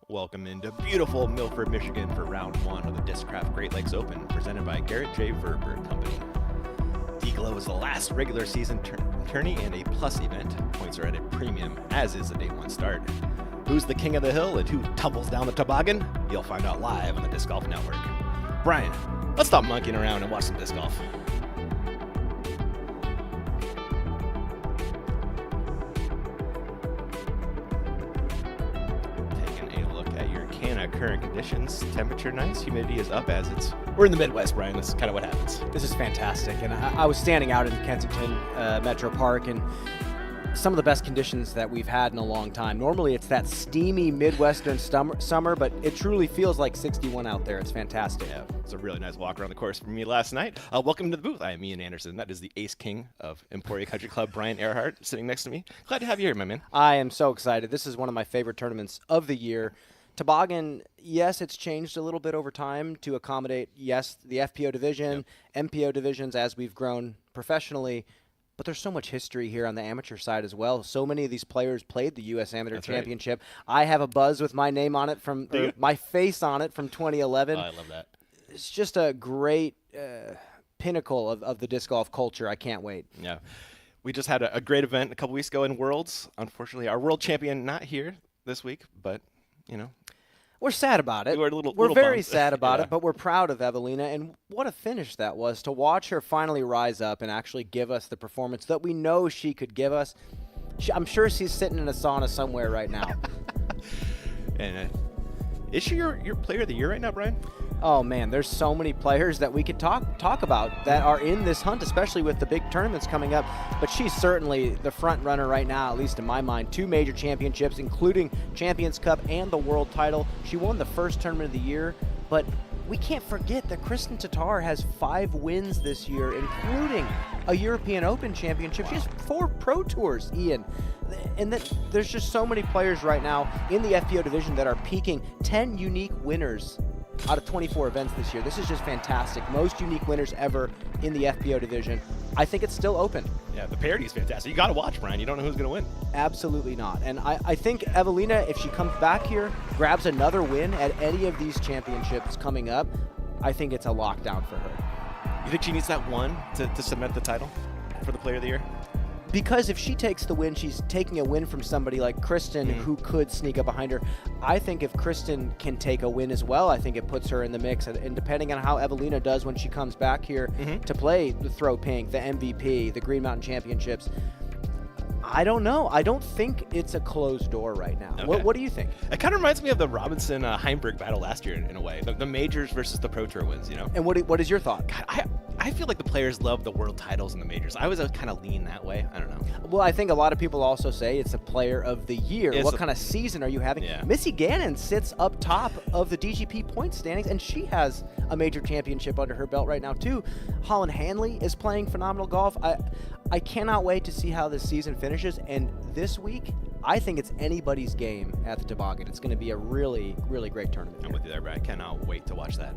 Welcome into beautiful Milford, Michigan for round one of the Discraft Great Lakes Open, presented by Garrett J. Verber Company. D-Glow is the last regular season tourney and a plus event. Points are at a premium, as is the day one start. Who's the king of the hill and who tumbles down the toboggan? You'll find out live on the Disc Golf Network. Brian, let's stop monkeying around and watch some disc golf. Current conditions, temperature nice, humidity is up as we're in the Midwest, Brian. This is kind of what happens. This is fantastic, and I was standing out in Kensington Metro Park, and some of the best conditions that we've had in a long time. Normally it's that steamy Midwestern summer, but it truly feels like 61 out there. It's fantastic. Yeah, it's a really nice walk around the course for me last night. Welcome to the booth. I am Ian Anderson. That is the ace king of Emporia Country Club, Brian Earhart, sitting next to me. Glad to have you here, my man. I am so excited. This is one of my favorite tournaments of the year. Toboggan, yes, it's changed a little bit over time to accommodate, yes, the FPO division, MPO divisions as we've grown professionally, but there's so much history here on the amateur side as well. So many of these players played the U.S. Amateur Championship. Right. I have a buzz with my name on it my face on it from 2011. Oh, I love that. It's just a great pinnacle of the disc golf culture. I can't wait. Yeah. We just had a great event a couple weeks ago in Worlds. Unfortunately, our world champion not here this week, but you know, we're sad about it. We're very sad about it, but we're proud of Evelina, and what a finish that was to watch her finally rise up and actually give us the performance that we know she could give us. I'm sure she's sitting in a sauna somewhere right now. And is she your player of the year right now, Brian? Oh man, there's so many players that we could talk about that are in this hunt, especially with the big tournaments coming up. But she's certainly the front runner right now, at least in my mind. 2 major championships, including Champions Cup and the world title. She won the first tournament of the year, but we can't forget that Kristen Tatar has 5 wins this year, including a European Open championship. She has 4 Pro Tours, Ian. And there's just so many players right now in the FPO division that are peaking. 10 unique winners out of 24 events this year. This is just fantastic. Most unique winners ever in the FPO division. I think it's still open. Yeah, the parity is fantastic. You got to watch, Brian. You don't know who's going to win. Absolutely not. And I think Evelina, if she comes back here, grabs another win at any of these championships coming up, I think it's a lockdown for her. You think she needs that one to cement the title for the player of the year? Because if she takes the win, she's taking a win from somebody like Kristen, who could sneak up behind her. I think if Kristen can take a win as well, I think it puts her in the mix. And depending on how Evelina does when she comes back here to play the Throw Pink, the MVP, the Green Mountain Championships, I don't know. I don't think it's a closed door right now. Okay. What do you think? It kind of reminds me of the Robinson-Heimberg battle last year in a way. The majors versus the Pro Tour wins, you know? And what is your thought? God, I feel like the players love the world titles and the majors. I was kind of lean that way. I don't know. Well, I think a lot of people also say it's a player of the year. What kind of season are you having? Yeah. Missy Gannon sits up top of the DGP point standings, and she has a major championship under her belt right now, too. Holland Hanley is playing phenomenal golf. I cannot wait to see how this season finishes, and this week, I think it's anybody's game at the Toboggan. It's going to be a really, really great tournament. I'm with you there, Brian. I cannot wait to watch that.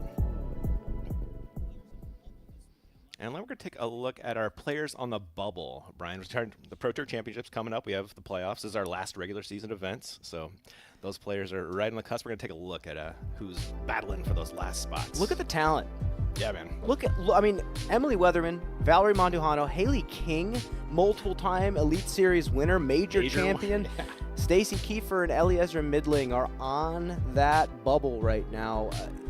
And then we're going to take a look at our players on the bubble. Brian, the Pro Tour Championships coming up. We have the playoffs. This is our last regular season events, so those players are right on the cusp. We're going to take a look at who's battling for those last spots. Look at the talent. Yeah, man. Emily Weatherman, Valerie Monduhano, Haley King, multiple-time Elite Series winner, major champion. Yeah. Stacy Kiefer and Eliezer Midling are on that bubble right now.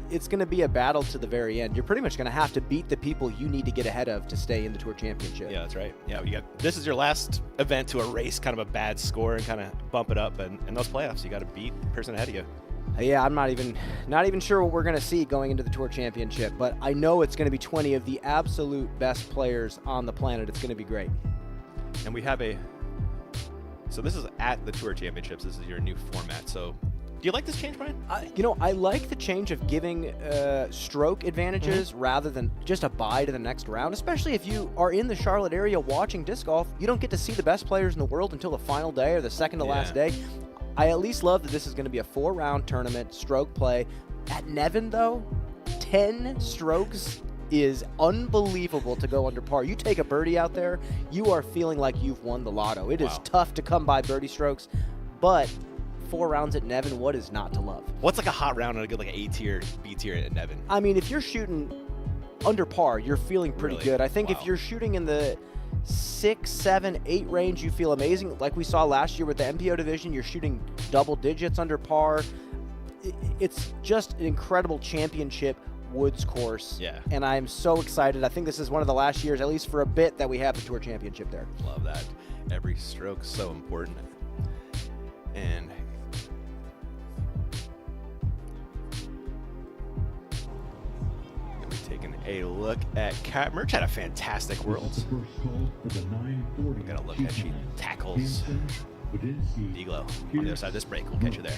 It's going to be a battle to the very end. You're pretty much going to have to beat the people you need to get ahead of to stay in the Tour Championship. Yeah, that's right. Yeah, this is your last event to erase kind of a bad score and kind of bump it up. And in those playoffs, you got to beat the person ahead of you. Yeah, I'm not even sure what we're going to see going into the Tour Championship, but I know it's going to be 20 of the absolute best players on the planet. It's going to be great. And we have so this is at the Tour Championships. This is your new format. So do you like this change, Brian? I like the change of giving stroke advantages rather than just a bye to the next round, especially if you are in the Charlotte area watching disc golf. You don't get to see the best players in the world until the final day or the second to last day. I at least love that this is going to be a 4-round tournament, stroke play. At Nevin, though, 10 strokes is unbelievable to go under par. You take a birdie out there, you are feeling like you've won the lotto. It is tough to come by birdie strokes, but 4 rounds at Nevin, what is not to love? What's like a hot round on a good like an A tier, B tier at Nevin? I mean, if you're shooting under par, you're feeling pretty Really? good. I think Wow. if you're shooting in the 6, 7, 8 range, you feel amazing. Like we saw last year with the MPO division, you're shooting double digits under par. It's just an incredible championship woods course. Yeah. And I'm so excited. I think this is one of the last years, at least for a bit, that we have the Tour Championship there. Love that. Every stroke so important. And we're taking a look at Kat Merch. Had a fantastic Worlds. We're gonna look at she tackles D-Glow on the other side of this break. We'll catch you there.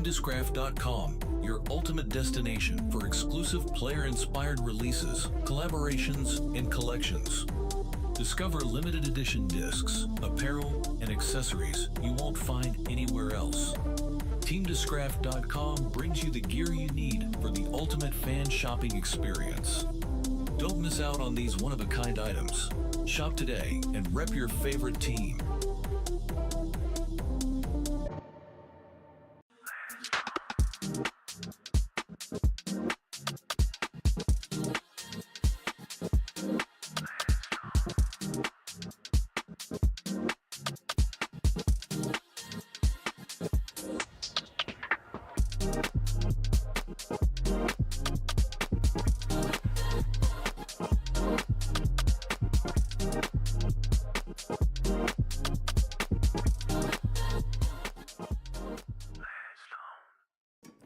Discraft.com, your ultimate destination for exclusive player-inspired releases, collaborations, and collections. Discover limited edition discs, apparel, and accessories you won't find anywhere else. TeamDiscraft.com brings you the gear you need for the ultimate fan shopping experience. Don't miss out on these one-of-a-kind items. Shop today and rep your favorite team.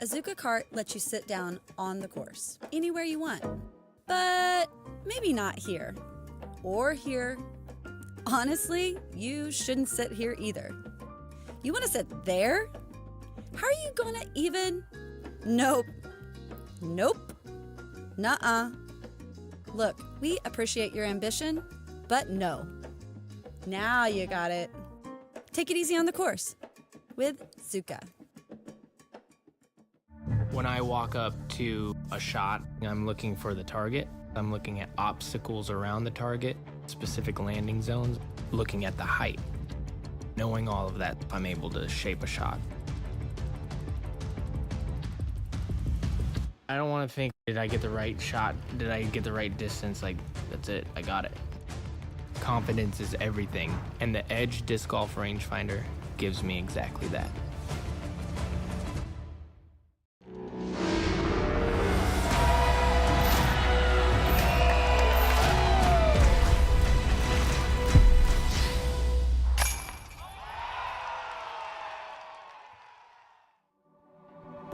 A Zuka cart lets you sit down on the course, anywhere you want. But maybe not here. Or here. Honestly, you shouldn't sit here either. You want to sit there? How are you gonna even? Nope. Nope. Nuh-uh. Look, we appreciate your ambition, but no. Now you got it. Take it easy on the course with Zuka. When I walk up to a shot, I'm looking for the target. I'm looking at obstacles around the target, specific landing zones, looking at the height. Knowing all of that, I'm able to shape a shot. I don't want to think, did I get the right shot? Did I get the right distance? Like, that's it, I got it. Confidence is everything, and the Edge Disc Golf Rangefinder gives me exactly that.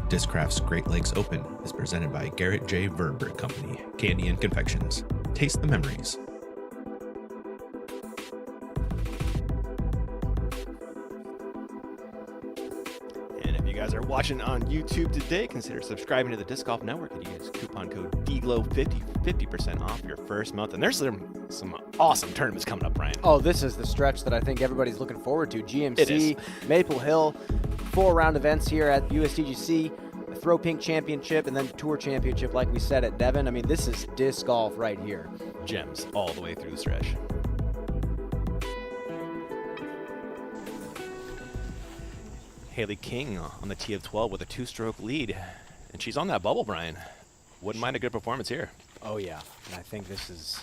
Discraft's Great Lakes Open is presented by Garrett J. Verber Company, Candy and Confections. Taste the memories. And if you guys are watching on YouTube today, consider subscribing to the Disc Golf Network and use coupon code DGLOW50 for 50% off your first month. And there's some awesome tournaments coming up, Brian. Oh, this is the stretch that I think everybody's looking forward to. It GMC, is. Maple Hill, 4-round events here at USDGC, the Throw Pink Championship, and then Tour Championship, like we said, at Devon. I mean, this is disc golf right here. Gems all the way through the stretch. Haley King on the tee of 12 with a 2-stroke lead. And she's on that bubble, Brian. Wouldn't mind a good performance here. Oh, yeah. And I think this is,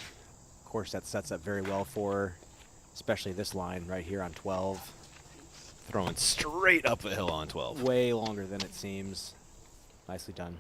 of course, that sets up very well for her, especially this line right here on 12. Throwing straight up the hill on 12. Way longer than it seems. Nicely done.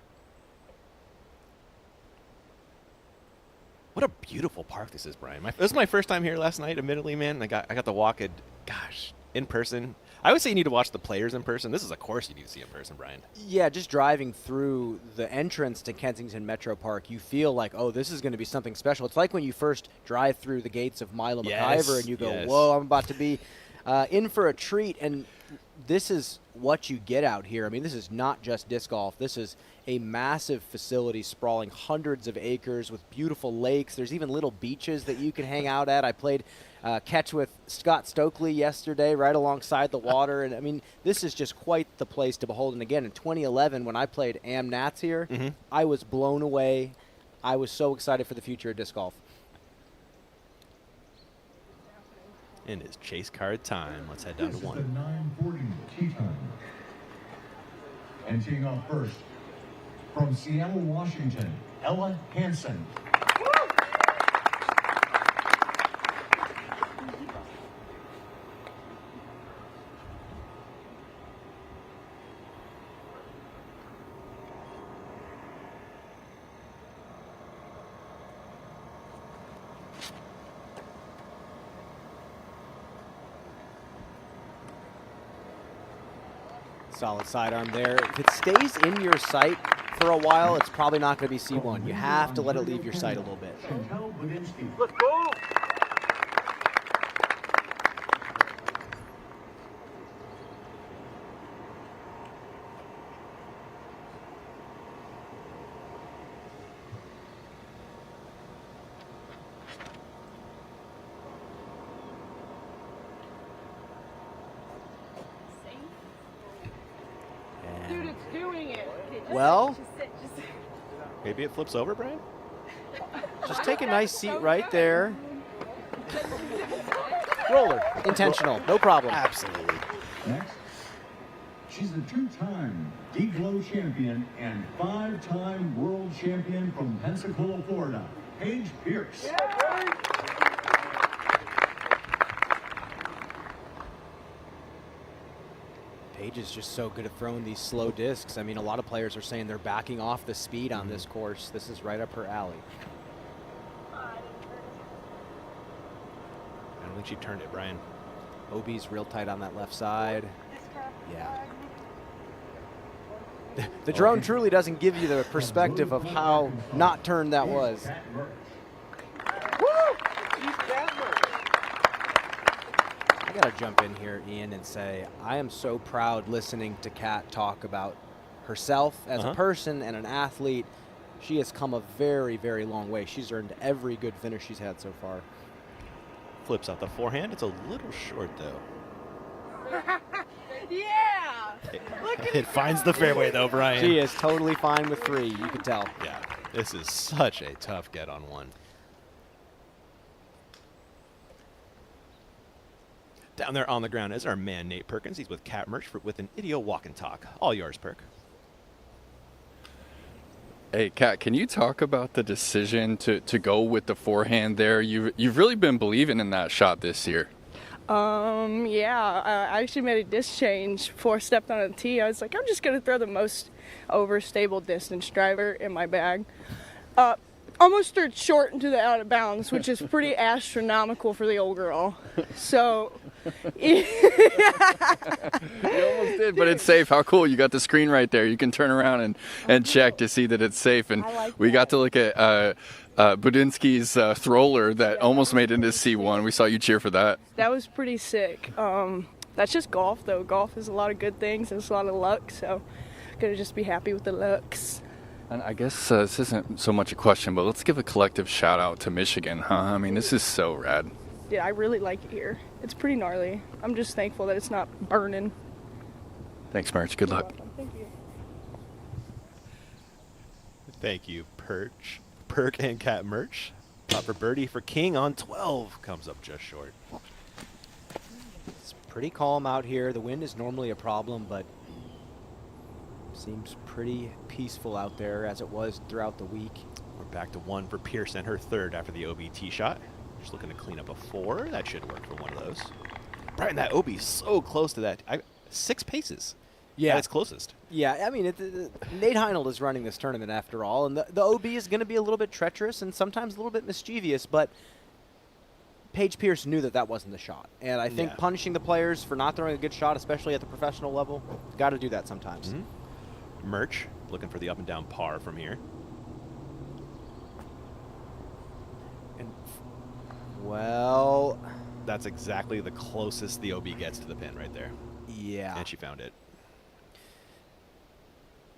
What a beautiful park this is, Brian. This is my first time here last night, admittedly, man. I got to walk it, gosh, in person. I would say you need to watch the players in person. This is a course you need to see in person, Brian. Yeah, just driving through the entrance to Kensington Metro Park, you feel like, oh, this is going to be something special. It's like when you first drive through the gates of Milo McIver and you go, whoa, I'm about to be in for a treat. And this is what you get out here. I mean, this is not just disc golf. This is a massive facility sprawling hundreds of acres with beautiful lakes. There's even little beaches that you can hang out at. I played catch with Scott Stokely yesterday right alongside the water. And, I mean, this is just quite the place to behold. And, again, in 2011 when I played Am Nats here, I was blown away. I was so excited for the future of disc golf. And it's chase card time. Let's head down to one. This is the 9:40 tee time. And teeing off first, from Seattle, Washington, Ella Hansen. Solid sidearm there. If it stays in your sight for a while, it's probably not going to be C1. You have to let it leave your sight a little bit. Let's go! Dude, it's doing it. Well, Maybe it flips over, Brian? just take a nice seat right there. Roller. Intentional. No problem. Absolutely. Next, she's a 2-time D-Glow champion and 5-time world champion from Pensacola, Florida, Paige Pierce. Paige is just so good at throwing these slow discs. I mean, a lot of players are saying they're backing off the speed on this course. This is right up her alley. I don't think she turned it, Brian. OB's real tight on that left side. Yeah. The drone truly doesn't give you the perspective of how not turned that was. I gotta jump in here, Ian, and say I am so proud listening to Kat talk about herself as a person and an athlete. She has come a very, very long way. She's earned every good finish she's had so far. Flips out the forehand. It's a little short, though. Yeah! It finds the fairway, though, Brian. She is totally fine with 3, you can tell. Yeah, this is such a tough get on 1. Down there on the ground is our man, Nate Perkins. He's with Cat Merch with an Idio Walk and Talk. All yours, Perk. Hey, Kat, can you talk about the decision to go with the forehand there? You've really been believing in that shot this year. Yeah, I actually made a disc change before I stepped on the tee. I was like, I'm just going to throw the most overstable distance driver in my bag. Almost threw it short into the out of bounds, which is pretty astronomical for the old girl. So, You almost did, but it's safe. How cool. You got the screen right there. You can turn around and check to see that it's safe. And we got to look at Budinsky's thrower that almost made it into C1. We saw you cheer for that. that was pretty sick. That's just golf, though. Golf is a lot of good things and it's a lot of luck, so gotta just be happy with the looks. And I guess this isn't so much a question, but let's give a collective shout out to Michigan, huh? I mean, this is so rad. Yeah, I really like it here. It's pretty gnarly. I'm just thankful that it's not burning. Thanks, Merch. Good luck. Thank you. Thank you, Perk and Cat Merch. Proper birdie for King on 12. Comes up just short. pretty calm out here. The wind is normally a problem, but seems pretty peaceful out there as it was throughout the week. We're back to 1 for Pierce and her third after the OB tee shot. Just looking to clean up a 4. That should work for one of those. Brian, that OB so close to that. 6 paces. Yeah, it's closest. Yeah, I mean, Nate Heinold is running this tournament after all, and the OB is going to be a little bit treacherous and sometimes a little bit mischievous, but Paige Pierce knew that wasn't the shot. And I think punishing the players for not throwing a good shot, especially at the professional level, got to do that sometimes. Mm-hmm. Murch looking for the up and down par from here. And, well, that's exactly the closest the OB gets to the pin right there. Yeah. And she found it.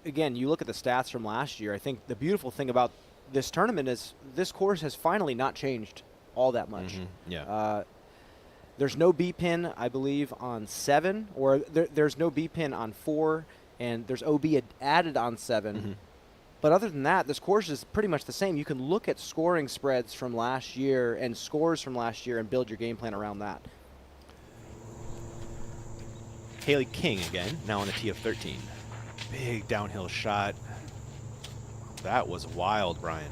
Again, you look at the stats from last year. I think the beautiful thing about this tournament is this course has finally not changed all that much. Mm-hmm. Yeah. There's no B pin, I believe, on 7, or there's no B pin on 4, and there's OB added on 7. Mm-hmm. But other than that, this course is pretty much the same. You can look at scoring spreads from last year and scores from last year and build your game plan around that. Haley King again, now on the tee of 13. Big downhill shot. That was wild, Brian.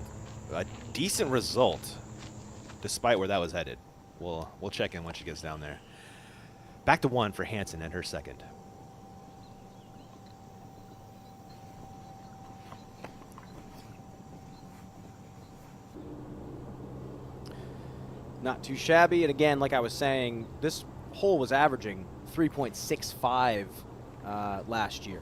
A decent result, despite where that was headed. We'll check in when she gets down there. Back to 1 for Hansen and her second. Not too shabby, and again, like I was saying, this hole was averaging 3.65 last year.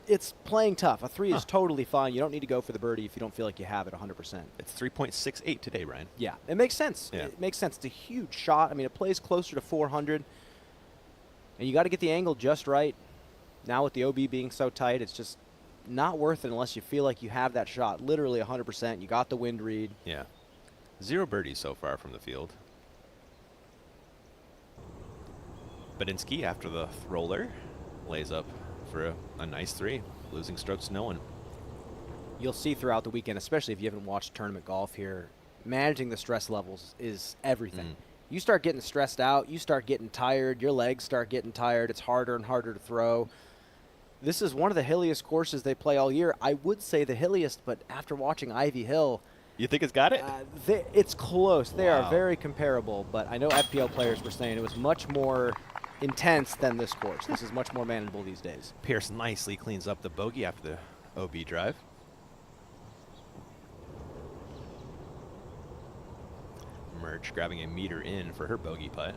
It's playing tough. A 3 is totally fine. You don't need to go for the birdie if you don't feel like you have it 100%. It's 3.68 today, Ryan. Yeah, it makes sense. Yeah. It makes sense. It's a huge shot. I mean, it plays closer to 400, and you got to get the angle just right. Now with the OB being so tight, it's just not worth it unless you feel like you have that shot literally 100%. You got the wind read. Yeah. 0 birdies so far from the field. Badinsky, after the roller, lays up for a nice 3. Losing strokes to no one. You'll see throughout the weekend, especially if you haven't watched tournament golf here, managing the stress levels is everything. You start getting stressed out, you start getting tired, your legs start getting tired, it's harder and harder to throw. This is one of the hilliest courses they play all year. I would say the hilliest, but after watching Ivy Hill, you think it's got it? It's close. They are very comparable, but I know FPO players were saying it was much more intense than this course. This is much more manageable these days. Pierce nicely cleans up the bogey after the OB drive. Murch grabbing a meter in for her bogey putt.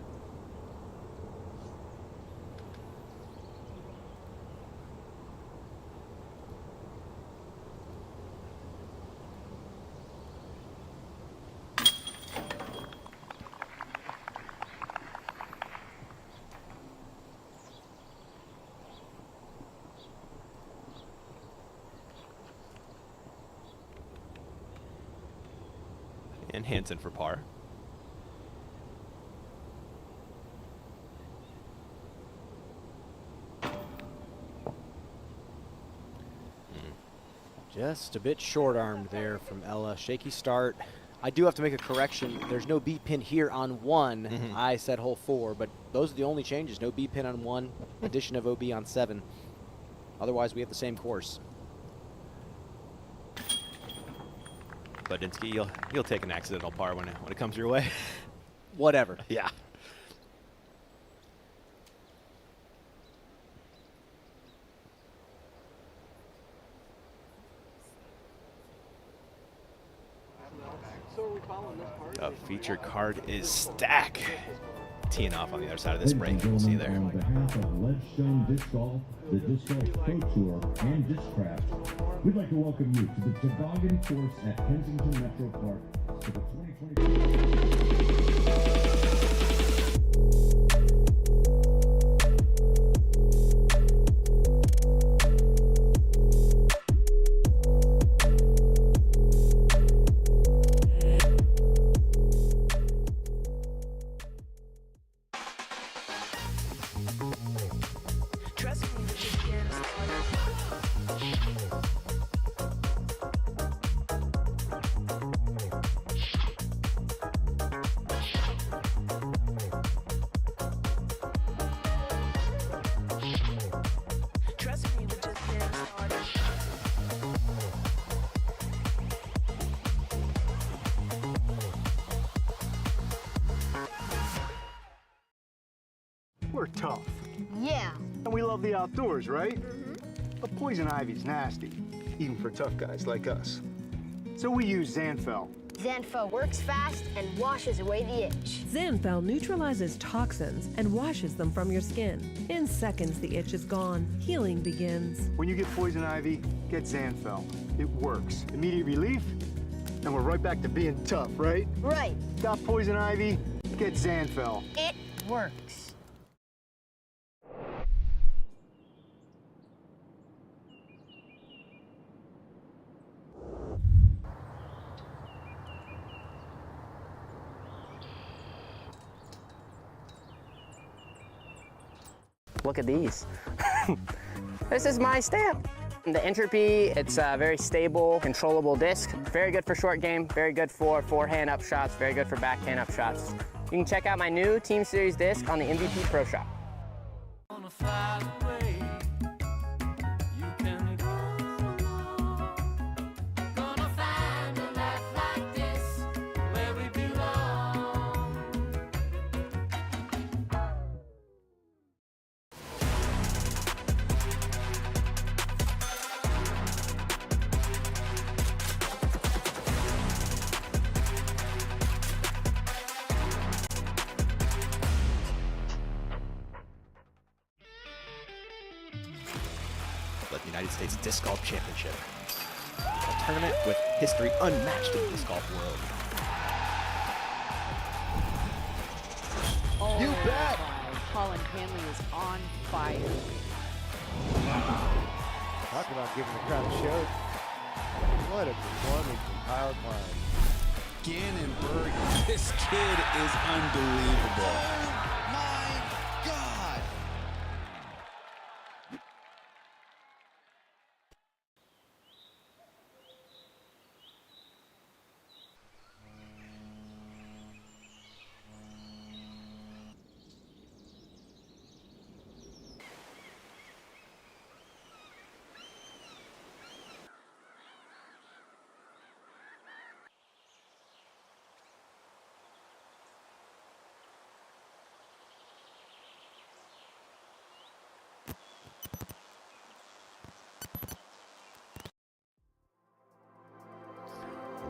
And Hansen for par. Just a bit short-armed there from Ella. Shaky start. I do have to make a correction. There's no B pin here on 1. I said hole 4, but those are the only changes. No B pin on 1, addition of OB on 7. Otherwise, we have the same course. Badinsky, you'll take an accidental par when it comes your way. Whatever. Yeah. A featured card is Stack. Teeing off on the other side of this break. We'll see you there. On behalf of Ledgestone Disc Golf, the Discraft Pro Tour, and Discraft, we'd like to welcome you to the Toboggan course at Kensington Metro Park for the 2020. we're tough. Yeah. And we love the outdoors, right? But poison ivy's nasty, even for tough guys like us. So we use Zanfel. Zanfel works fast and washes away the itch. Zanfel neutralizes toxins and washes them from your skin. In seconds, the itch is gone. Healing begins. When you get poison ivy, get Zanfel. It works. Immediate relief, and we're right back to being tough, right? Right. Got poison ivy, get Zanfel. It works. Look at these. This is my stamp. The Entropy, it's a very stable, controllable disc. Very good for short game, very good for forehand up shots, very good for backhand up shots. You can check out my new Team Series disc on the MVP Pro Shop. The United States Disc Golf Championship. A tournament with history unmatched in the disc golf world. Oh, You bet! Colin Hanley is on fire. Talk about giving the crowd a show. What a performance from Kyle Klein. Gannonberg, this kid is unbelievable.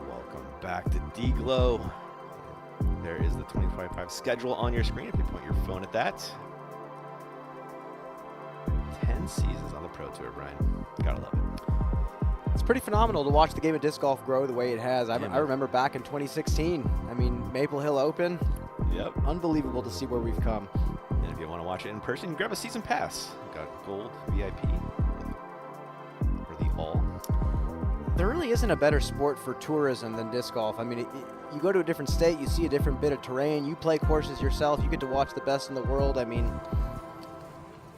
Welcome back to D-Glow. There is the 2025 schedule on your screen if you point your phone at that. 10 seasons on the Pro Tour, Brian. Gotta love it. It's pretty phenomenal to watch the game of disc golf grow the way it has. I remember back in 2016. I mean, Maple Hill Open. Yep. Unbelievable to see where we've come. And if you want to watch it in person, grab a season pass. We've got gold VIP for the all. There really isn't a better sport for tourism than disc golf. I mean, you go to a different state, you see a different bit of terrain, you play courses yourself, you get to watch the best in the world. I mean,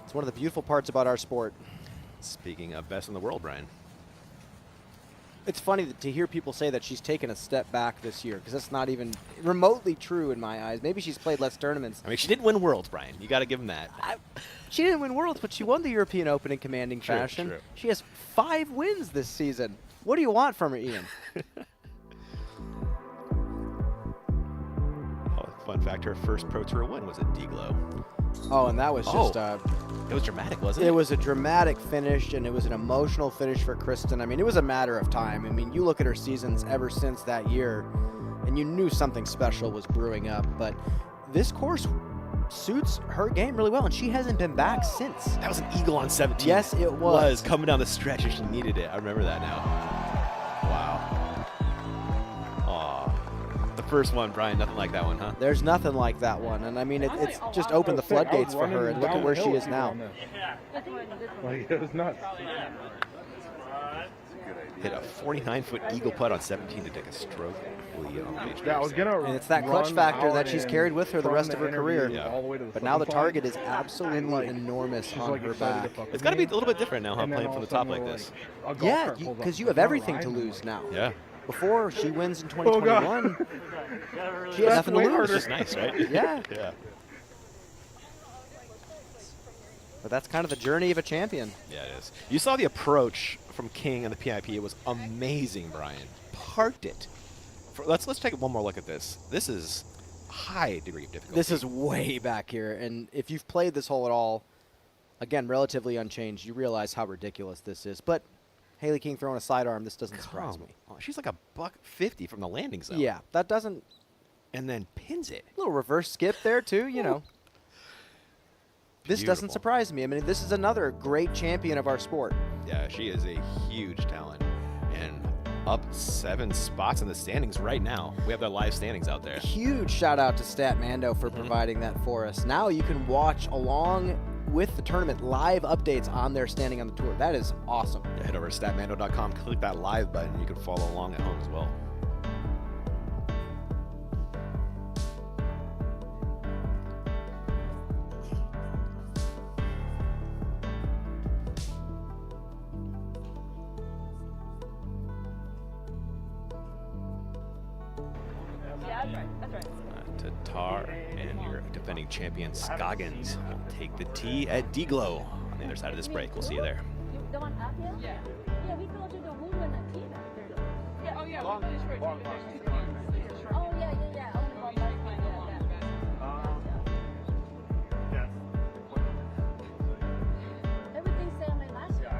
it's one of the beautiful parts about our sport. Speaking of best in the world, Brian. It's funny to hear people say that she's taken a step back this year, because that's not even remotely true in my eyes. Maybe she's played less tournaments. I mean, she did win Worlds, Brian. You got to give him that. She didn't win Worlds, but she won the European Open in commanding fashion. True. She has 5 wins this season. What do you want from her, Ian? Fun fact, her first Pro Tour win was at D-Glow. Oh, and that was just it was dramatic, wasn't it? It was a dramatic finish, and it was an emotional finish for Kristen. I mean, it was a matter of time. I mean, you look at her seasons ever since that year, and you knew something special was brewing up. But this course suits her game really well, and she hasn't been back since. That was an eagle on 17. Yes, it was. Coming down the stretch and she needed it. I remember that now. Wow. Aw. The first one, Brian, nothing like that one, huh? There's nothing like that one. And I mean, it's just opened the floodgates for her, and look at where she is now. Like, it was nuts. Hit a 49-foot eagle putt on 17 to take a stroke lead on the major. Yeah, I was gonna. And it's that clutch factor that she's carried with her the rest of her career. Yeah. But now the target is absolutely enormous on her back. It's got to be a little bit different now, huh, playing from the top like this. Yeah, because you have everything to lose now. Yeah. Before she wins in 2021, she has nothing to lose. Which is nice, right? Yeah. Yeah. But that's kind of the journey of a champion. Yeah, it is. You saw the approach from King and the PIP. It was amazing, Brian. Parked it. Let's take one more look at this. This is high degree of difficulty. This is way back here, and if you've played this hole at all, again, relatively unchanged, you realize how ridiculous this is. But Haley King throwing a sidearm, this doesn't surprise me. Oh, she's like $150 from the landing zone. Yeah, that doesn't... And then pins it. A little reverse skip there, too, you know. This doesn't surprise me. I mean, this is another great champion of our sport. Yeah, she is a huge talent. And up 7 spots in the standings right now. We have the live standings out there. Huge shout out to Statmando for providing that for us. Now you can watch along with the tournament live updates on their standing on the tour. That is awesome. Yeah, head over to statmando.com, click that live button, and you can follow along at home as well. Tatar and your defending champion Scoggins will take the tee at D-Glow on the other side of this break. We'll see you there. The one up here? Yeah. Yeah, we go to the woman at tea back there. Yeah. Oh, yeah. Oh, yeah, yeah, yeah. Everything's same like last year.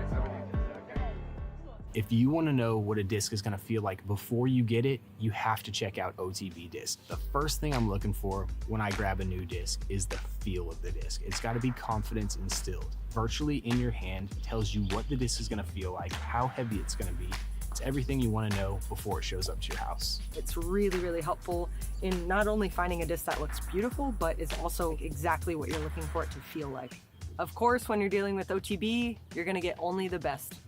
If you want to know what a disc is going to feel like before you get it, you have to check out OTB Disc. The first thing I'm looking for when I grab a new disc is the feel of the disc. It's got to be confidence instilled. Virtually in your hand tells you what the disc is going to feel like, how heavy it's going to be. It's everything you want to know before it shows up to your house. It's really, really helpful in not only finding a disc that looks beautiful, but is also exactly what you're looking for it to feel like. Of course, when you're dealing with OTB, you're going to get only the best.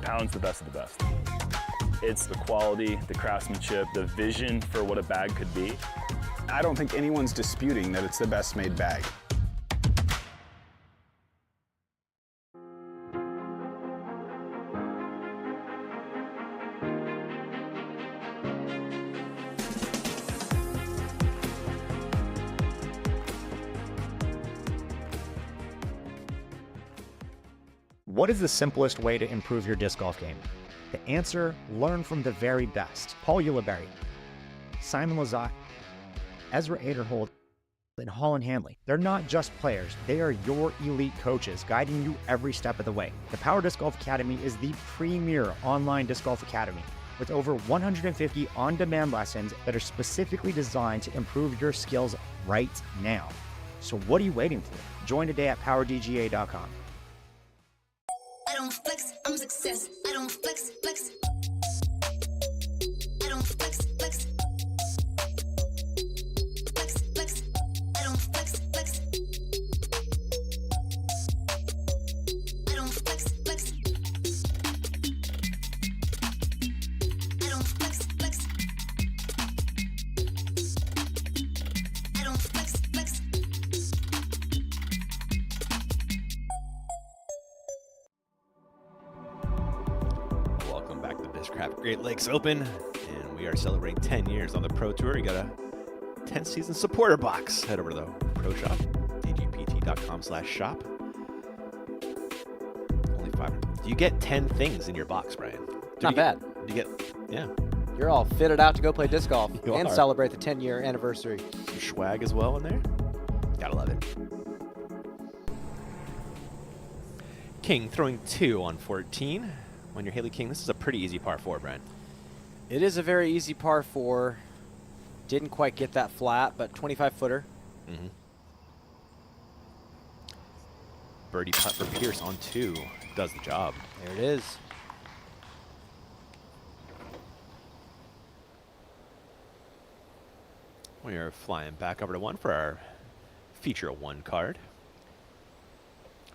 Pound's the best of the best. It's the quality, the craftsmanship, the vision for what a bag could be. I don't think anyone's disputing that it's the best made bag. What is the simplest way to improve your disc golf game? The answer, learn from the very best. Paul Ulibarri, Simon Lizotte, Ezra Aderhold, and Holland Hanley. They're not just players, they are your elite coaches guiding you every step of the way. The Power Disc Golf Academy is the premier online disc golf academy with over 150 on-demand lessons that are specifically designed to improve your skills right now. So what are you waiting for? Join today at powerdga.com. I don't flex, I'm a success. I don't flex, flex. I don't flex, flex. Flex, flex. I don't flex, flex. I don't flex, flex. I don't flex, flex. I don't flex, flex. Discraft Great Lakes Open, and we are celebrating 10 years on the Pro Tour. You got a 10th season supporter box. Head over to the Pro Shop, dgpt.com/shop. Only $500. You get 10 things in your box, Brian. Not bad. You get, yeah. You're all fitted out to go play disc golf You and are. celebrate the 10-year anniversary. Some swag as well in there. Gotta love it. King throwing 2 on 14. When you're Haley King, this is a pretty easy par 4, Brian. It is a very easy par 4. Didn't quite get that flat, but 25-footer. Mm-hmm. Birdie putt for Pierce on 2. Does the job. There it is. We are flying back over to 1 for our feature 1 card.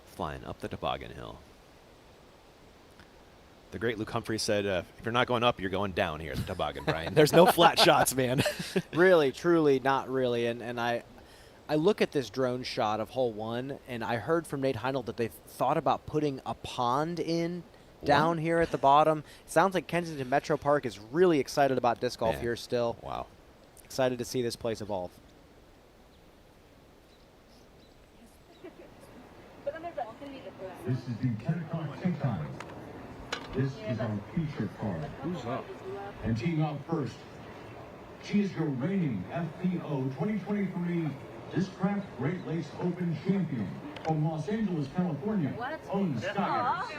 Flying up the Toboggan Hill. The great Luke Humphrey said, if you're not going up, you're going down here at the Toboggan, Brian. There's no flat shots, man. Really, truly, not really. And I look at this drone shot of hole 1, and I heard from Nate Heinold that they've thought about putting a pond in down here at the bottom. It sounds like Kensington Metro Park is really excited about disc golf here still. Wow. Excited to see this place evolve. This is the Kennecott Tech Time. This is our feature card. Who's up? And teeing off first, she is your reigning FPO 2023 Discraft Great Lakes Open champion from Los Angeles, California. Owen Scott.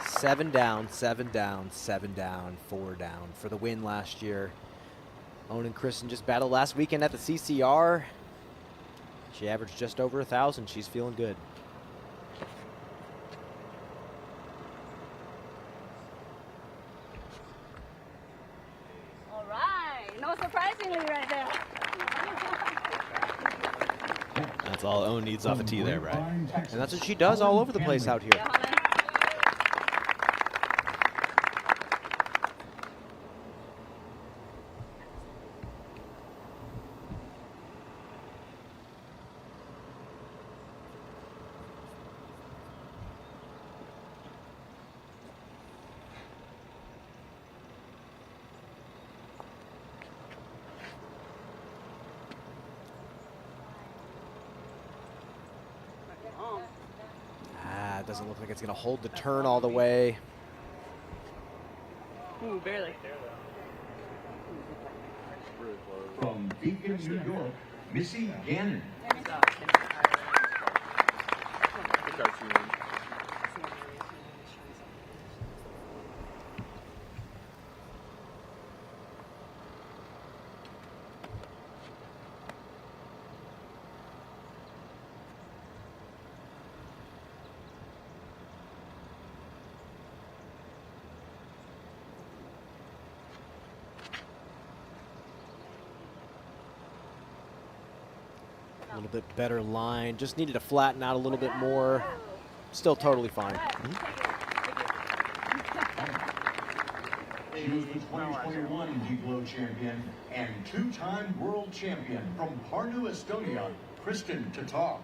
7 down, 7 down, 7 down, 4 down for the win last year. Owen and Kristen just battled last weekend at the CCR. She averaged just over 1,000. She's feeling good. All right. No surprisingly right there. That's all Owen needs off the tee there, right? And that's what she does all over the place out here. Doesn't look like it's going to hold the turn all the way. Ooh, barely. From Beacon, New York, Missy Gannon. A little bit better line. Just needed to flatten out a little bit more. Still totally fine. She was the 2021 D-Glow champion and 2-time world champion from Parnu, Estonia, Kristen Tatar.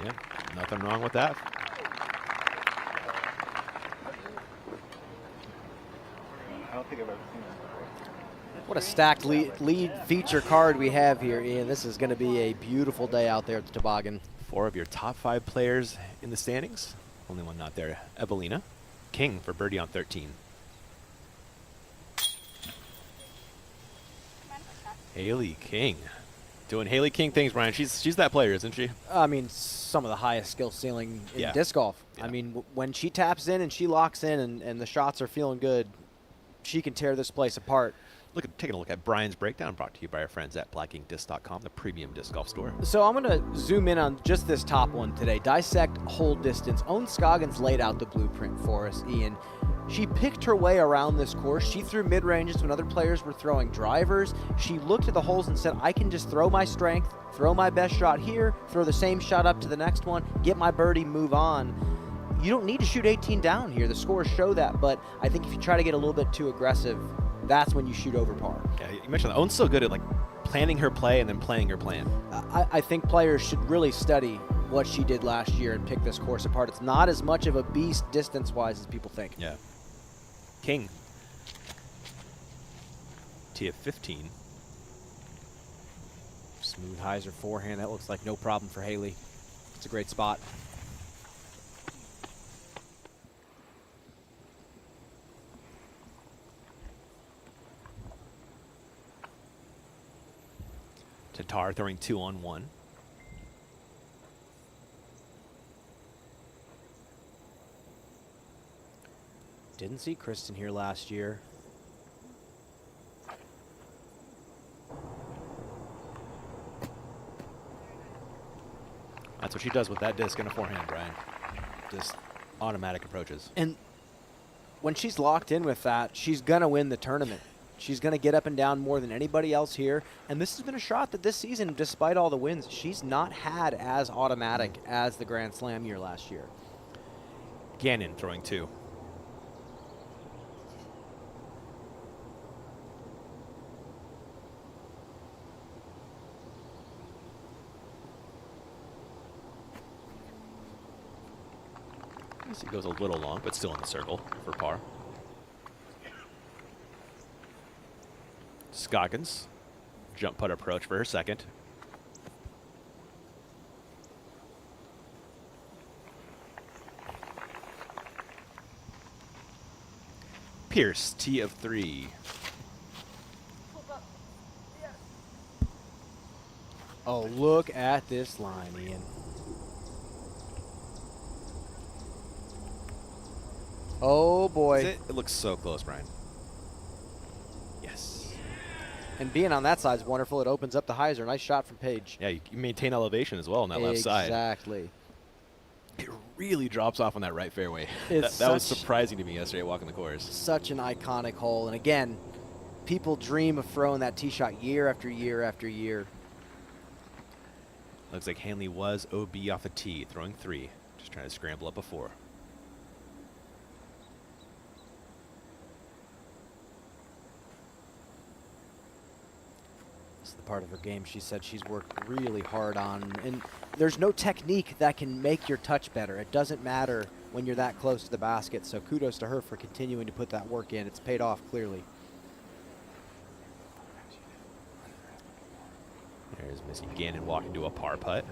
Yeah, nothing wrong with that. I don't think I've ever seen that. What a stacked lead feature card we have here, Ian. This is going to be a beautiful day out there at the Toboggan. 4 of your top 5 players in the standings. Only one not there, Evelina. King for birdie on 13. Haley King. Doing Haley King things, Brian. She's that player, isn't she? I mean, some of the highest skill ceiling in disc golf. I mean, when she taps in and she locks in and the shots are feeling good, she can tear this place apart. Taking a look at Brian's breakdown, brought to you by our friends at blackinkdisc.com, the premium disc golf store. So I'm going to zoom in on just this top one today. Dissect hole distance. Owen Scoggins laid out the blueprint for us, Ian. She picked her way around this course. She threw mid-ranges when other players were throwing drivers. She looked at the holes and said, I can just throw my strength, throw my best shot here, throw the same shot up to the next one, get my birdie, move on. You don't need to shoot 18 down here. The scores show that, but I think if you try to get a little bit too aggressive, that's when you shoot over par. Yeah, you mentioned that. Owen's so good at planning her play and then playing her plan. I think players should really study what she did last year and pick this course apart. It's not as much of a beast distance-wise as people think. Yeah. King. Tee of 15. Smooth hyzer forehand. That looks like no problem for Haley. It's a great spot. Tatar throwing 2-on-1. Didn't see Kristen here last year. That's what she does with that disc and a forehand, Brian. Just automatic approaches. And when she's locked in with that, she's going to win the tournament. She's going to get up and down more than anybody else here. And this has been a shot that this season, despite all the wins, she's not had as automatic as the Grand Slam year last year. Gannon throwing 2. He goes a little long, but still in the circle for par. Scoggins, jump putt approach for her second. Pierce, tee of 3. Oh, look at this line, Ian. Oh, boy. It looks so close, Brian. Yes. And being on that side is wonderful. It opens up the hyzer. Nice shot from Paige. Yeah, you maintain elevation as well on that left side. Exactly. It really drops off on that right fairway. It's that was surprising to me yesterday walking the course. Such an iconic hole. And again, people dream of throwing that tee shot year after year after year. Looks like Hanley was OB off the tee, throwing 3. Just trying to scramble up a 4. Part of her game she said she's worked really hard on, and there's no technique that can make your touch better. It doesn't matter when you're that close to the basket, so kudos to her for continuing to put that work in. It's paid off clearly. There's Missy Gannon walking to a par putt.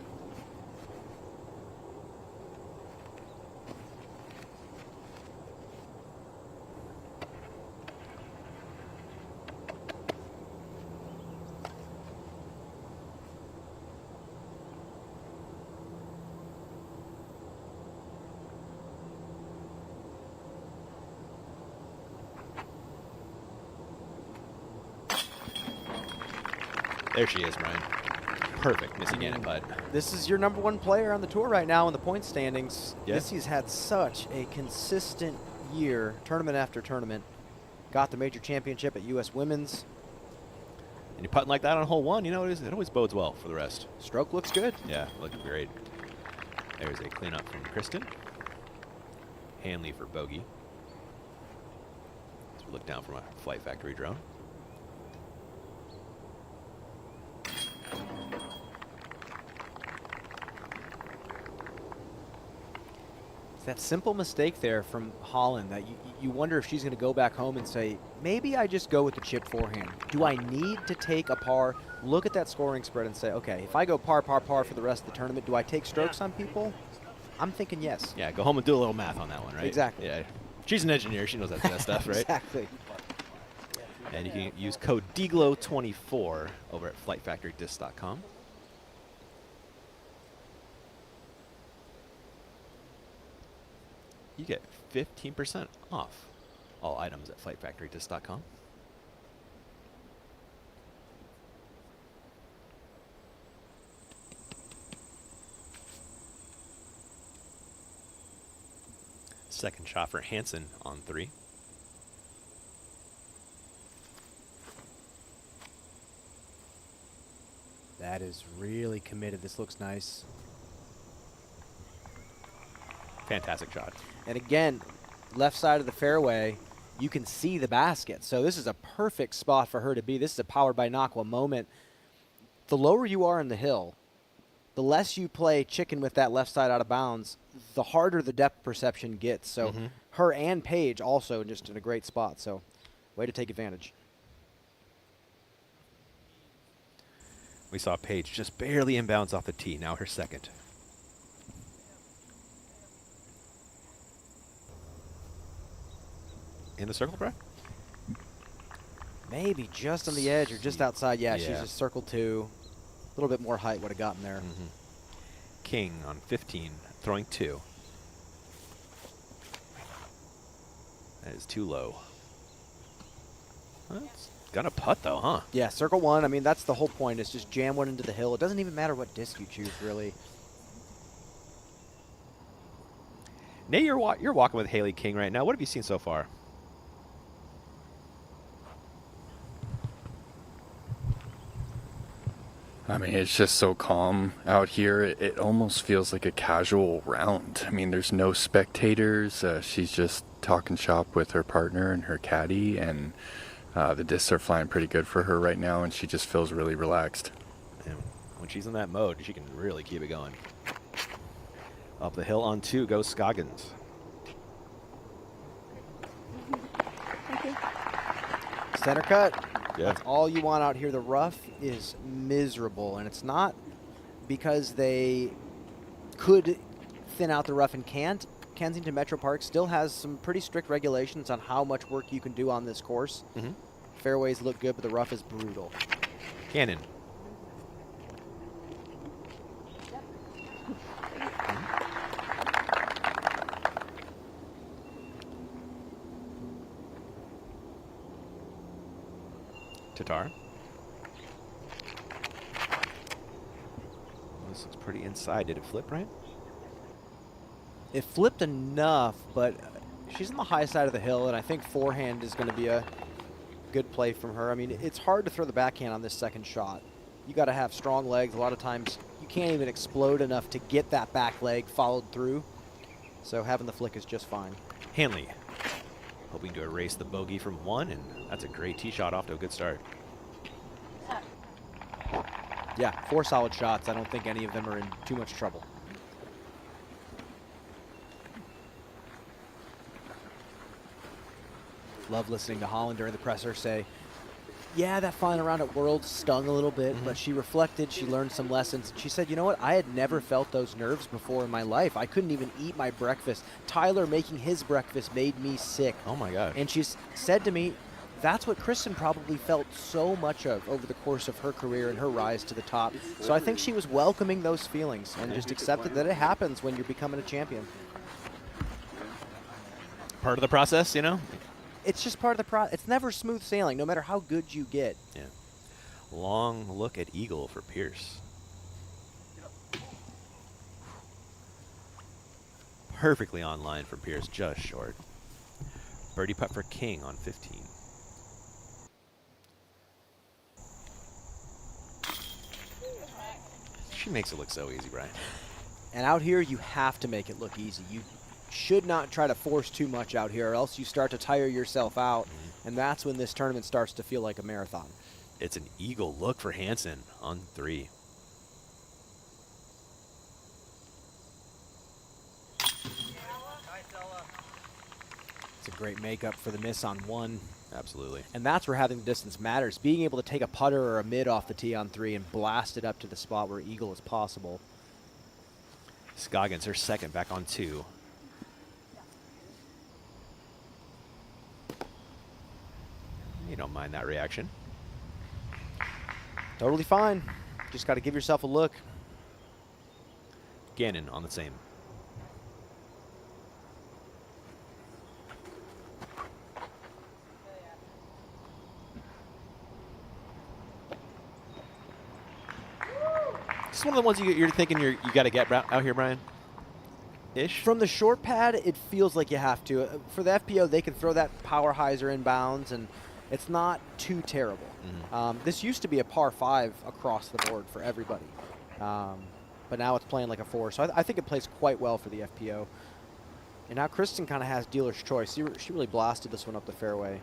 There she is, Brian. Perfect Missy Gannon putt. This is your #1 player on the tour right now in the point standings. Yeah. Missy's had such a consistent year, tournament after tournament. Got the major championship at U.S. Women's. And you're putting like that on hole 1, you know, it always bodes well for the rest. Stroke looks good. Yeah, looking great. There's a cleanup from Kristen. Hanley for bogey. As we look down from a Flight Factory drone. That simple mistake there from Holland that you wonder if she's going to go back home and say, maybe I just go with the chip forehand. Do I need to take a par? Look at that scoring spread and say, okay, if I go par, par, par for the rest of the tournament, do I take strokes on people? I'm thinking yes. Yeah, go home and do a little math on that one, right? Exactly. Yeah, she's an engineer. She knows that kind of stuff, right? Exactly. And you can use code DGLOW24 over at FlightFactoryDisc.com. You get 15% off all items at FlightFactoryDisc.com. Second shot for Hansen on 3. That is really committed. This looks nice. Fantastic shot. And again, left side of the fairway, you can see the basket. So this is a perfect spot for her to be. This is a Powered by Naqua moment. The lower you are in the hill, the less you play chicken with that left side out of bounds, the harder the depth perception gets. So her and Paige also just in a great spot. So way to take advantage. We saw Paige just barely inbounds off the tee. Now her second. In the circle, Brad? Maybe just on the edge or just outside. Yeah, she's Yeah. just circle 2. A little bit more height would have gotten there. King on 15, throwing 2. That is too low. That's gonna putt though, huh? Yeah, circle 1. I mean, that's the whole point. Is just jam one into the hill. It doesn't even matter what disc you choose, really. Nate, you're walking with Haley King right now. What have you seen so far? I mean, it's just so calm out here. It almost feels like a casual round. I mean, there's no spectators. She's just talking shop with her partner and her caddy, and the discs are flying pretty good for her right now, and she just feels really relaxed. And when she's in that mode, she can really keep it going. Up the hill on 2 goes Scoggins. Center cut. Yeah. That's all you want out here. The rough is miserable, and it's not because they could thin out the rough and can't. Kensington Metro Park still has some pretty strict regulations on how much work you can do on this course. Fairways look good, but the rough is brutal. Cannon. Tatar. This looks pretty inside. Did it flip, right? It flipped enough, but she's on the high side of the hill, and I think forehand is going to be a good play from her. I mean, it's hard to throw the backhand on this second shot. You got to have strong legs. A lot of times you can't even explode enough to get that back leg followed through. So having the flick is just fine. Hanley hoping to erase the bogey from 1, and that's a great tee shot off to a good start. Yeah, 4 solid shots. I don't think any of them are in too much trouble. Love listening to Holland during the presser say, yeah, that final round at Worlds stung a little bit, but she reflected, she learned some lessons. She said, you know what, I had never felt those nerves before in my life. I couldn't even eat my breakfast. Tyler making his breakfast made me sick. Oh my gosh. And she said to me, that's what Kristen probably felt so much of over the course of her career and her rise to the top. So I think she was welcoming those feelings and just accepted that it happens when you're becoming a champion. Part of the process, you know? It's just part of the process. It's never smooth sailing, no matter how good you get. Yeah. Long look at eagle for Pierce. Perfectly on line for Pierce, just short. Birdie putt for King on 15. She makes it look so easy, Brian. And out here, you have to make it look easy. You should not try to force too much out here, or else you start to tire yourself out, and that's when this tournament starts to feel like a marathon. It's an eagle look for Hansen on 3. It's a great makeup for the miss on 1. Absolutely. And that's where having the distance matters. Being able to take a putter or a mid off the tee on 3 and blast it up to the spot where eagle is possible. Scoggins, her second, back on 2. You don't mind that reaction. Totally fine. Just got to give yourself a look. Gannon on the same. This is one of the ones you're thinking you got to get out here, Brian? Ish? From the short pad, it feels like you have to. For the FPO, they can throw that power hyzer inbounds, and it's not too terrible. This used to be a par 5 across the board for everybody. But now it's playing like a 4. So I think it plays quite well for the FPO. And now Kristen kind of has dealer's choice. She really blasted this one up the fairway.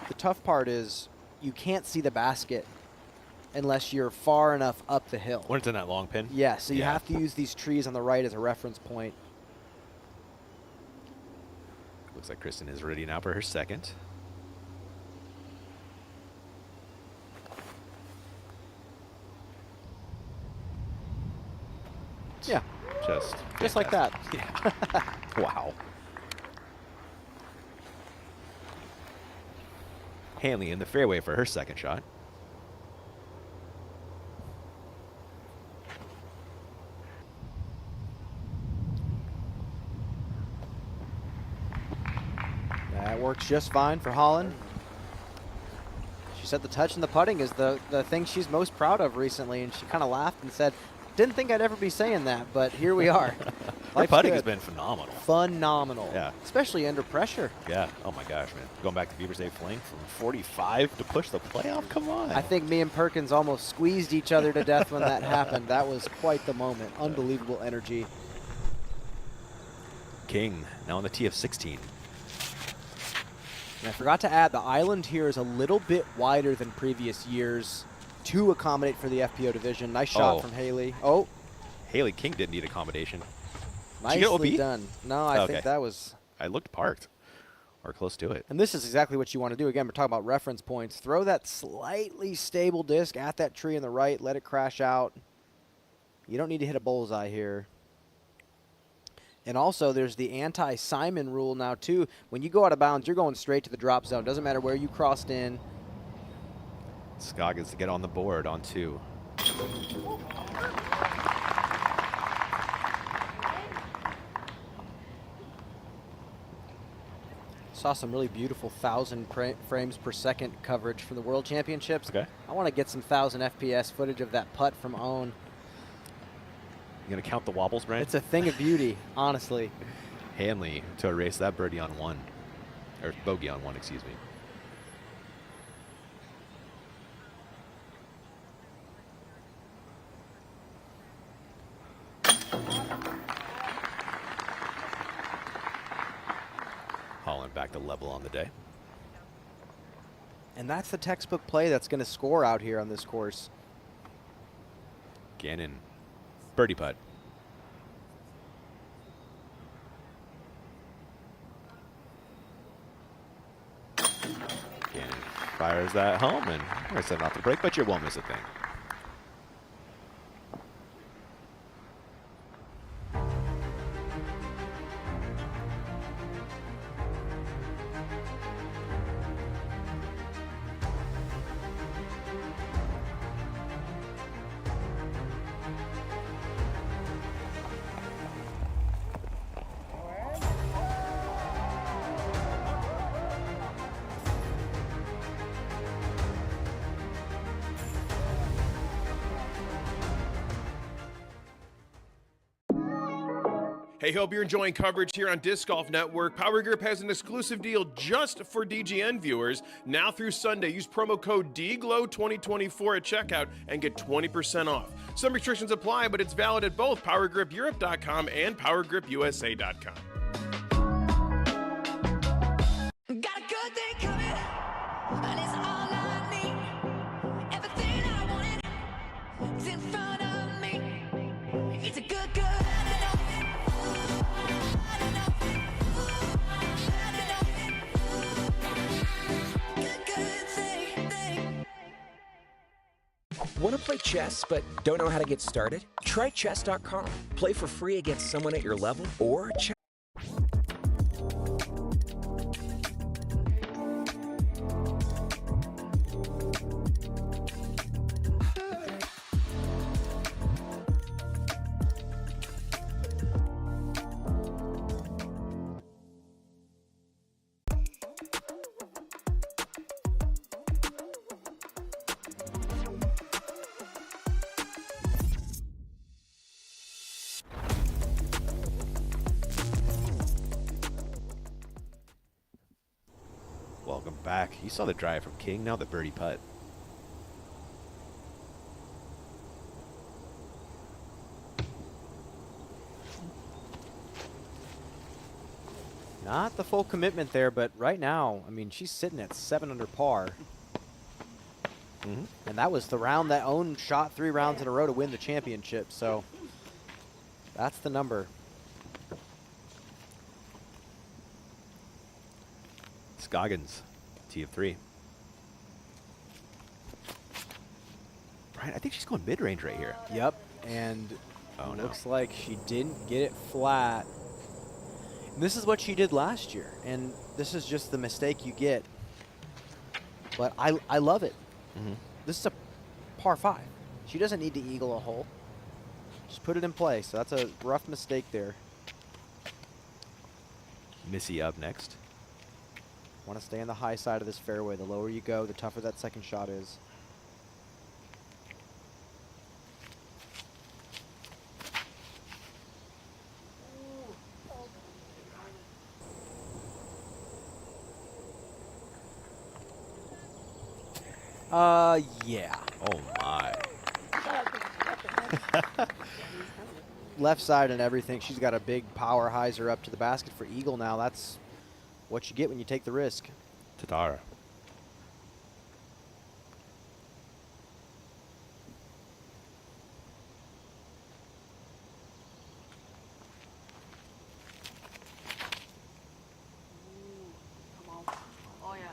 The tough part is you can't see the basket unless you're far enough up the hill. When it's in that long pin? Yeah, so you have to use these trees on the right as a reference point. Looks like Kristen is ready now for her second. Yeah. Just like that. Yeah. Wow. Hanley in the fairway for her second shot. That works just fine for Holland. She said the touch and the putting is the thing she's most proud of recently, and she kind of laughed and said, didn't think I'd ever be saying that, but here we are. Her putting has been phenomenal. Phenomenal. Yeah. Especially under pressure. Yeah. Oh, my gosh, man. Going back to Beavers Day Fling from 45 to push the playoff? Come on. I think me and Perkins almost squeezed each other to death when that happened. That was quite the moment. Unbelievable energy. King now on the tee of 16. And I forgot to add, the island here is a little bit wider than previous years to accommodate for the FPO division. Nice shot from Haley. Oh. Haley King didn't need accommodation. Nicely done. No, I think that was... I looked parked or close to it. And this is exactly what you want to do. Again, we're talking about reference points. Throw that slightly stable disc at that tree on the right. Let it crash out. You don't need to hit a bullseye here. And also, there's the anti-Simon rule now, too. When you go out of bounds, you're going straight to the drop zone. Doesn't matter where you crossed in. Scoggins to get on the board on 2. Saw some really beautiful 1,000 frames per second coverage from the World Championships. Okay. I want to get some 1,000 FPS footage of that putt from Owen. You going to count the wobbles, Brent? It's a thing of beauty, honestly. Hanley to erase that birdie on 1. Or bogey on 1, excuse me. Holland back to level on the day. And that's the textbook play that's going to score out here on this course. Gannon, birdie putt. Gannon fires that home, and we're setting off the break, but you won't miss a thing. Hey, hope you're enjoying coverage here on Disc Golf Network. Power Grip has an exclusive deal just for DGN viewers. Now through Sunday, use promo code DGLOW2024 at checkout and get 20% off. Some restrictions apply, but it's valid at both PowerGripEurope.com and PowerGripUSA.com. Got a good thing coming, and it's all I need. Everything I wanted is in front of me. It's a good. Want to play chess but don't know how to get started? Try chess.com. Play for free against someone at your level or check. Welcome back. You saw the drive from King, now the birdie putt. Not the full commitment there, but right now, I mean, she's sitting at 7 under par. And that was the round that Owen shot 3 rounds in a row to win the championship, so that's the number. Scoggins, tee of 3. Brian, I think she's going mid-range right here. Yep, and Oh, no. looks like she didn't get it flat. And this is what she did last year, and this is just the mistake you get. But I love it. This is a par 5. She doesn't need to eagle a hole. Just put it in play. So that's a rough mistake there. Missy up next. Want to stay on the high side of this fairway. The lower you go, the tougher that second shot is. Yeah. Oh, my. Left side and everything. She's got a big power hyzer up to the basket for eagle now. That's what you get when you take the risk. Tatara. Oh, yeah.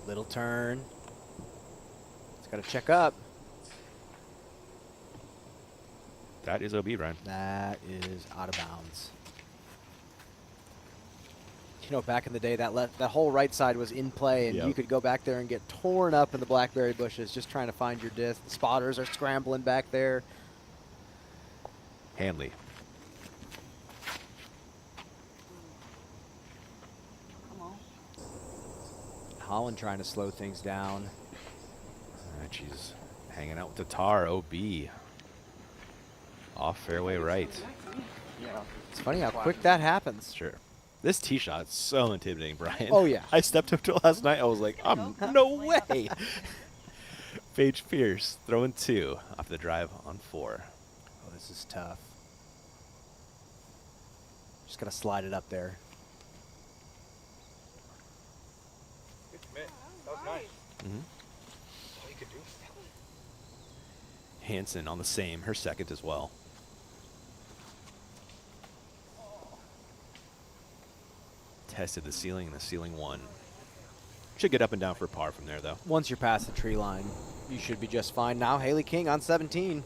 Little turn. It's got to check up. That is OB, Brian. That is out of bounds. You know, back in the day, that whole right side was in play, and you could go back there and get torn up in the blackberry bushes just trying to find your disc. The spotters are scrambling back there. Hanley. Holland trying to slow things down. All right, she's hanging out with Tatar, OB. Off fairway right. It's funny how quick that happens. Sure. This tee shot is so intimidating, Brian. Oh, yeah. I stepped up to it last night. I was like, no way. Paige Pierce throwing 2 off the drive on 4. Oh, this is tough. Just got to slide it up there. Good commit. That was nice. All you could do. Hansen on the same, her second as well. Tested the ceiling, and the ceiling won. Should get up and down for par from there, though. Once you're past the tree line, you should be just fine. Now, Haley King on 17.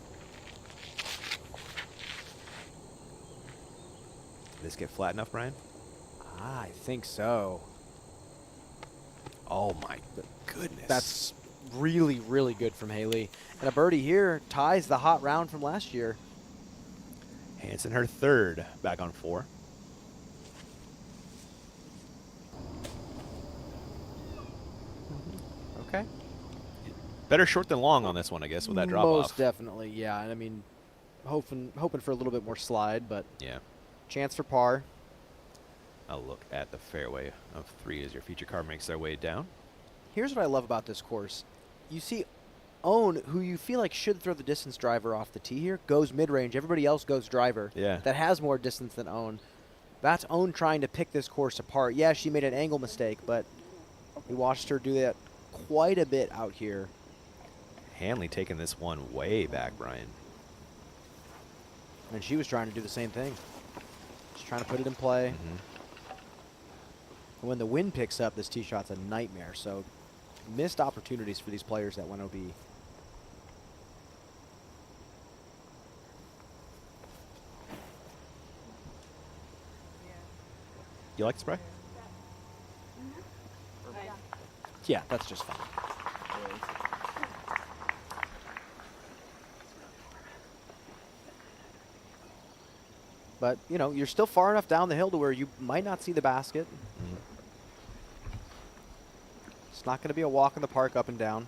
Did this get flat enough, Brian? I think so. Oh, my goodness. That's really, really good from Haley. And a birdie here ties the hot round from last year. Hansen, her third, back on 4. Okay. Better short than long on this one, I guess, with that drop off. Most definitely, yeah. And I mean, hoping for a little bit more slide, but yeah, chance for par. I'll look at the fairway of 3 as your feature car makes their way down. Here's what I love about this course. You see Own, who you feel like should throw the distance driver off the tee here, goes mid-range. Everybody else goes driver. Yeah. That has more distance than Own. That's Own trying to pick this course apart. Yeah, she made an angle mistake, but we watched her do that quite a bit out here. Hanley taking this one way back, Brian. And she was trying to do the same thing. She's trying to put it in play. And when the wind picks up, this tee shot's a nightmare. So missed opportunities for these players that went OB. You like the spray? Yeah, that's just fine. But, you know, you're still far enough down the hill to where you might not see the basket. It's not going to be a walk in the park up and down.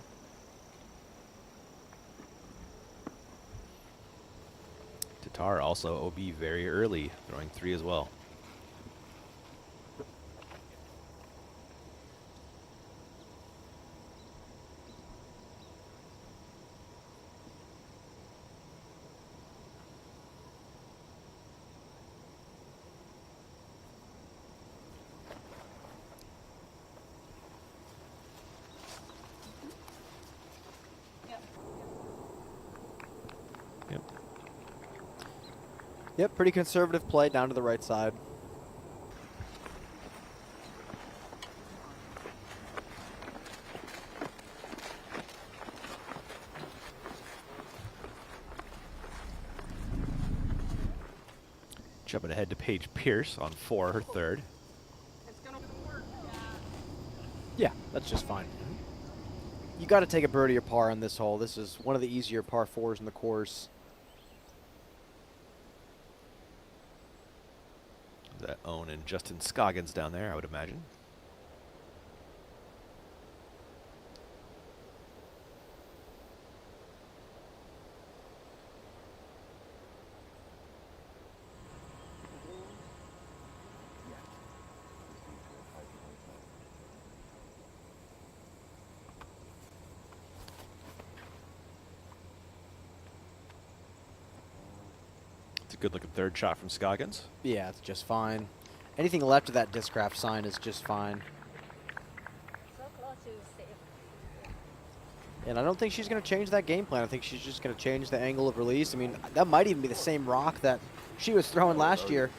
Tatar also OB very early, throwing 3 as well. Yep, pretty conservative play down to the right side. Jumping ahead to Paige Pierce on 4, her third. Yeah, that's just fine. You got to take a birdie or par on this hole. This is one of the easier par 4s in the course. That Owen and Justin Scoggins down there, I would imagine. It's a good looking third shot from Scoggins. Yeah, it's just fine. Anything left of that Discraft sign is just fine. So close to safe. And I don't think she's going to change that game plan. I think she's just going to change the angle of release. I mean, that might even be the same rock that she was throwing last year.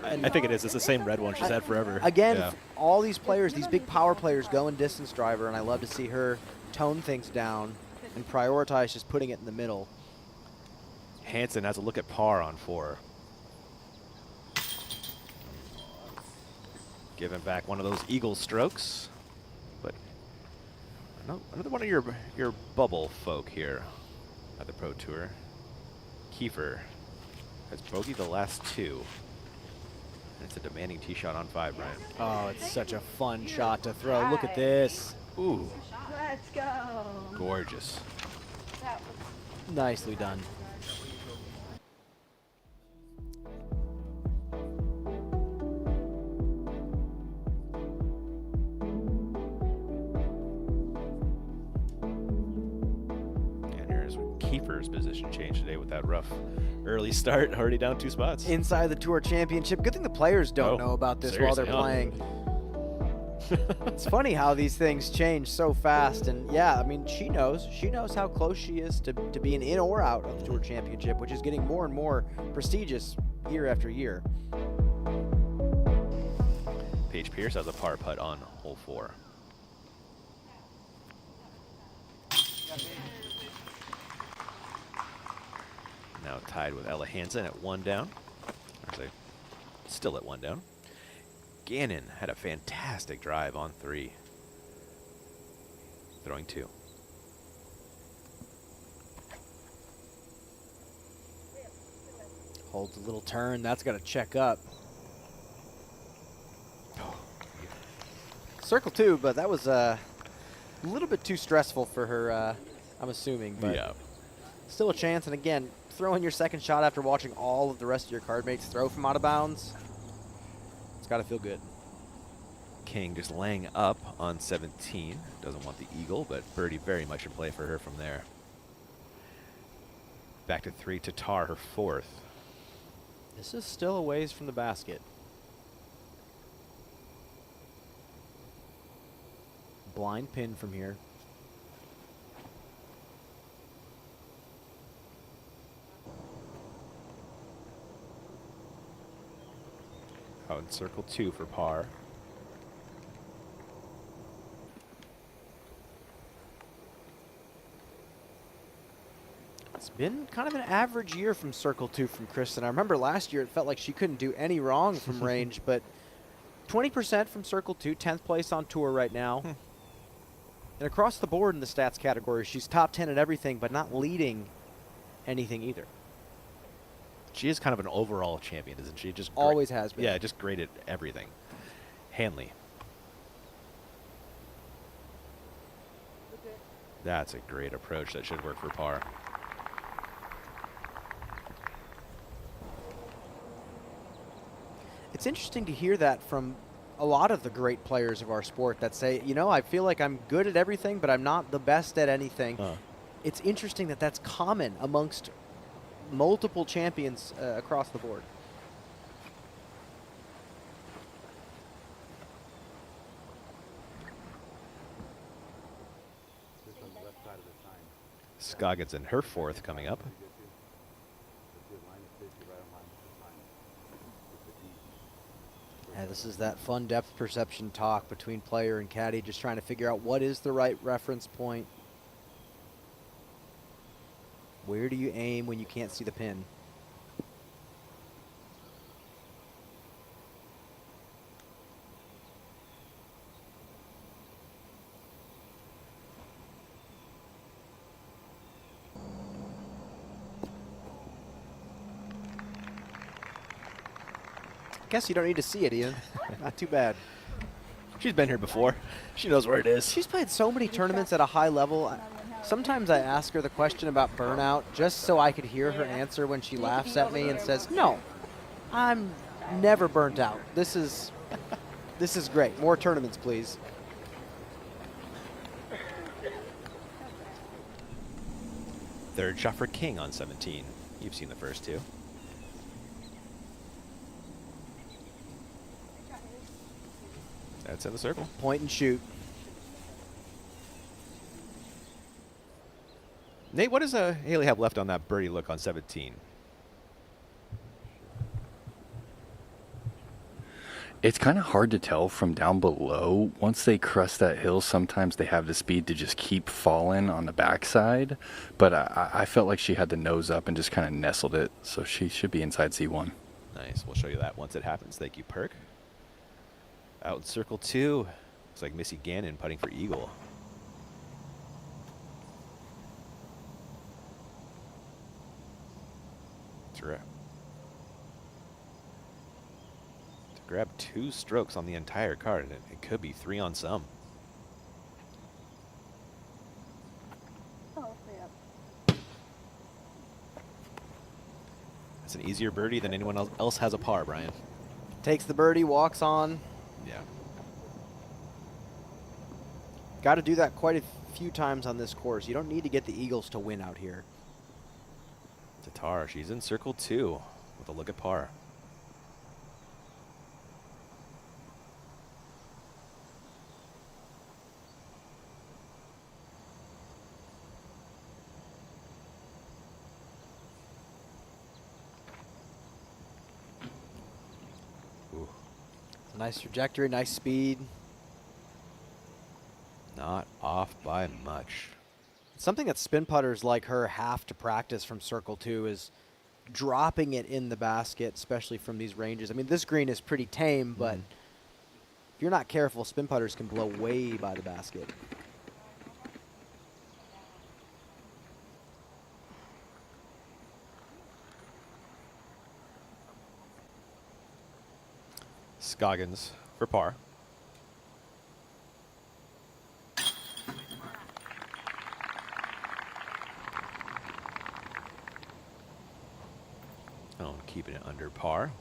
I think it is. It's the same red one she's had forever. Again, Yeah. all these players, these big power players go in distance driver, and I love to see her tone things down and prioritize just putting it in the middle. Hansen has a look at par on 4. Giving back one of those eagle strokes. But another one of your bubble folk here at the Pro Tour. Kiefer has bogeyed the last 2. And it's a demanding tee shot on 5, Brian. Oh, it's such a fun shot to throw. Look at this. Ooh, Let's go. gorgeous. Nicely done. And here's Kiefer's position change today with that rough early start, already down 2 spots. Inside the Tour Championship. Good thing the players don't know about this while they're seriously, playing. It's funny how these things change so fast, and yeah, I mean, she knows how close she is to being in or out of the Tour Championship, which is getting more and more prestigious year after year. Paige Pierce has a par putt on hole 4. Now tied with Ella Hansen at 1 down. Actually, still at 1 down. Gannon had a fantastic drive on 3. Throwing 2. Holds a little turn. That's got to check up. Circle 2, but that was a little bit too stressful for her, I'm assuming. But Yeah. still a chance. And again, throwing your second shot after watching all of the rest of your card mates throw from out of bounds, it's got to feel good. King just laying up on 17. Doesn't want the eagle, but birdie very much in play for her from there. Back to 3 to Tar, her 4th. This is still a ways from the basket. Blind pin from here. Out in circle 2 for par. It's been kind of an average year from Circle 2 from Kristen. I remember last year it felt like she couldn't do any wrong from range, but 20% from Circle 2, 10th place on tour right now. And across the board in the stats category, she's top 10 at everything, but not leading anything either. She is kind of an overall champion, isn't she? Just Always has been. Yeah, just great at everything. Hanley. That's a great approach. That should work for par. It's interesting to hear that from a lot of the great players of our sport that say, you know, I feel like I'm good at everything, but I'm not the best at anything. It's interesting that that's common amongst multiple champions across the board. Scoggins in her 4th coming up. Yeah, this is that fun depth perception talk between player and caddy, just trying to figure out what is the right reference point. Where do you aim when you can't see the pin? guess you don't need to see it, Ian. Not too bad. She's been here before. She knows where it is. She's played so many tournaments at a high level. Sometimes I ask her the question about burnout just so I could hear her answer when she laughs at me and says, no, I'm never burnt out. This is great. More tournaments, please. Third shot for King on 17. You've seen the first two. That's in the circle. Point and shoot. Nate, what does Haley have left on that birdie look on 17? It's kind of hard to tell from down below. Once they crest that hill, sometimes they have the speed to just keep falling on the backside. But I felt like she had the nose up and just kind of nestled it, so she should be inside C1. Nice. We'll show you that once it happens. Thank you, Perk. Out in circle 2. Looks like Missy Gannon putting for eagle. To grab 2 strokes on the entire card, and it could be 3 on some. That's an easier birdie than anyone else has a par, Brian. Takes the birdie, walks on. Yeah. Got to do that quite a few times on this course. You don't need to get the eagles to win out here. Tatar, she's in circle 2 with a look at par. Ooh. Nice trajectory, nice speed. Not off by much. Something that spin putters like her have to practice from circle 2 is dropping it in the basket, especially from these ranges. I mean, this green is pretty tame, but if you're not careful, spin putters can blow way by the basket. Scoggins for par. Oh, keeping it under par.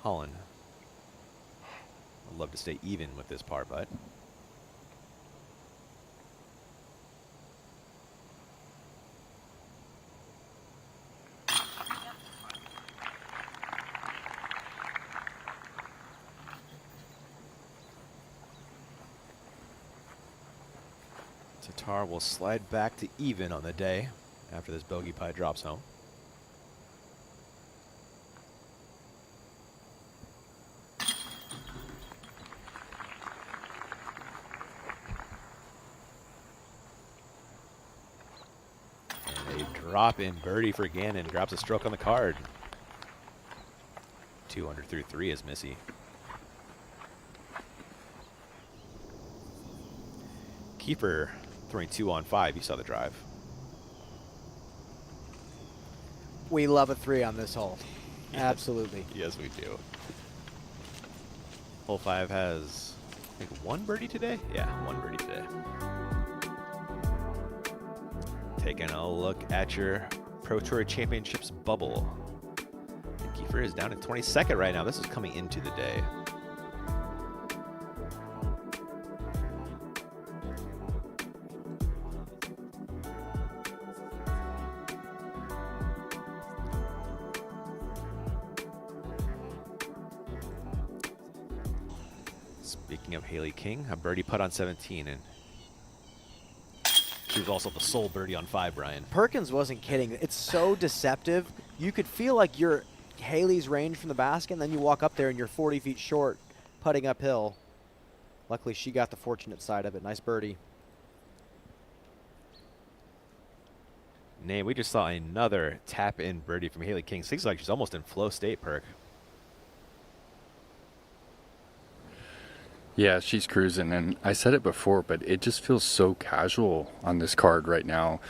Holland. I'd love to stay even with this par putt. Tatar will slide back to even on the day after this bogey putt drops home. And a drop in birdie for Gannon, drops a stroke on the card. 2 under through 3 is Missy. Kiefer throwing 2 on 5. You saw the drive. We love a 3 on this hole. Yes. Absolutely. Yes, we do. Hole 5 has, I think, 1 birdie today? Yeah, 1 birdie today. Taking a look at your Pro Tour Championships bubble. And Kiefer is down at 22nd right now. This is coming into the day. Speaking of Haley King, a birdie putt on 17, and she was also the sole birdie on 5, Brian. Perkins wasn't kidding. It's so deceptive. You could feel like you're Haley's range from the basket, and then you walk up there and you're 40 feet short, putting uphill. Luckily, she got the fortunate side of it. Nice birdie. Nate, we just saw another tap-in birdie from Haley King. Seems like she's almost in flow state, Perk. Yeah, she's cruising, and I said it before, but it just feels so casual on this card right now.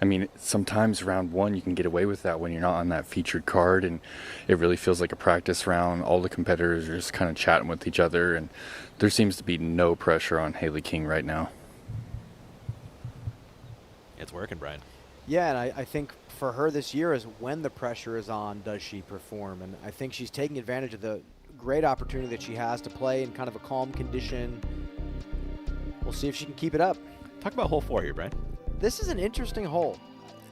I mean, sometimes round one you can get away with that when you're not on that featured card, and it really feels like a practice round. All the competitors are just kind of chatting with each other, and there seems to be no pressure on Haley King right now. It's working, Brian. Yeah, and I think for her this year is when the pressure is on, does she perform? And I think she's taking advantage of the great opportunity that she has to play in kind of a calm condition. We'll see if she can keep it up. Talk about hole 4 here, Brian. This is an interesting hole.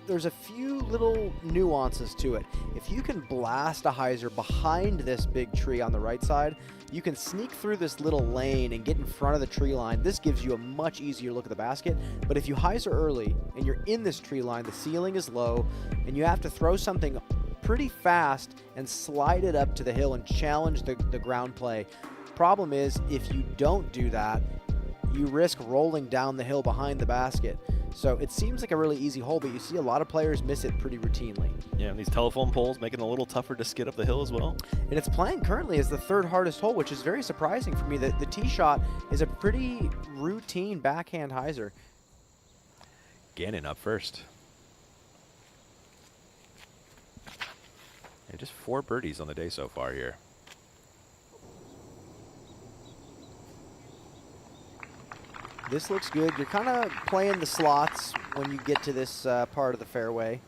There's a few little nuances to it. If you can blast a hyzer behind this big tree on the right side, you can sneak through this little lane and get in front of the tree line. This gives you a much easier look at the basket. But if you hyzer early and you're in this tree line, the ceiling is low, and you have to throw something pretty fast and slide it up to the hill and challenge the ground play. Problem is, if you don't do that, you risk rolling down the hill behind the basket. So it seems like a really easy hole, but you see a lot of players miss it pretty routinely. Yeah, and these telephone poles making it a little tougher to skid up the hill as well. And it's playing currently as the 3rd hardest hole, which is very surprising for me. The tee shot is a pretty routine backhand hyzer. Gannon up first. Yeah, just 4 birdies on the day so far here. This looks good. You're kind of playing the slots when you get to this part of the fairway.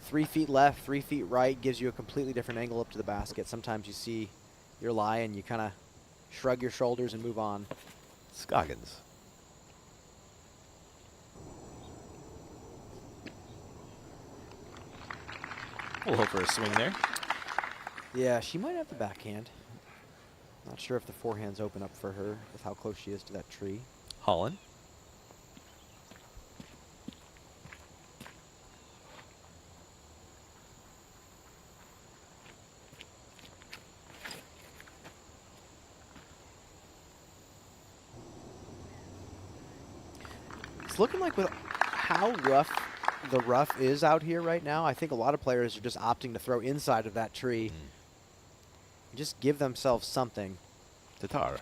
3 feet left, 3 feet right gives you a completely different angle up to the basket. Sometimes you see your lie and you kind of shrug your shoulders and move on. Scoggins. We'll hope for a swing there. Yeah, she might have the backhand. Not sure if the forehands open up for her with how close she is to that tree. Holland. It's looking like with how rough the rough is out here right now, I think a lot of players are just opting to throw inside of that tree. Just give themselves something. Tatar.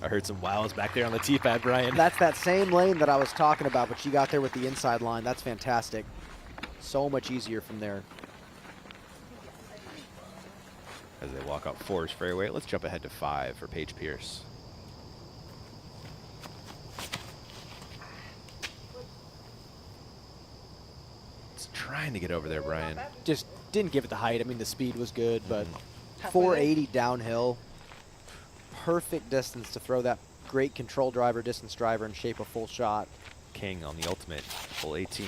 I heard some wows back there on the tee pad, Brian. That's that same lane that I was talking about, but she got there with the inside line. That's fantastic. So much easier from there. As they walk up 4's fairway, let's jump ahead to 5 for Paige Pierce. Trying to get over there, Brian. Just didn't give it the height. I mean, the speed was good, but 480 downhill. Perfect distance to throw that great control driver, distance driver, and shape a full shot. King on the ultimate, hole 18.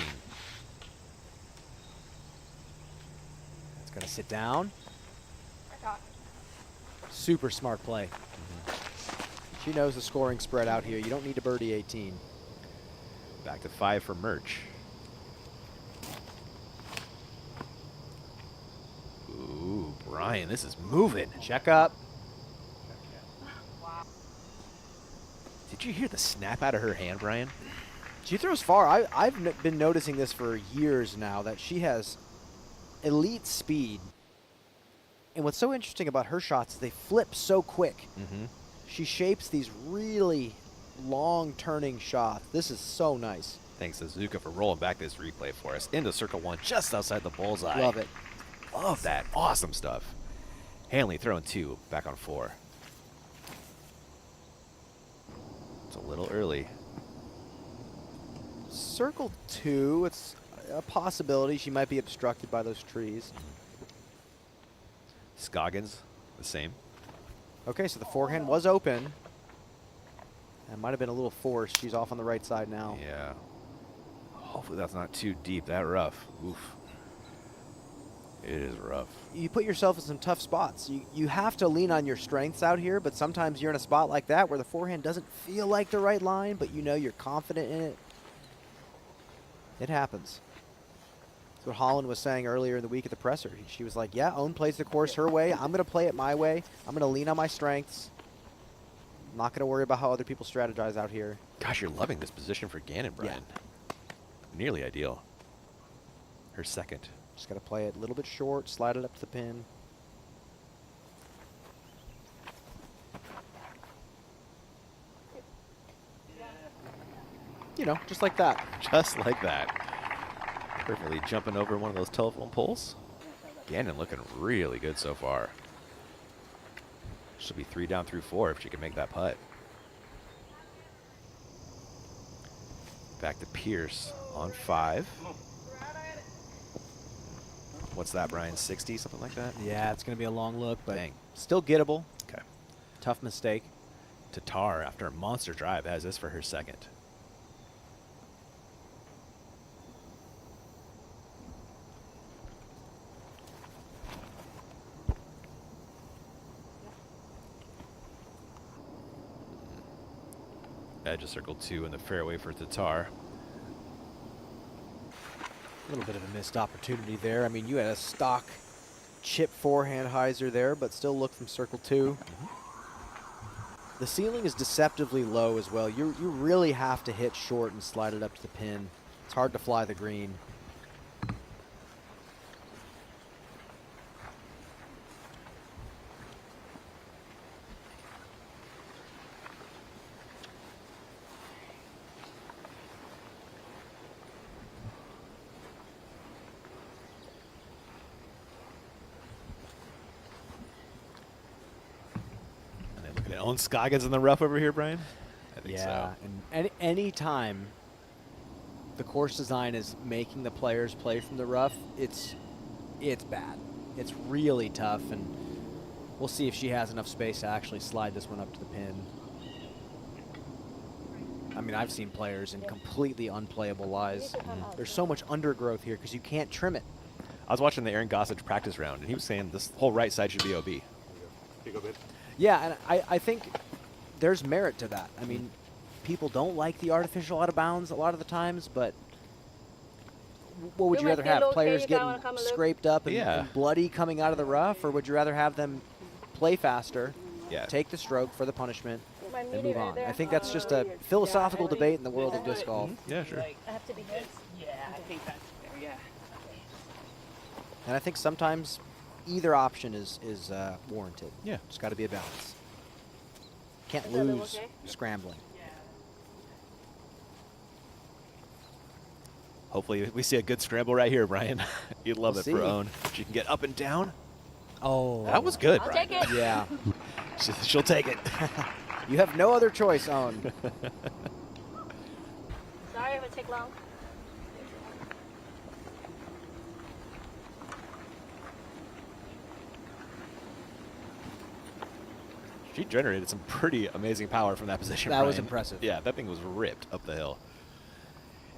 It's going to sit down. Super smart play. She knows the scoring spread out here. You don't need to birdie 18. Back to 5 for Murch. Ooh, Brian, this is moving. Check up. Did you hear the snap out of her hand, Brian? She throws far. I've been noticing this for years now, that she has elite speed. And what's so interesting about her shots is they flip so quick. She shapes these really long turning shots. This is so nice. Thanks to Zuka for rolling back this replay for us into circle 1, just outside the bullseye. Love it. Love that. Awesome stuff. Hanley throwing 2, back on 4. It's a little early. Circle 2, it's a possibility she might be obstructed by those trees. Scoggins, the same. Okay, so the forehand was open. That might have been a little forced. She's off on the right side now. Yeah. Hopefully that's not too deep. That rough. Oof. It is rough. You put yourself in some tough spots. You have to lean on your strengths out here, but sometimes you're in a spot like that where the forehand doesn't feel like the right line, but you know you're confident in it. It happens. That's what Holland was saying earlier in the week at the presser. She was like, yeah, Own plays the course her way. I'm going to play it my way. I'm going to lean on my strengths. I'm not going to worry about how other people strategize out here. Gosh, you're loving this position for Gannon, Brian. Yeah. Nearly ideal. Her second. Just got to play it a little bit short, slide it up to the pin. You know, just like that. Just like that. Perfectly jumping over one of those telephone poles. Gannon looking really good so far. She'll be 3 down through 4 if she can make that putt. Back to Pierce on 5. What's that, Brian? 60, something like that? Yeah, it's going to be a long look, but Dang. still gettable. Okay. Tough mistake. Tatar, after a monster drive, has this for her second. Edge of circle 2 in the fairway for Tatar. A little bit of a missed opportunity there. I mean, you had a stock chip forehand hyzer there, but still look from circle 2. The ceiling is deceptively low as well. You really have to hit short and slide it up to the pin. It's hard to fly the green. Ellen Scoggins in the rough over here, Brian? I think so. And any time the course design is making the players play from the rough, it's bad. It's really tough, and we'll see if she has enough space to actually slide this one up to the pin. I mean, I've seen players in completely unplayable lies. There's so much undergrowth here because you can't trim it. I was watching the Aaron Gossage practice round, and he was saying this whole right side should be OB. Yeah, and I think there's merit to that. I mean, people don't like the artificial out of bounds a lot of the times, but what would you rather have? Players getting scraped up and bloody coming out of the rough, or would you rather have them play faster, take the stroke for the punishment, and move on? I think that's just a philosophical debate in the world of disc golf. Yeah, sure. I have to be good. Yeah, I think that's fair, yeah. And I think sometimes either option is warranted. Yeah. It's got to be a balance. Can't lose scrambling. Hopefully we see a good scramble right here, Brian. You'd love We'll it for see. Own. She can get up and down. Oh. That was good, I'll Brian. take it. Yeah. She'll take it. You have no other choice, Owen. Sorry if it take long. She generated some pretty amazing power from that position. That was Brian. impressive. Yeah, that thing was ripped up the hill.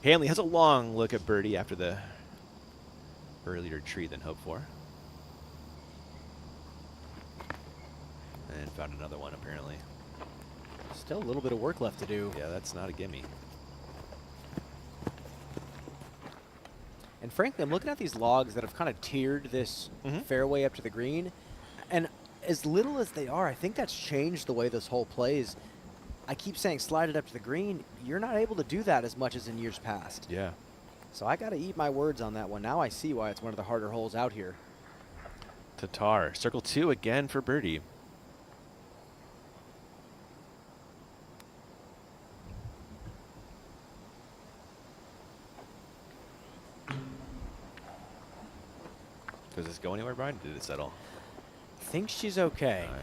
Hanley has a long look at birdie after the earlier tree than hoped for. And found another one, apparently. Still a little bit of work left to do. Yeah, that's not a gimme. And frankly, I'm looking at these logs that have kind of tiered this fairway up to the green. And as little as they are, I think that's changed the way this hole plays. I keep saying slide it up to the green. You're not able to do that as much as in years past. Yeah. So I got to eat my words on that one. Now I see why it's one of the harder holes out here. Tatar, circle 2 again for birdie. Does this go anywhere, Brian? Did it settle? I think she's okay. All right.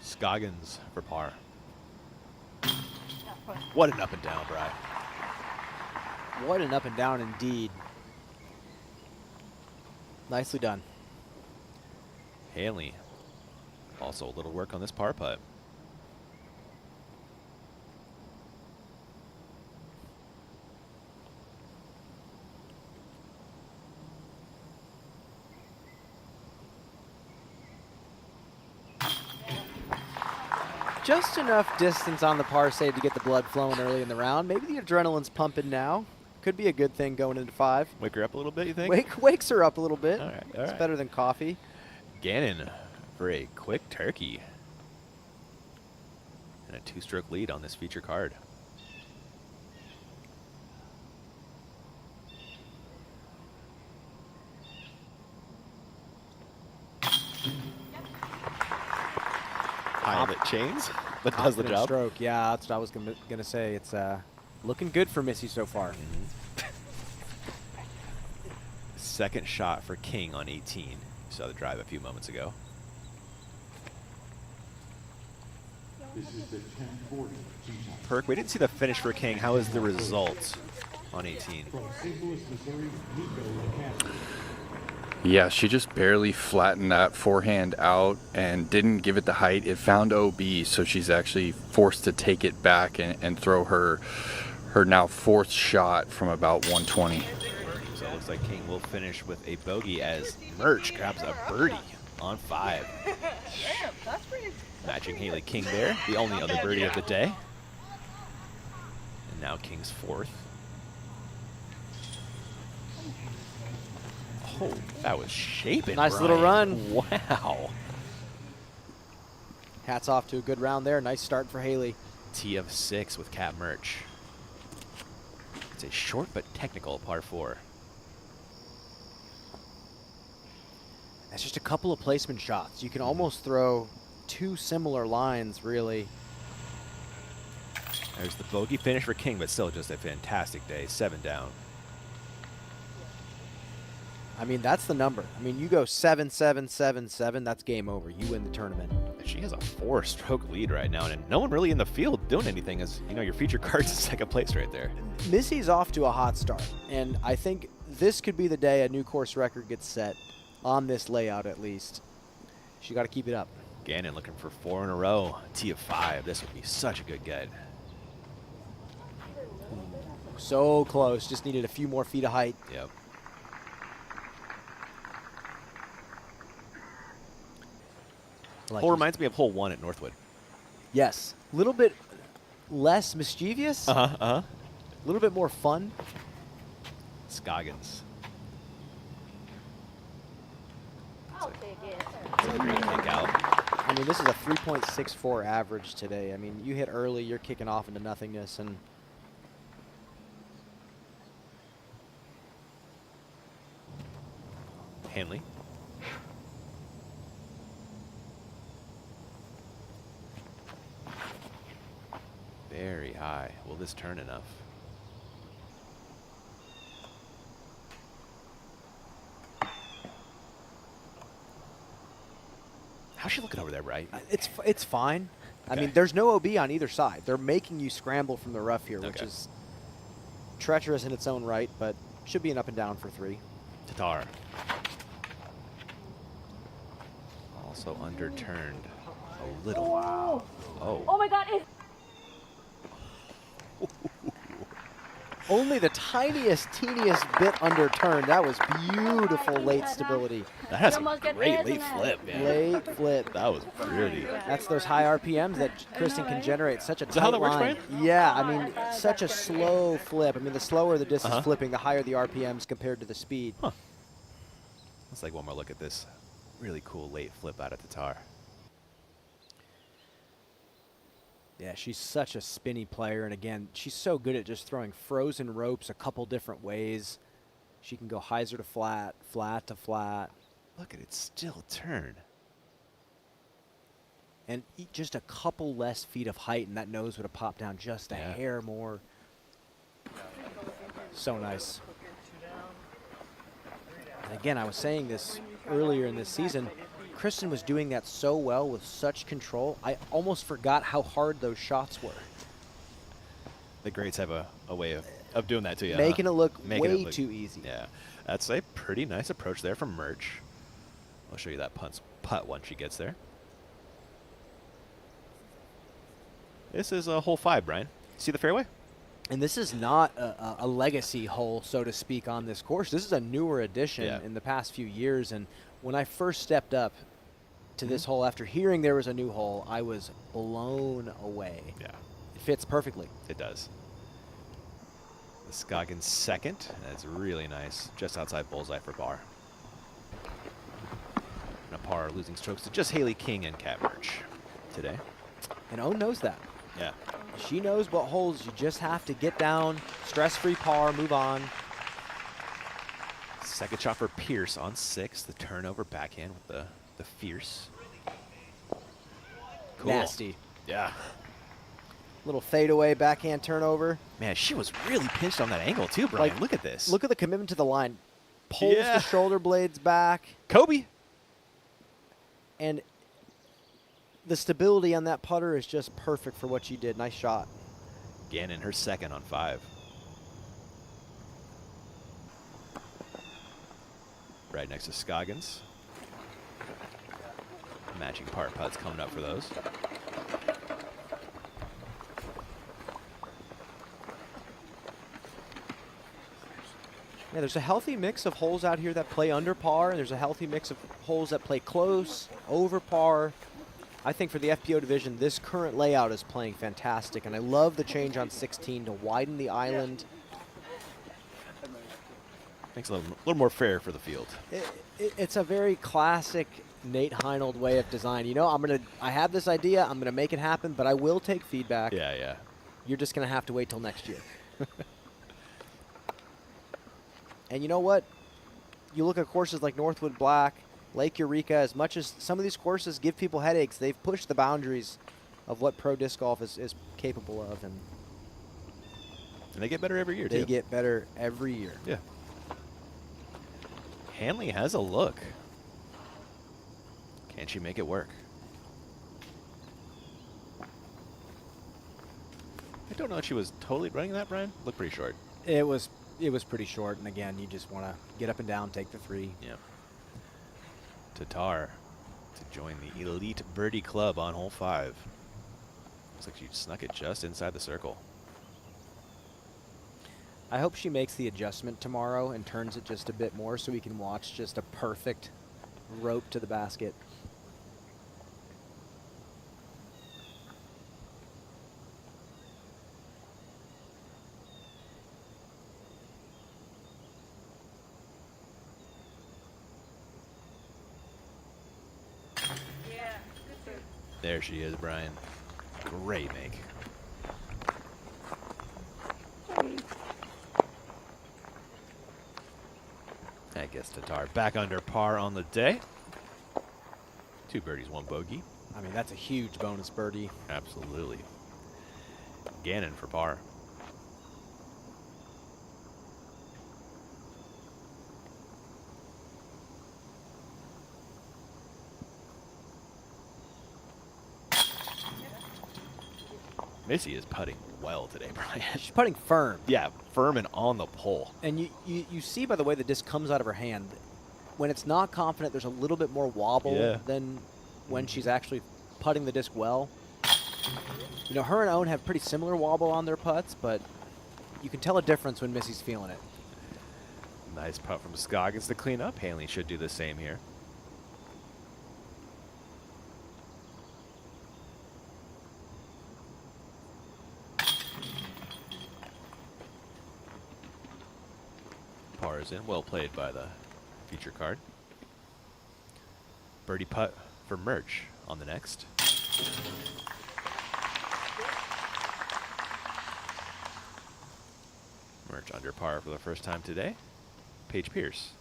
Scoggins for par. What an up and down, Brian. What an up and down indeed. Nicely done. Hanley. Also a little work on this par putt. Just enough distance on the par save to get the blood flowing early in the round. Maybe the adrenaline's pumping now. Could be a good thing going into 5. Wake her up a little bit, you think? Wakes her up a little bit. All right, all It's right. better than coffee. Gannon for a quick turkey. And a 2-stroke lead on this feature card. Time it chains, but does the confident job. stroke. Yeah, that's what I was gonna say. It's looking good for Missy so far. Second shot for King on 18. You saw the drive a few moments ago. This is the 1040 tee time. Perk, we didn't see the finish for King. How is the result on 18? From St. Louis, Missouri, Nico Cassidy. Yeah, she just barely flattened that forehand out and didn't give it the height. It found OB, so she's actually forced to take it back and throw her now fourth shot from about 120. So it looks like King will finish with a bogey as Merch grabs a birdie on 5. Damn, that's pretty. Matching Haley King there, the only other birdie of the day. And now King's fourth. Oh, that was shaping. Nice little run. Wow. Hats off to a good round there. Nice start for Haley. Tee of 6 with Cat Merch. It's a short but technical par 4. That's just a couple of placement shots. You can almost throw 2 similar lines, really. There's the bogey finish for King, but still just a fantastic day. 7 down. I mean, that's the number. I mean, you go 7, 7, 7, 7, that's game over. You win the tournament. She has a 4-stroke lead right now, and no one really in the field doing anything. As you know, your feature card's in second place right there. Missy's off to a hot start, and I think this could be the day a new course record gets set on this layout at least. She got to keep it up. Gannon looking for 4 in a row. Tee of 5. This would be such a good get. So close. Just needed a few more feet of height. Yep. Hole reminds me of hole 1 at Northwood. Yes. A little bit less mischievous. A little bit more fun. Scoggins. I'll take it. It's a great kick out. I mean, this is a 3.64 average today. I mean, you hit early, you're kicking off into nothingness, and Hanley. Very high. Will this turn enough? How's she looking over there, right? it's fine. I mean, there's no OB on either side. They're making you scramble from the rough here, which is treacherous in its own right, but should be an up and down for 3. Tatar. Also underturned a little. Wow. Oh. Oh my God. Only the tiniest, teeniest bit underturned. That was beautiful late stability. That's a great late flip, man. Late flip. That was pretty. That's those high RPMs that Kristen can generate. Such a tight Is that how that works, line. Brian? Yeah, I mean, such a slow flip. I mean, the slower the disc is Uh-huh. flipping, the higher the RPMs compared to the speed. Huh. Let's take one more look at this really cool late flip out of Tatar. Yeah, she's such a spinny player, and again, she's so good at just throwing frozen ropes a couple different ways. She can go hyzer to flat, flat to flat. Look at it still turn. And just a couple less feet of height, and that nose would have popped down just a hair more. So nice. And again, I was saying this earlier in this season, Kristen was doing that so well with such control, I almost forgot how hard those shots were. The greats have a way of doing that to you. Making it look Making way it look, too easy. Yeah, that's a pretty nice approach there from Merch. I'll show you that putt once she gets there. This is hole 5, Brian. See the fairway? And this is not a legacy hole, so to speak, on this course. This is a newer addition in the past few years. And when I first stepped up to this hole, after hearing there was a new hole, I was blown away. Yeah. It fits perfectly. It does. The Scoggins second. That's really nice. Just outside bullseye for par. And a par losing strokes to just Haley King and Cat Merch today. And Owen knows that. Yeah. She knows what holes you just have to get down, stress-free par, move on. Second shot for Pierce on 6. The turnover backhand with the fierce. Cool. Nasty. Yeah. Little fadeaway backhand turnover. Man, she was really pinched on that angle too, Brian. Look at this. Look at the commitment to the line. Pulls the shoulder blades back. Kobe. And the stability on that putter is just perfect for what she did. Nice shot. Gannon, her second on 5. Right next to Scoggins. Matching par putts coming up for those. Yeah, there's a healthy mix of holes out here that play under par, and there's a healthy mix of holes that play close, over par. I think for the FPO division, this current layout is playing fantastic, and I love the change on 16 to widen the island. Makes it a little more fair for the field. It's a very classic Nate Heinold way of design. You know, I have this idea, I'm gonna make it happen, but I will take feedback. Yeah, yeah. You're just gonna have to wait till next year. And you know what? You look at courses like Northwood Black, Lake Eureka, as much as some of these courses give people headaches, they've pushed the boundaries of what pro disc golf is capable of. And they get better every year, too. They get better every year. Yeah. Hanley has a look. Can she make it work? I don't know if she was totally running that, Brian. Looked pretty short. It was pretty short, and again, you just want to get up and down, take the 3. Yep. Tatar to join the Elite Birdie Club on hole 5. Looks like she snuck it just inside the circle. I hope she makes the adjustment tomorrow and turns it just a bit more so we can watch just a perfect rope to the basket. There she is, Brian. Great make. I guess Tatar back under par on the day. 2 birdies, 1 bogey. I mean, that's a huge bonus birdie. Absolutely. Gannon for par. Missy is putting well today, Brian. She's putting firm. Yeah, firm and on the pole. And you see by the way the disc comes out of her hand, when it's not confident, there's a little bit more wobble than when she's actually putting the disc well. You know, her and Owen have pretty similar wobble on their putts, but you can tell a difference when Missy's feeling it. Nice putt from Scoggins to clean up. Hanley should do the same here. Par is in. Well played by the feature card. Birdie putt for Merch on the next. Merch under par for the first time today. Paige Pierce.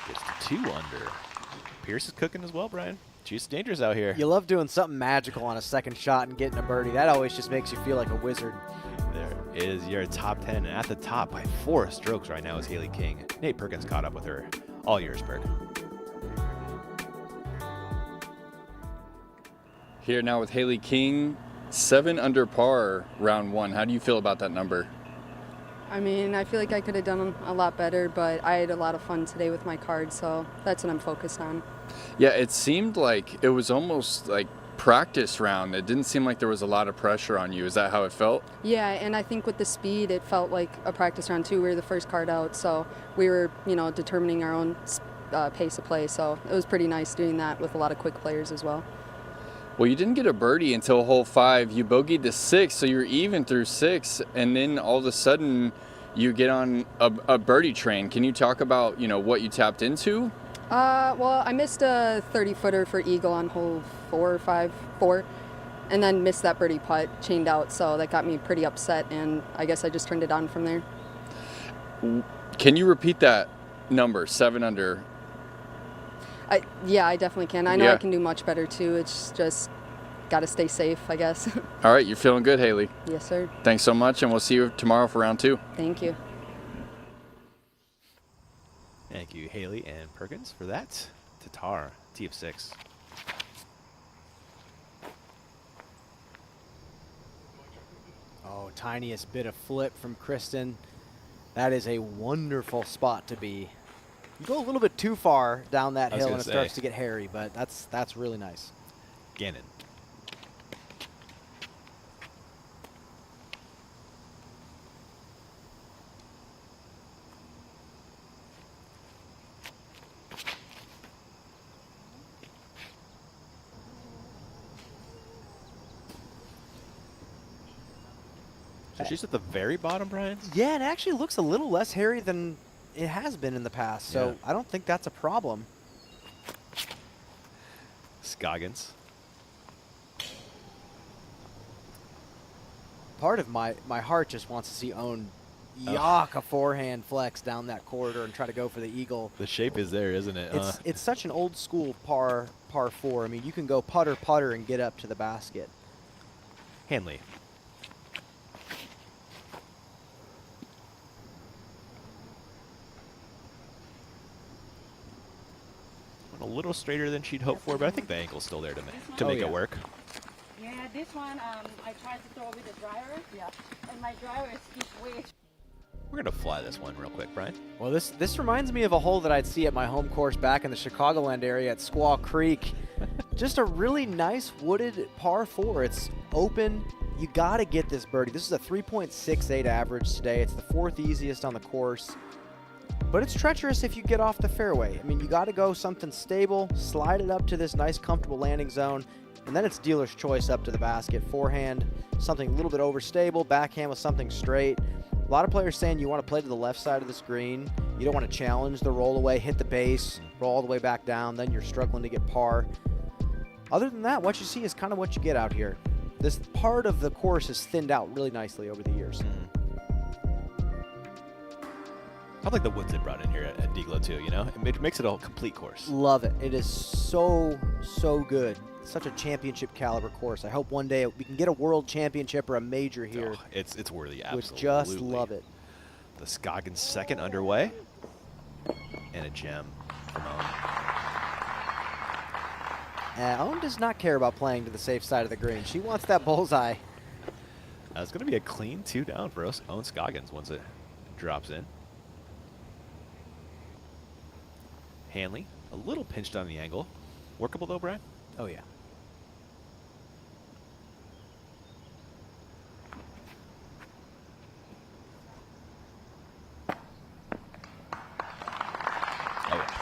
Gets to 2 under. Pierce is cooking as well, Brian. She's dangerous out here. You love doing something magical on a second shot and getting a birdie. That always just makes you feel like a wizard. There is your top 10. And at the top by 4 strokes right now is Haley King. Nate Perkins caught up with her. All yours, Perk. Here now with Haley King, 7 under par, round 1. How do you feel about that number? I mean, I feel like I could have done a lot better, but I had a lot of fun today with my cards, so that's what I'm focused on. Yeah, it seemed like it was almost like practice round. It didn't seem like there was a lot of pressure on you. Is that how it felt? Yeah, and I think with the speed, it felt like a practice round too. We were the first card out, so we were, you know, determining our own pace of play. So it was pretty nice doing that with a lot of quick players as well. Well, you didn't get a birdie until hole 5. You bogeyed the 6, so you're even through 6, and then all of a sudden you get on a birdie train. Can you talk about, you know, what you tapped into? Well, I missed a 30-footer for eagle on hole 4, and then missed that birdie putt, chained out, so that got me pretty upset, and I guess I just turned it on from there. Can you repeat that number, 7 under. Yeah, I definitely can. I know Yeah. I can do much better too. It's just got to stay safe, I guess. All right, you're feeling good, Haley. Yes, sir. Thanks so much, and we'll see you tomorrow for round 2. Thank you. Thank you, Haley and Perkins, for that. Tatar, T of 6. Oh, tiniest bit of flip from Kristen. That is a wonderful spot to be. You go a little bit too far down that hill and it starts to get hairy, but that's really nice. Gannon. So she's at the very bottom, Brian? Yeah, it actually looks a little less hairy than it has been in the past, so Yeah. I don't think that's a problem. Scoggins. Part of my heart just wants to see Owen yak a forehand flex down that corridor and try to go for the eagle. The shape is there, isn't it? It's such an old school par 4. I mean, you can go putter and get up to the basket. Hanley. A little straighter than she'd hoped for, but I think the ankle's still there to make it work. Yeah, this one I tried to throw with the driver. Yeah. And my driver is way. We're gonna fly this one real quick, Brian. Well, this reminds me of a hole that I'd see at my home course back in the Chicagoland area at Squaw Creek. Just a really nice wooded par 4. It's open. You got to get this birdie. This is a 3.68 average today. It's the 4th easiest on the course. But it's treacherous if you get off the fairway. I mean, you got to go something stable, slide it up to this nice, comfortable landing zone, and then it's dealer's choice up to the basket. Forehand, something a little bit overstable. Backhand with something straight. A lot of players saying you want to play to the left side of the screen. You don't want to challenge the roll away, hit the base, roll all the way back down. Then you're struggling to get par. Other than that, what you see is kind of what you get out here. This part of the course has thinned out really nicely over the years. I like the woods they brought in here at Deglow too, you know? It makes it a complete course. Love it. It is so good. Such a championship caliber course. I hope one day we can get a world championship or a major here. Oh, it's worthy, absolutely. Would just love it. The Scoggins second underway. And a gem from Owen. Owen does not care about playing to the safe side of the green. She wants that bullseye. It's going to be a clean 2 down for Owen Scoggins once it drops in. Hanley, a little pinched on the angle. Workable though, Brian? Oh, yeah.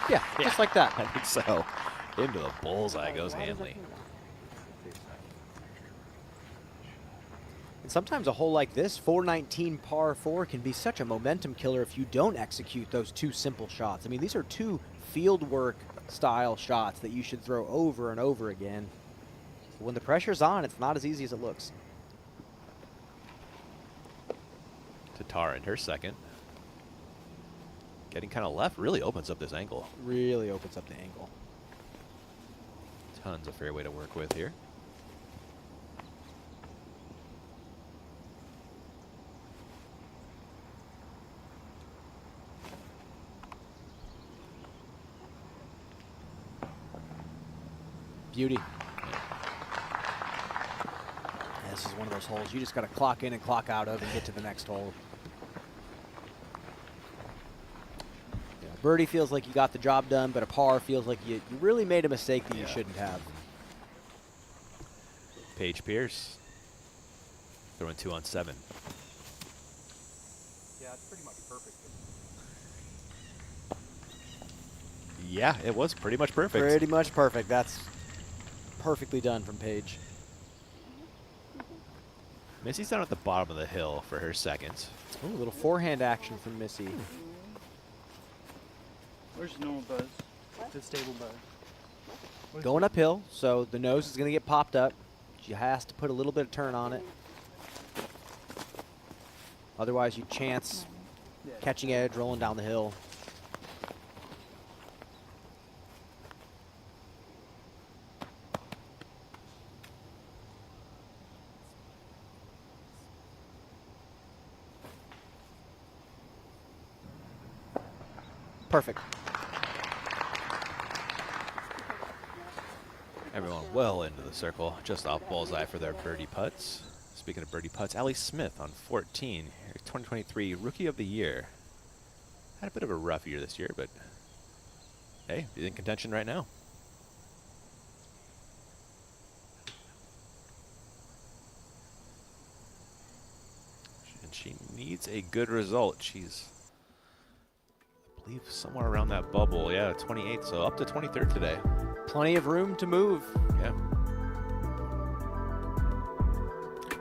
Yeah, just like that. I think so. Into the bullseye goes Hanley. And sometimes a hole like this, 419 par 4, can be such a momentum killer if you don't execute those 2 simple shots. I mean, these are 2 field work style shots that you should throw over and over again. When the pressure's on, it's not as easy as it looks. Tatar in her second. Getting kind of left really opens up this angle. Really opens up the angle. Tons of fairway to work with here. Beauty. This is one of those holes you just got to clock in and clock out of and get to the next hole. Yeah, birdie feels like you got the job done, but a par feels like you really made a mistake that you shouldn't have. Paige Pierce throwing 2 on 7. Yeah, it's pretty much perfect. Yeah, it was pretty much perfect. Pretty much perfect. That's perfectly done from Paige. Missy's down at the bottom of the hill for her second. Ooh, a little forehand action from Missy. Where's normal buzz? The stable buzz. Going uphill, so the nose is going to get popped up. She has to put a little bit of turn on it. Otherwise, you chance catching edge, rolling down the hill. Perfect. Everyone well into the circle, just off bullseye for their birdie putts. Speaking of birdie putts, Allie Smith on 14, 2023 Rookie of the Year. Had a bit of a rough year this year, but hey, he's in contention right now. And she needs a good result. She's, I believe, somewhere around that bubble. Yeah, 28th, so up to 23rd today. Plenty of room to move. Yeah.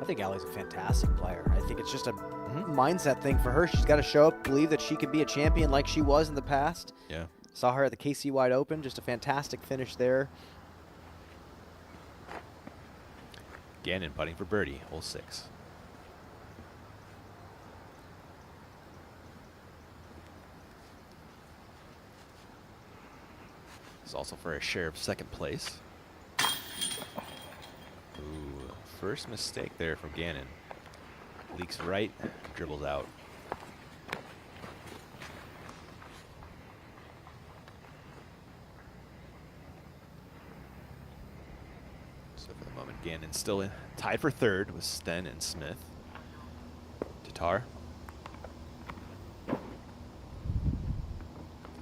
I think Allie's a fantastic player. I think it's just a mindset thing for her. She's got to show up, believe that she could be a champion like she was in the past. Yeah. Saw her at the KC Wide Open. Just a fantastic finish there. Gannon putting for birdie, hole 6. This is also for a share of second place. Ooh, first mistake there from Gannon. Leaks right, dribbles out. So for the moment, Gannon still in, tied for third with Sten and Smith. Tatar.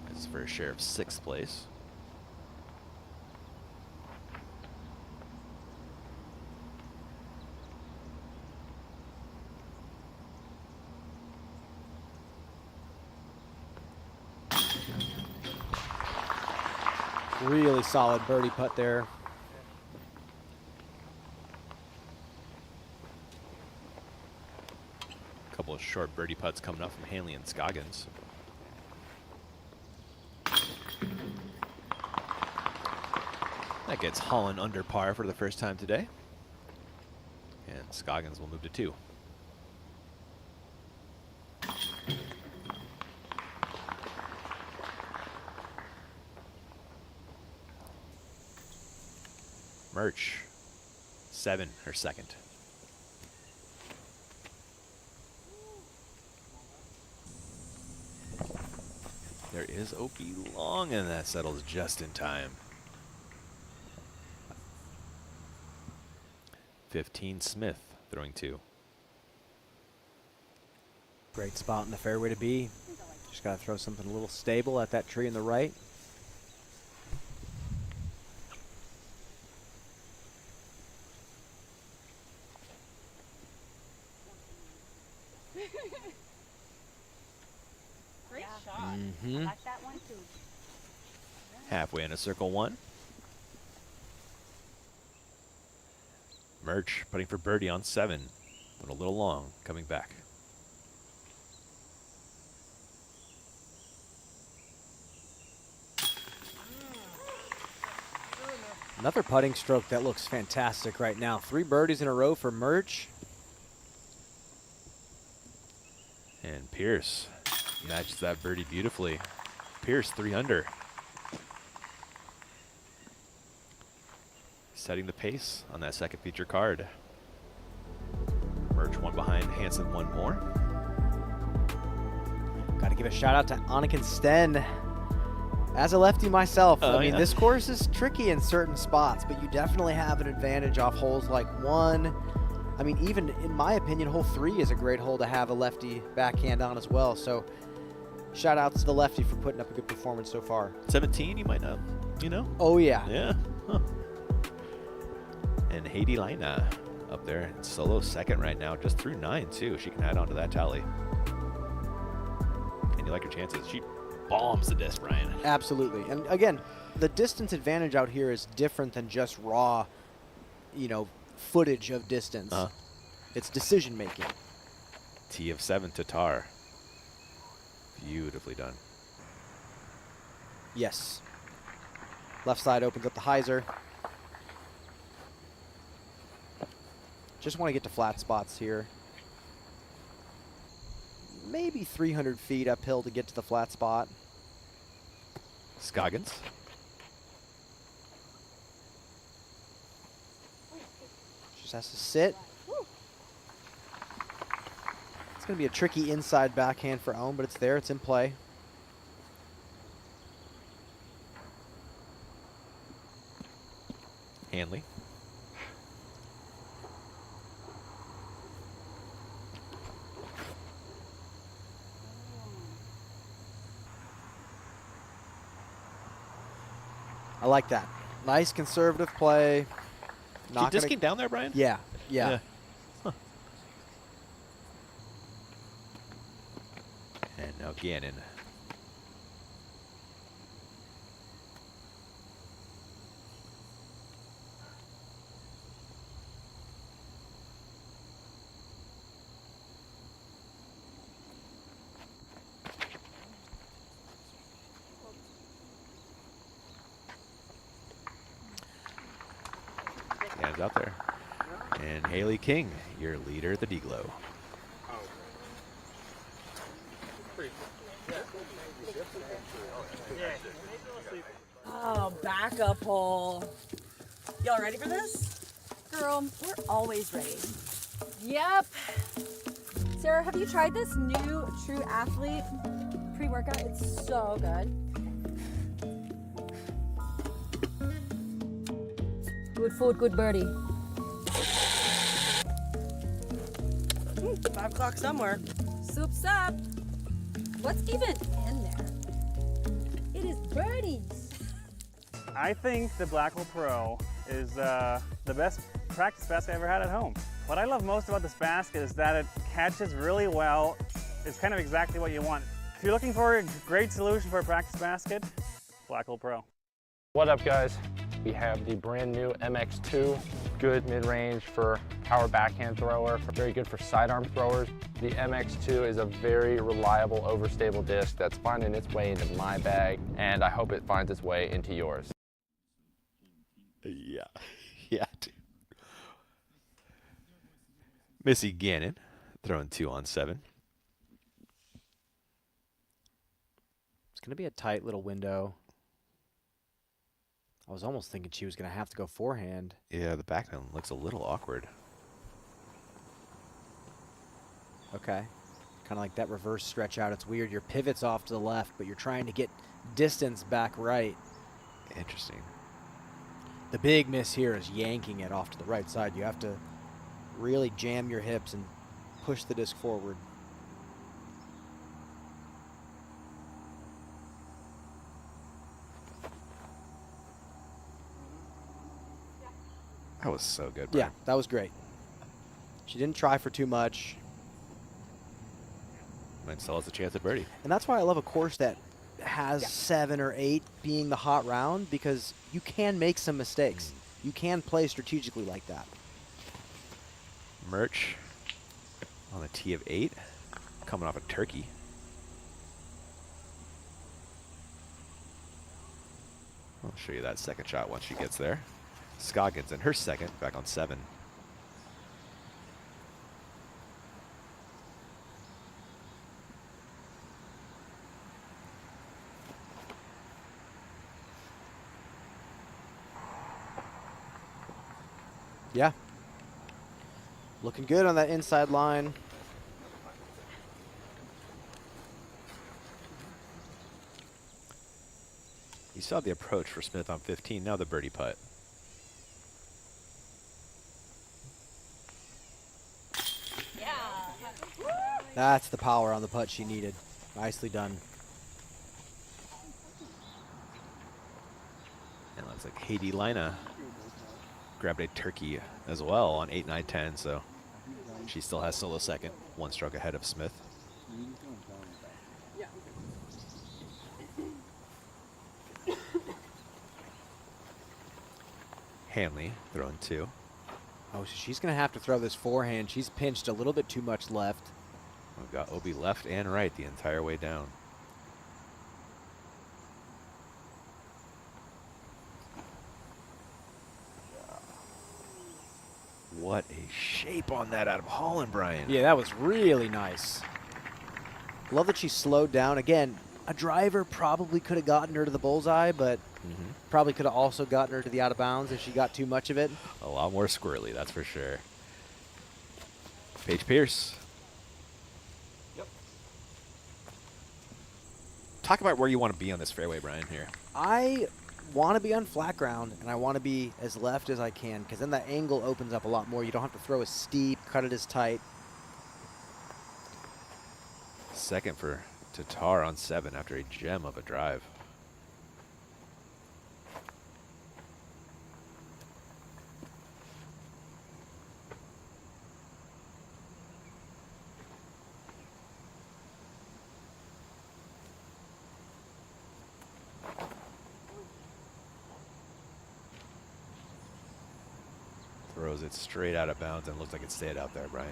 This is for a share of 6th place. Really solid birdie putt there. A couple of short birdie putts coming up from Hanley and Scoggins. That gets Holland under par for the first time today. And Scoggins will move to 2. Merch, 7, her second. There is Opie long, and that settles just in time. 15, Smith throwing 2. Great spot in the fairway to be. Just got to throw something a little stable at that tree in the right. Great shot. I like that one too. Halfway into circle 1. Merch putting for birdie on 7. Went a little long, coming back. Another putting stroke that looks fantastic right now. 3 birdies in a row for Merch. And Pierce matches that birdie beautifully. Pierce 3 under. Setting the pace on that second feature card. Merch 1 behind, Hansen 1 more. Got to give a shout out to Anniken Sten. As a lefty myself, I mean, this course is tricky in certain spots, but you definitely have an advantage off holes like 1. I mean, even in my opinion, hole 3 is a great hole to have a lefty backhand on as well. So shout outs to the lefty for putting up a good performance so far. 17, you might know, you know? Oh, yeah. Yeah. Huh. And Heidi Leina up there in solo second right now, just through 9 too. She can add on to that tally. And you like her chances. She bombs the disc, Brian. Absolutely. And again, the distance advantage out here is different than just raw, you know, footage of distance. It's decision making. T of 7 Tatar. Beautifully done. Yes. Left side opens up the hyzer. Just want to get to flat spots here. Maybe 300 feet uphill to get to the flat spot. Scoggins. Just has to sit. It's going to be a tricky inside backhand for Owen, but it's there. It's in play. Hanley. I like that. Nice conservative play. Not disking down there, Brian? Yeah, yeah. Huh. And now Gannon. Gannon's out there. And Haley King, your leader at the D-Glow. Oh, backup hole. Y'all ready for this? Girl, we're always ready. Yep. Sarah, have you tried this new True Athlete pre-workout? It's so good. Good food, good birdie. 5 o'clock somewhere. Soup's up. What's even in there? It is birdies. I think the Blackwell Pro is the best practice basket I ever had at home. What I love most about this basket is that it catches really well. It's kind of exactly what you want. If you're looking for a great solution for a practice basket, Blackwell Pro. What up, guys? We have the brand new MX2, good mid-range for power backhand thrower, very good for sidearm throwers. The MX2 is a very reliable, overstable disc that's finding its way into my bag, and I hope it finds its way into yours. Yeah, yeah, dude. Missy Gannon throwing 2 on 7. It's going to be a tight little window. I was almost thinking she was going to have to go forehand. Yeah, the backhand looks a little awkward. Okay. Kind of like that reverse stretch out. It's weird. Your pivot's off to the left, but you're trying to get distance back right. Interesting. The big miss here is yanking it off to the right side. You have to really jam your hips and push the disc forward. That was so good, Brian. Yeah, that was great. She didn't try for too much. And still has a chance at birdie. And that's why I love a course that has 7 or 8 being the hot round, because you can make some mistakes. You can play strategically like that. Murch on a tee of 8, coming off a turkey. I'll show you that second shot once she gets there. Scoggins in her second, back on 7. Yeah. Looking good on that inside line. You saw the approach for Smith on 15, now the birdie putt. That's the power on the putt she needed. Nicely done. And it looks like Heidi Lina grabbed a turkey as well on 8, 9, 10, so she still has solo second, 1 stroke ahead of Smith. Hanley throwing 2. Oh, so she's going to have to throw this forehand. She's pinched a little bit too much left. We've got Obi left and right the entire way down. What a shape on that out of Holland, Brian. Yeah, that was really nice. Love that she slowed down. Again, a driver probably could have gotten her to the bullseye, but probably could have also gotten her to the out of bounds if she got too much of it. A lot more squirrely, that's for sure. Paige Pierce. Yep. Talk about where you want to be on this fairway, Brian, here. I want to be on flat ground, and I want to be as left as I can, because then the angle opens up a lot more. You don't have to throw as steep, cut it as tight. Second for Tatar on 7 after a gem of a drive. Throws it straight out of bounds and looks like it stayed out there, Brian.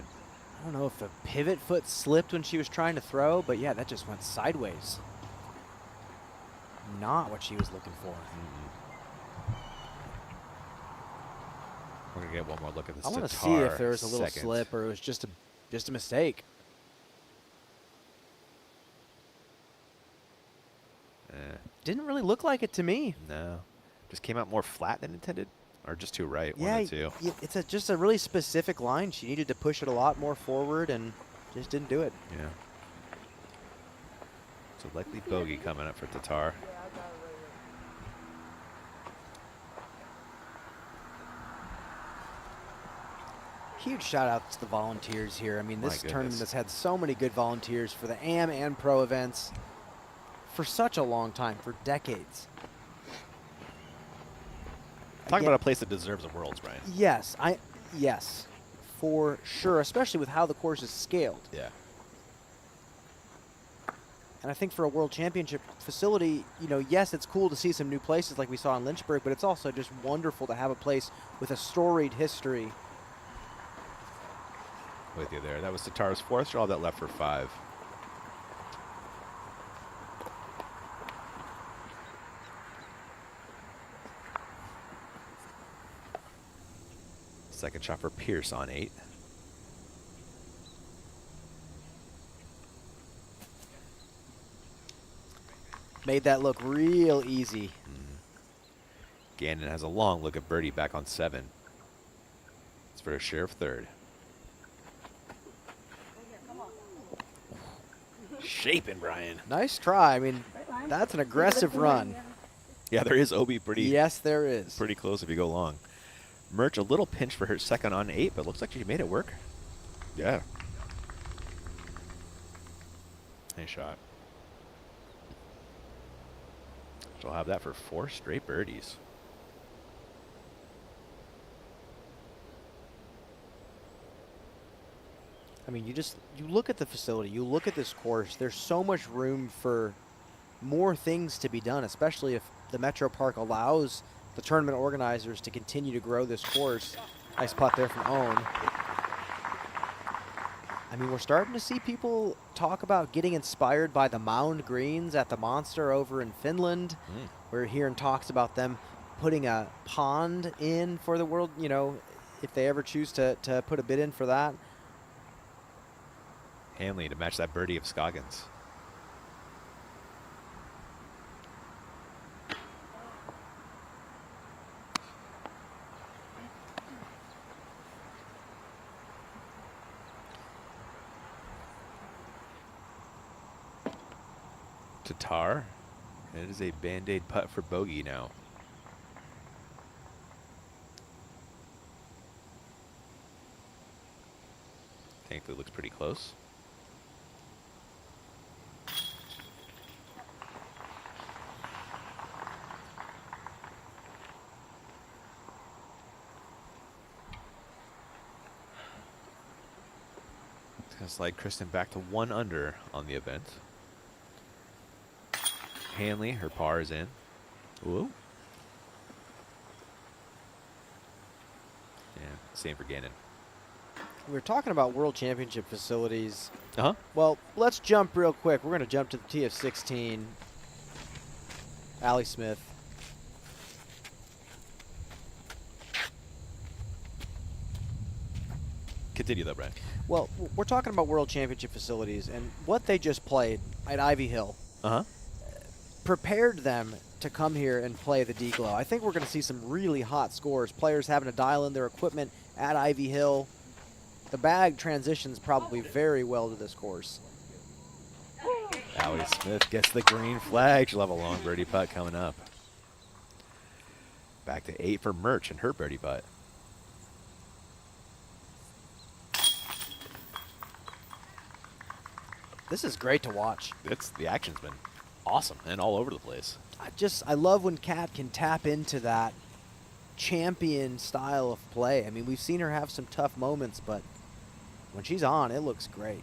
I don't know if the pivot foot slipped when she was trying to throw, but yeah, that just went sideways. Not what she was looking for. We're gonna get one more look at this. I want to see if there was a little slip or it was just a mistake. Didn't really look like it to me. No, just came out more flat than intended, or just too right. Yeah, one of the two. It's just a really specific line. She needed to push it a lot more forward and just didn't do it. Yeah. So likely bogey coming up for Tatar. Huge shout out to the volunteers here. I mean, My this goodness. tournament has had so many good volunteers for the AM and pro events for such a long time, for decades. Talking about a place that deserves a Worlds, Brian. Yes, yes, for sure, especially with how the course is scaled. Yeah. And I think for a World Championship facility, you know, yes, it's cool to see some new places like we saw in Lynchburg, but it's also just wonderful to have a place with a storied history. With you there. That was Tatar's 4th draw that left for 5. Second shot for Pierce on 8. Made that look real easy. Gannon has a long look at birdie back on 7. It's for a share of 3rd. Shaping, Brian. Nice try. I mean, that's an aggressive run. Yeah, there is Obi pretty. Yes, there is. Pretty close if you go long. Murch a little pinch for her second on 8, but looks like she made it work. Yeah. Nice shot. She'll have that for 4 straight birdies. I mean, you look at the facility, you look at this course, there's so much room for more things to be done, especially if the Metro Park allows the tournament organizers to continue to grow this course. Nice putt there from Owen. I mean, we're starting to see people talk about getting inspired by the mound greens at the Monster over in Finland. We're hearing talks about them putting a pond in for the World, you know, if they ever choose to put a bid in for that. Hanley to match that birdie of Scoggins. Tatar. It is a Band-Aid putt for bogey now. Thankfully looks pretty close. It's going to slide Kristen back to 1 under on the event. Hanley, her par is in. Ooh. Yeah, same for Gannon. We were talking about World Championship facilities. Uh-huh. Well, let's jump real quick. We're going to jump to the TF16. Allie Smith. Continue though, Brian. Well, we're talking about World Championship facilities, and what they just played at Ivy Hill prepared them to come here and play the D-Glow. I think we're going to see some really hot scores. Players having to dial in their equipment at Ivy Hill. The bag transitions probably very well to this course. Allie Smith gets the green flag. She'll have a long birdie putt coming up. Back to 8 for Merch and her birdie putt. This is great to watch. The action's been awesome and all over the place. I love when Kat can tap into that champion style of play. I mean, we've seen her have some tough moments, but when she's on, it looks great.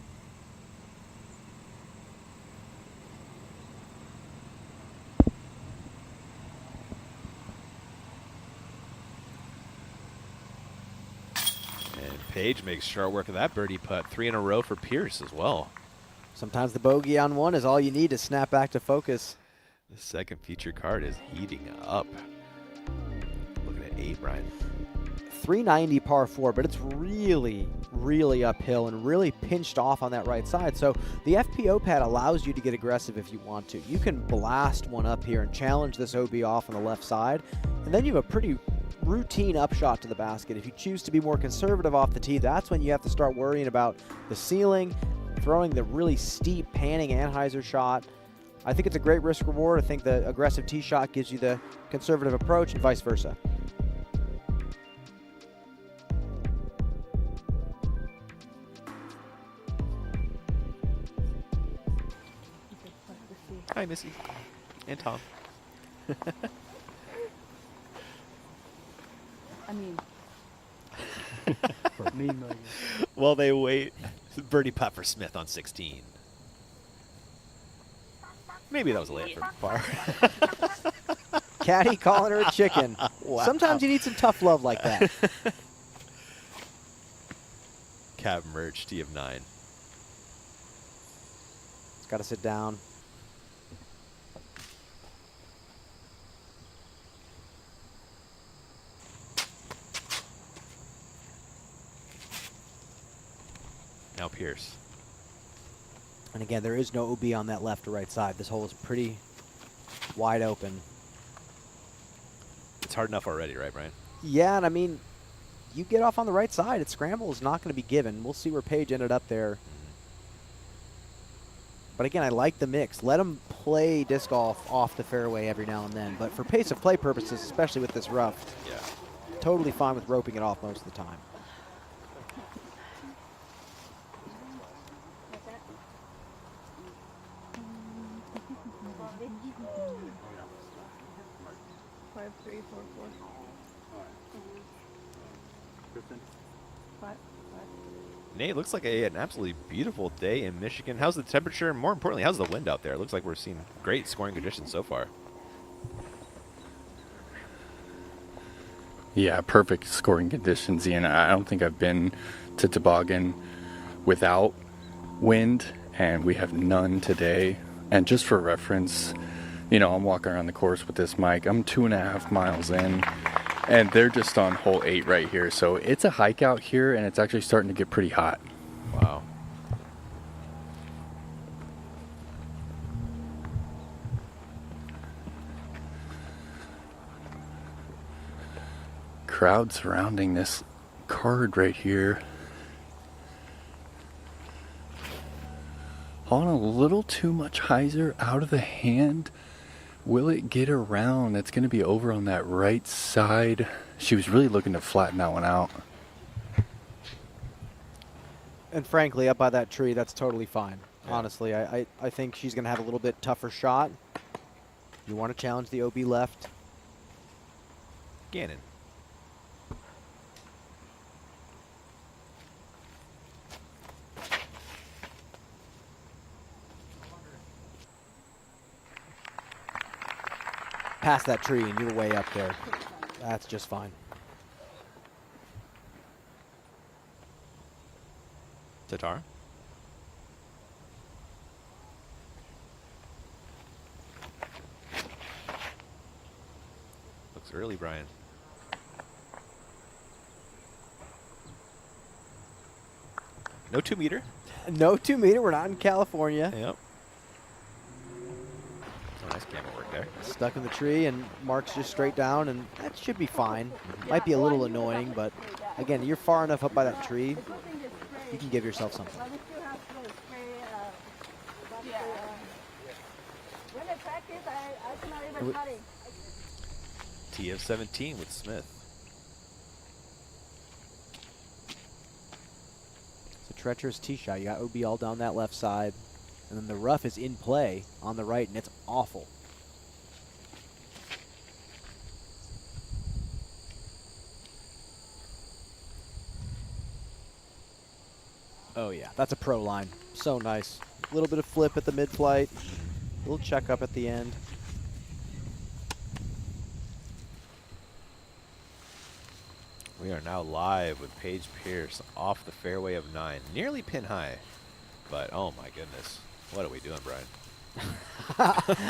And Paige makes short work of that birdie putt. 3 in a row for Pierce as well. Sometimes the bogey on one is all you need to snap back to focus. The second feature card is heating up. Looking at 8, Brian. 390 par 4, but it's really, really uphill and really pinched off on that right side. So the FPO pad allows you to get aggressive if you want to. You can blast one up here and challenge this OB off on the left side, and then you have a pretty routine upshot to the basket. If you choose to be more conservative off the tee, that's when you have to start worrying about the ceiling, throwing the really steep panning Anheuser shot. I think it's a great risk reward. I think the aggressive tee shot gives you the conservative approach and vice versa. Hi, Missy. And Tom. I mean, Well, they wait. Birdie putt for Smith on 16. Maybe that was a layup for par. Caddy calling her a chicken. Wow. Sometimes you need some tough love like that. Cab Merch, T of 9. It's got to sit down. Now Pierce. And again, there is no OB on that left or right side. This hole is pretty wide open. It's hard enough already, right, Brian? Yeah, and I mean, you get off on the right side, its scramble is not going to be given. We'll see where Paige ended up there. But again, I like the mix. Let them play disc golf off the fairway every now and then. But for pace of play purposes, especially with this rough, yeah, totally fine with roping it off most of the time. Nate, looks like an absolutely beautiful day in Michigan. How's the temperature? And more importantly, how's the wind out there? It looks like we're seeing great scoring conditions so far. Yeah, perfect scoring conditions, Ian. I don't think I've been to Toboggan without wind, and we have none today. And just for reference, you know, I'm walking around the course with this mic. I'm 2.5 miles in, and they're just on hole 8 right here. So it's a hike out here, and it's actually starting to get pretty hot. Wow. Crowd surrounding this card right here. On a little too much hyzer out of the hand. Will it get around? It's going to be over on that right side. She was really looking to flatten that one out. And frankly, up by that tree, that's totally fine. Yeah. Honestly, I think she's going to have a little bit tougher shot. You want to challenge the OB left. Gannon. Past that tree and you're way up there. That's just fine. Tatar. Looks early, Brian. No 2 meter. No 2 meter. We're not in California. Yep. Nice camera work there. Stuck in the tree, and Mark's just straight down, and that should be fine. Might be a little annoying, but again, you're far enough up by that tree, you can give yourself something. Tee of 17 with Smith. It's a treacherous tee shot. You got OB all down that left side. And then the rough is in play on the right, and it's awful. Oh, yeah, that's a pro line. So nice. A little bit of flip at the mid-flight. A little check up at the end. We are now live with Paige Pierce off the fairway of 9. Nearly pin high. But, oh my goodness. What are we doing, Brian?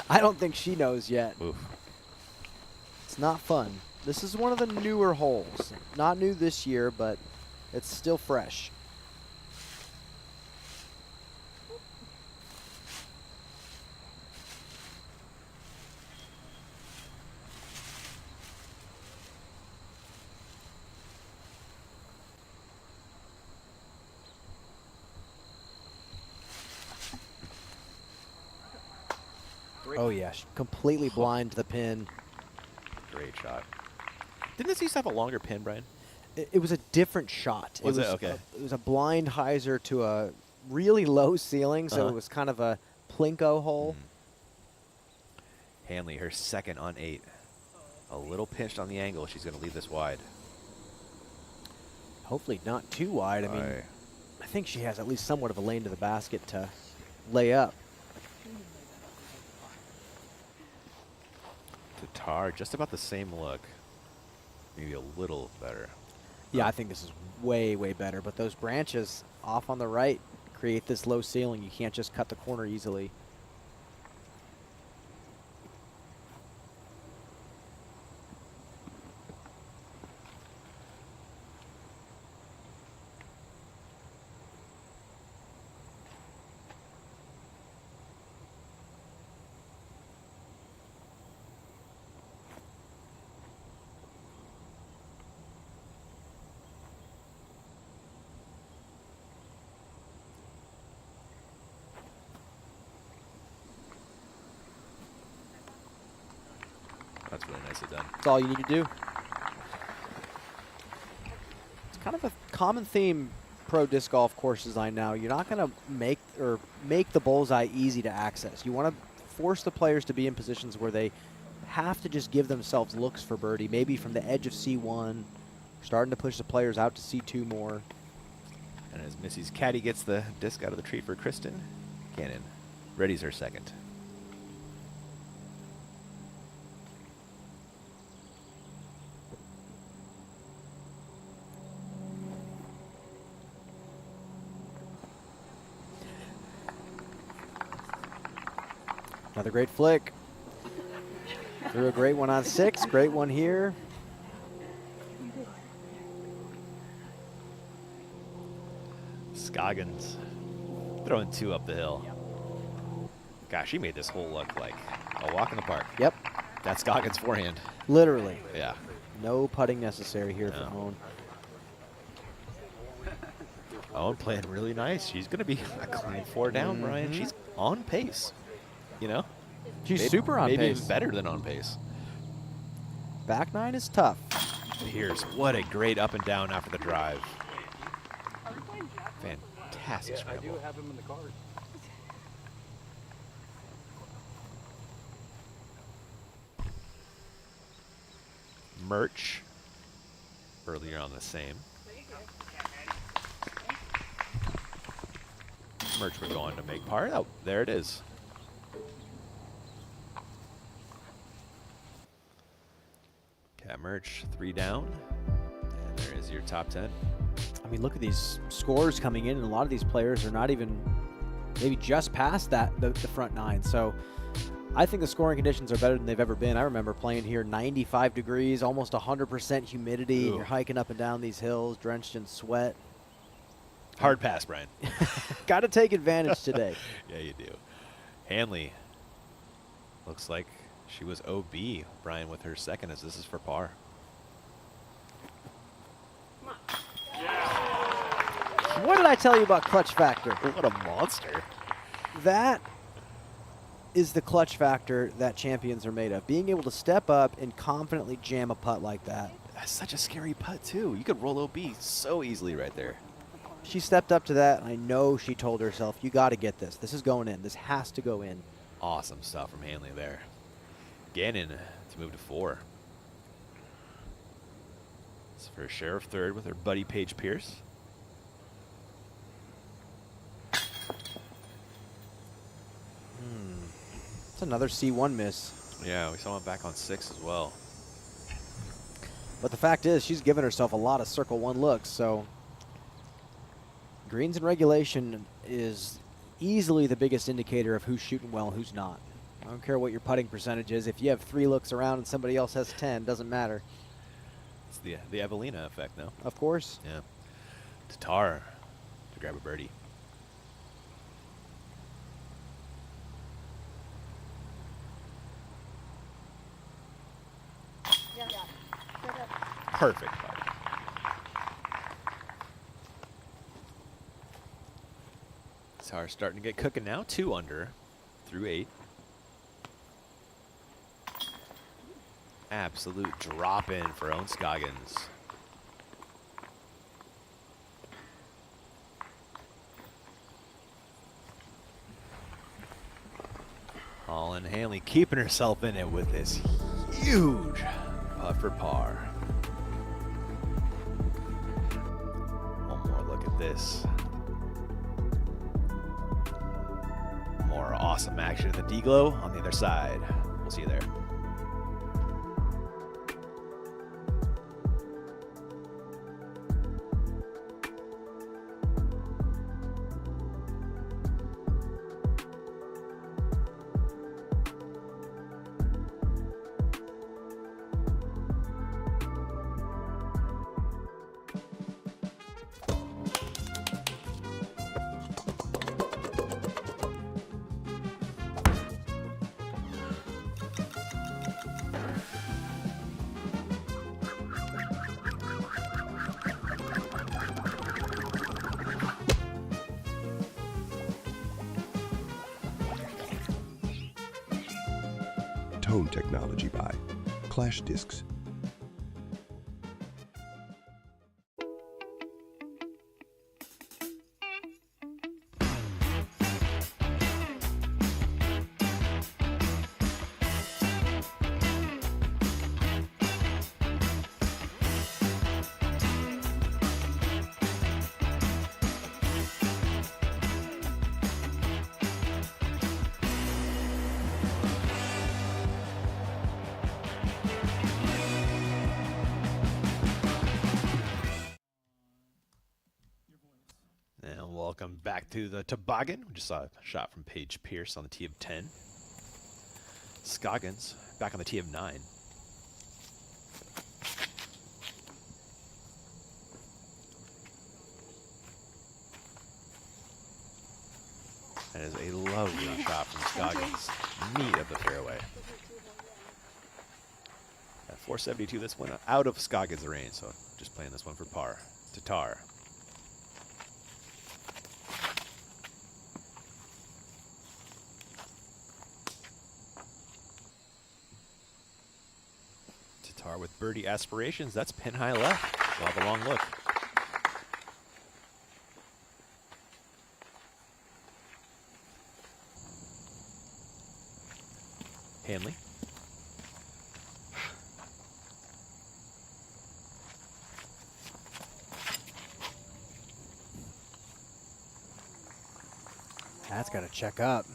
I don't think she knows yet. Oof. It's not fun. This is one of the newer holes. Not new this year, but it's still fresh. Oh, yeah. She completely blind the pin. Great shot. Didn't this used to have a longer pin, Brian? It was a different shot. Was it? Okay. It was a blind hyzer to a really low ceiling, so it was kind of a plinko hole. Hanley, her second on 8. A little pinched on the angle. She's going to leave this wide. Hopefully not too wide. I mean, I think she has at least somewhat of a lane to the basket to lay up. Tatar, just about the same look. Maybe a little better. Yeah, I think this is way, way better. But those branches off on the right create this low ceiling. You can't just cut the corner easily. That's really nicely done. That's all you need to do. It's kind of a common theme pro disc golf course design now. You're not going to make the bullseye easy to access. You want to force the players to be in positions where they have to just give themselves looks for birdie, maybe from the edge of C1, starting to push the players out to C2 more. And as Missy's caddy gets the disc out of the tree for Kristen, Cannon readies her second. Another great flick. Threw a great one on 6. Great one here. Scoggins throwing 2 up the hill. Gosh, she made this hole look like a walk in the park. Yep. That's Scoggins' forehand. Literally. Yeah. No putting necessary here for Owen. Owen playing really nice. She's going to be a clean 4 down, Brian. She's on pace. You know? She's super on maybe pace. even better than on pace. Back 9 is tough. Pierce, what a great up and down after the drive. Fantastic scramble. I do have him in the card. Merch earlier on the same. Merch, we're going to make par. Oh, there it is. Cat Merch, 3 down. And there is your top 10. I mean, look at these scores coming in, and a lot of these players are not even maybe just past that, the front 9. So I think the scoring conditions are better than they've ever been. I remember playing here 95 degrees, almost 100% humidity, and you're hiking up and down these hills, drenched in sweat. Hard pass, Brian. Got to take advantage today. Yeah, you do. Hanley looks like she was OB, Brian, with her second, as this is for par. What did I tell you about clutch factor? What a monster. That is the clutch factor that champions are made of. Being able to step up and confidently jam a putt like that. That's such a scary putt, too. You could roll OB so easily right there. She stepped up to that, and I know she told herself, you got to get this. This is going in. This has to go in. Awesome stuff from Hanley there. Gannon to move to 4. It's for Sheriff third with her buddy Paige Pierce. It's another C1 miss. Yeah, we saw him back on 6 as well. But the fact is, she's given herself a lot of circle 1 looks, so greens in regulation is easily the biggest indicator of who's shooting well and who's not. I don't care what your putting percentage is. If you have 3 looks around and somebody else has 10, doesn't matter. It's the Evelina effect, no? Of course. Yeah. Tatar to grab a birdie. Perfect putt. Tatar starting to get cooking now. 2 under through 8. Absolute drop in for Owen Scoggins. Holland Hanley keeping herself in it with this huge putt for par. One more look at this. More awesome action in the D-Glow on the other side. We'll see you there. Tone technology by Clash Discs. And welcome back to the Toboggan. We just saw a shot from Paige Pierce on the tee of 10. Scoggins back on the tee of 9. That is a lovely shot from Scoggins. Meat of the fairway. At 472, this one out of Scoggins' range, so just playing this one for par. Tatar. Tatar with birdie aspirations. That's pin high left. We'll have a long look. Hanley. That's got to check up.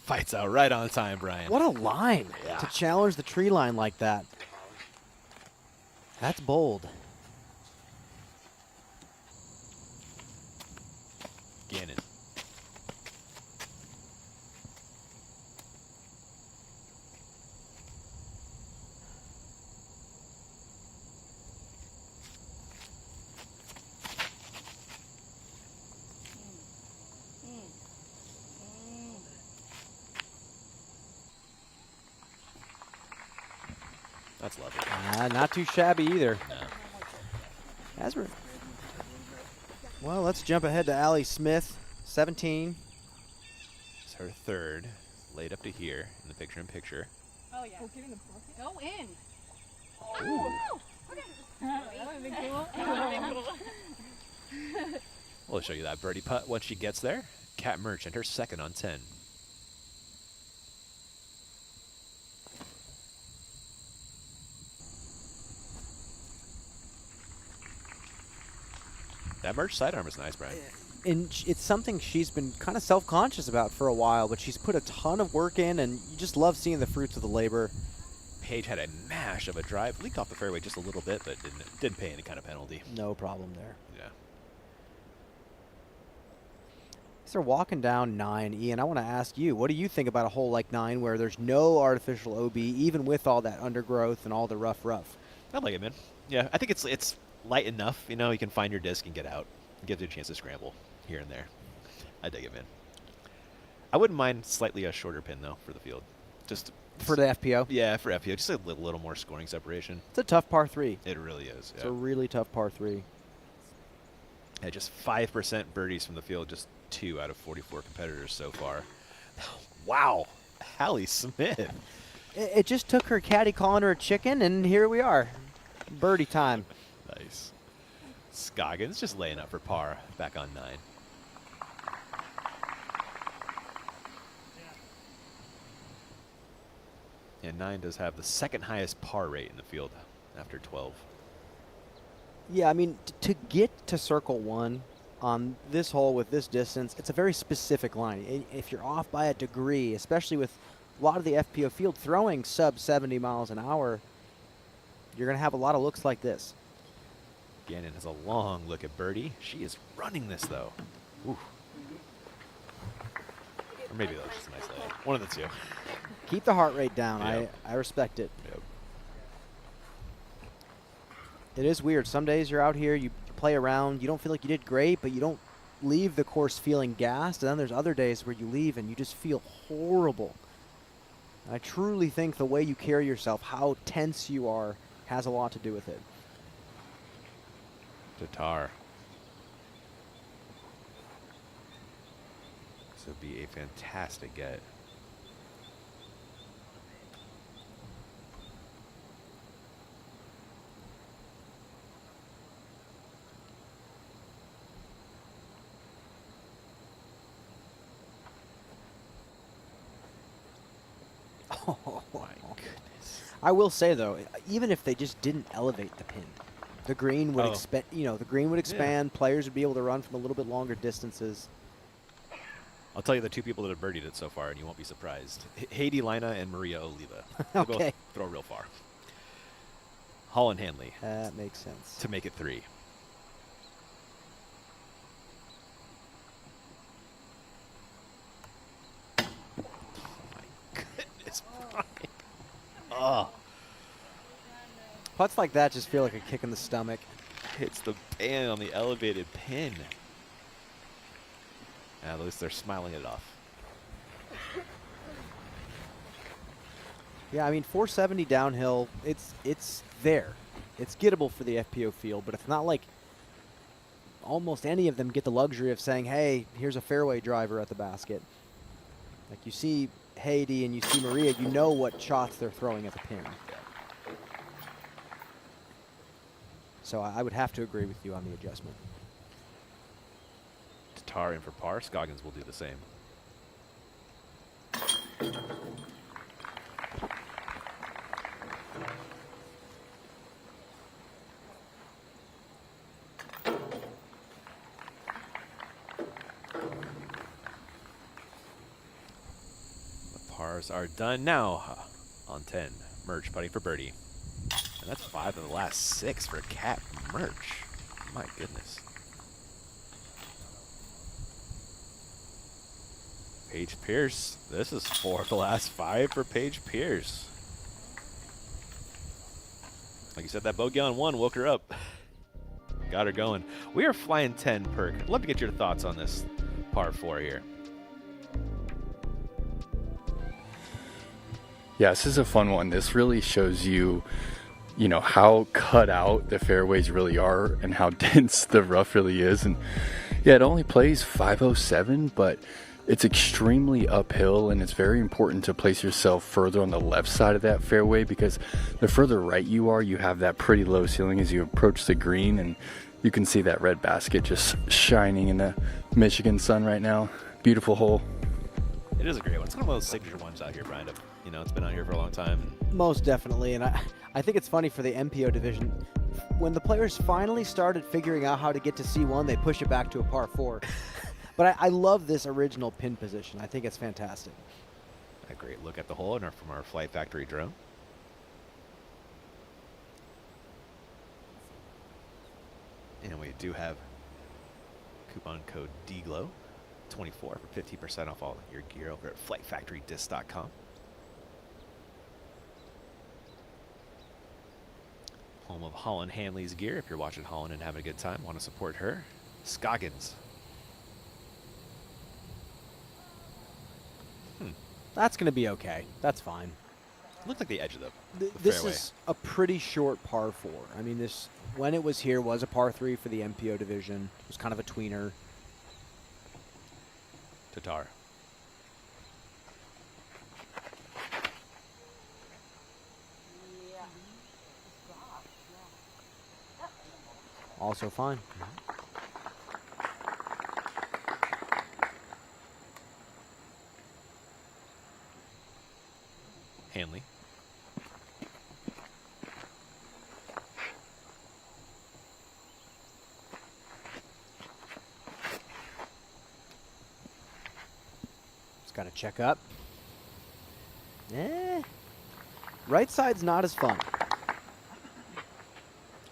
Fights out right on time, Brian. What a line to challenge the tree line like that. That's bold. Gannon. That's lovely. Not too shabby either. No. Well, let's jump ahead to Allie Smith. 17. It's her third, laid up to here in the picture-in-picture. Oh, yeah. Go in. Ooh. That would be cool. We'll show you that birdie putt once she gets there. Kat Merchant, her second on 10. That merge sidearm is nice, Brian. And it's something she's been kind of self-conscious about for a while, but she's put a ton of work in, and you just love seeing the fruits of the labor. Paige had a mash of a drive, leaked off the fairway just a little bit, but didn't pay any kind of penalty. No problem there. Yeah. So they're walking down 9, Ian. I want to ask you, what do you think about a hole like 9 where there's no artificial OB, even with all that undergrowth and all the rough? I like it, man. Yeah, I think it's light enough. You know, you can find your disc and get out. It gives you a chance to scramble here and there. I dig it, man. I wouldn't mind slightly a shorter pin, though, for the field. Just for the FPO? Yeah, for FPO. Just a little more scoring separation. It's a tough par 3. It really is. It's a really tough par 3. Yeah, just 5% birdies from the field. Just 2 out of 44 competitors so far. Wow. Hallie Smith. It just took her caddy calling her a chicken, and here we are. Birdie time. Nice. Scoggins just laying up for par back on 9. And 9 does have the second highest par rate in the field after 12. Yeah, I mean, to get to circle 1 on this hole with this distance, it's a very specific line. If you're off by a degree, especially with a lot of the FPO field throwing sub 70 miles an hour, you're going to have a lot of looks like this. Gannon has a long look at birdie. She is running this, though. Ooh. Or maybe that was just a nice layup. One of the two. Keep the heart rate down. Yep. I respect it. Yep. It is weird. Some days you're out here, you play around, you don't feel like you did great, but you don't leave the course feeling gassed. And then there's other days where you leave and you just feel horrible. I truly think the way you carry yourself, how tense you are, has a lot to do with it. Tatar. This would be a fantastic get. Oh my goodness! I will say though, even if they just didn't elevate the pin, the green would expand. You know, the green would expand. Yeah. Players would be able to run from a little bit longer distances. I'll tell you the two people that have birdied it so far, and you won't be surprised: Haiti Lina and Maria Oliva. They Okay. both throw real far. Holland Hanley. That makes sense. To make it 3. Oh. Putts like that just feel like a kick in the stomach. Hits the pan on the elevated pin. At least they're smiling it off. Yeah, I mean, 470 downhill, it's there. It's gettable for the FPO field, but it's not like almost any of them get the luxury of saying, hey, here's a fairway driver at the basket. Like you see Haiti and you see Maria, you know what shots they're throwing at the pin. So I would have to agree with you on the adjustment. Tatar in for par. Scoggins will do the same. Pars are done now on 10. Merch putting for birdie. And that's 5 of the last 6 for Kat Merch. My goodness. Paige Pierce. This is 4 of the last 5 for Paige Pierce. Like you said, that bogey on 1 woke her up. Got her going. We are flying 10 perk. I'd love to get your thoughts on this par 4 here. Yeah, this is a fun one. This really shows you you know, how cut out the fairways really are and how dense the rough really is. And yeah, it only plays 507, but it's extremely uphill, and it's very important to place yourself further on the left side of that fairway, because the further right you are, you have that pretty low ceiling as you approach the green, and you can see that red basket just shining in the Michigan sun right now. Beautiful hole. It is a great one. It's one of those signature ones out here, Brian. You know, it's been out here for a long time. Most definitely, and I think it's funny for the MPO division. When the players finally started figuring out how to get to C1, they push it back to a par 4. But I love this original pin position. I think it's fantastic. A great look at the hole from our Flight Factory drone. And we do have coupon code DGLOW 24 for 50% off all your gear over at flightfactorydisc.com. Home of Holland Hanley's gear. If you're watching Holland and having a good time, want to support her. Scoggins. That's going to be okay. That's fine. Looked like the edge of the This fairway. is a pretty short par 4. I mean, this, when it was here, was a par 3 for the MPO division. It was kind of a tweener. Tatar. Also fine. Hanley. Just got to check up. Right side's not as fun.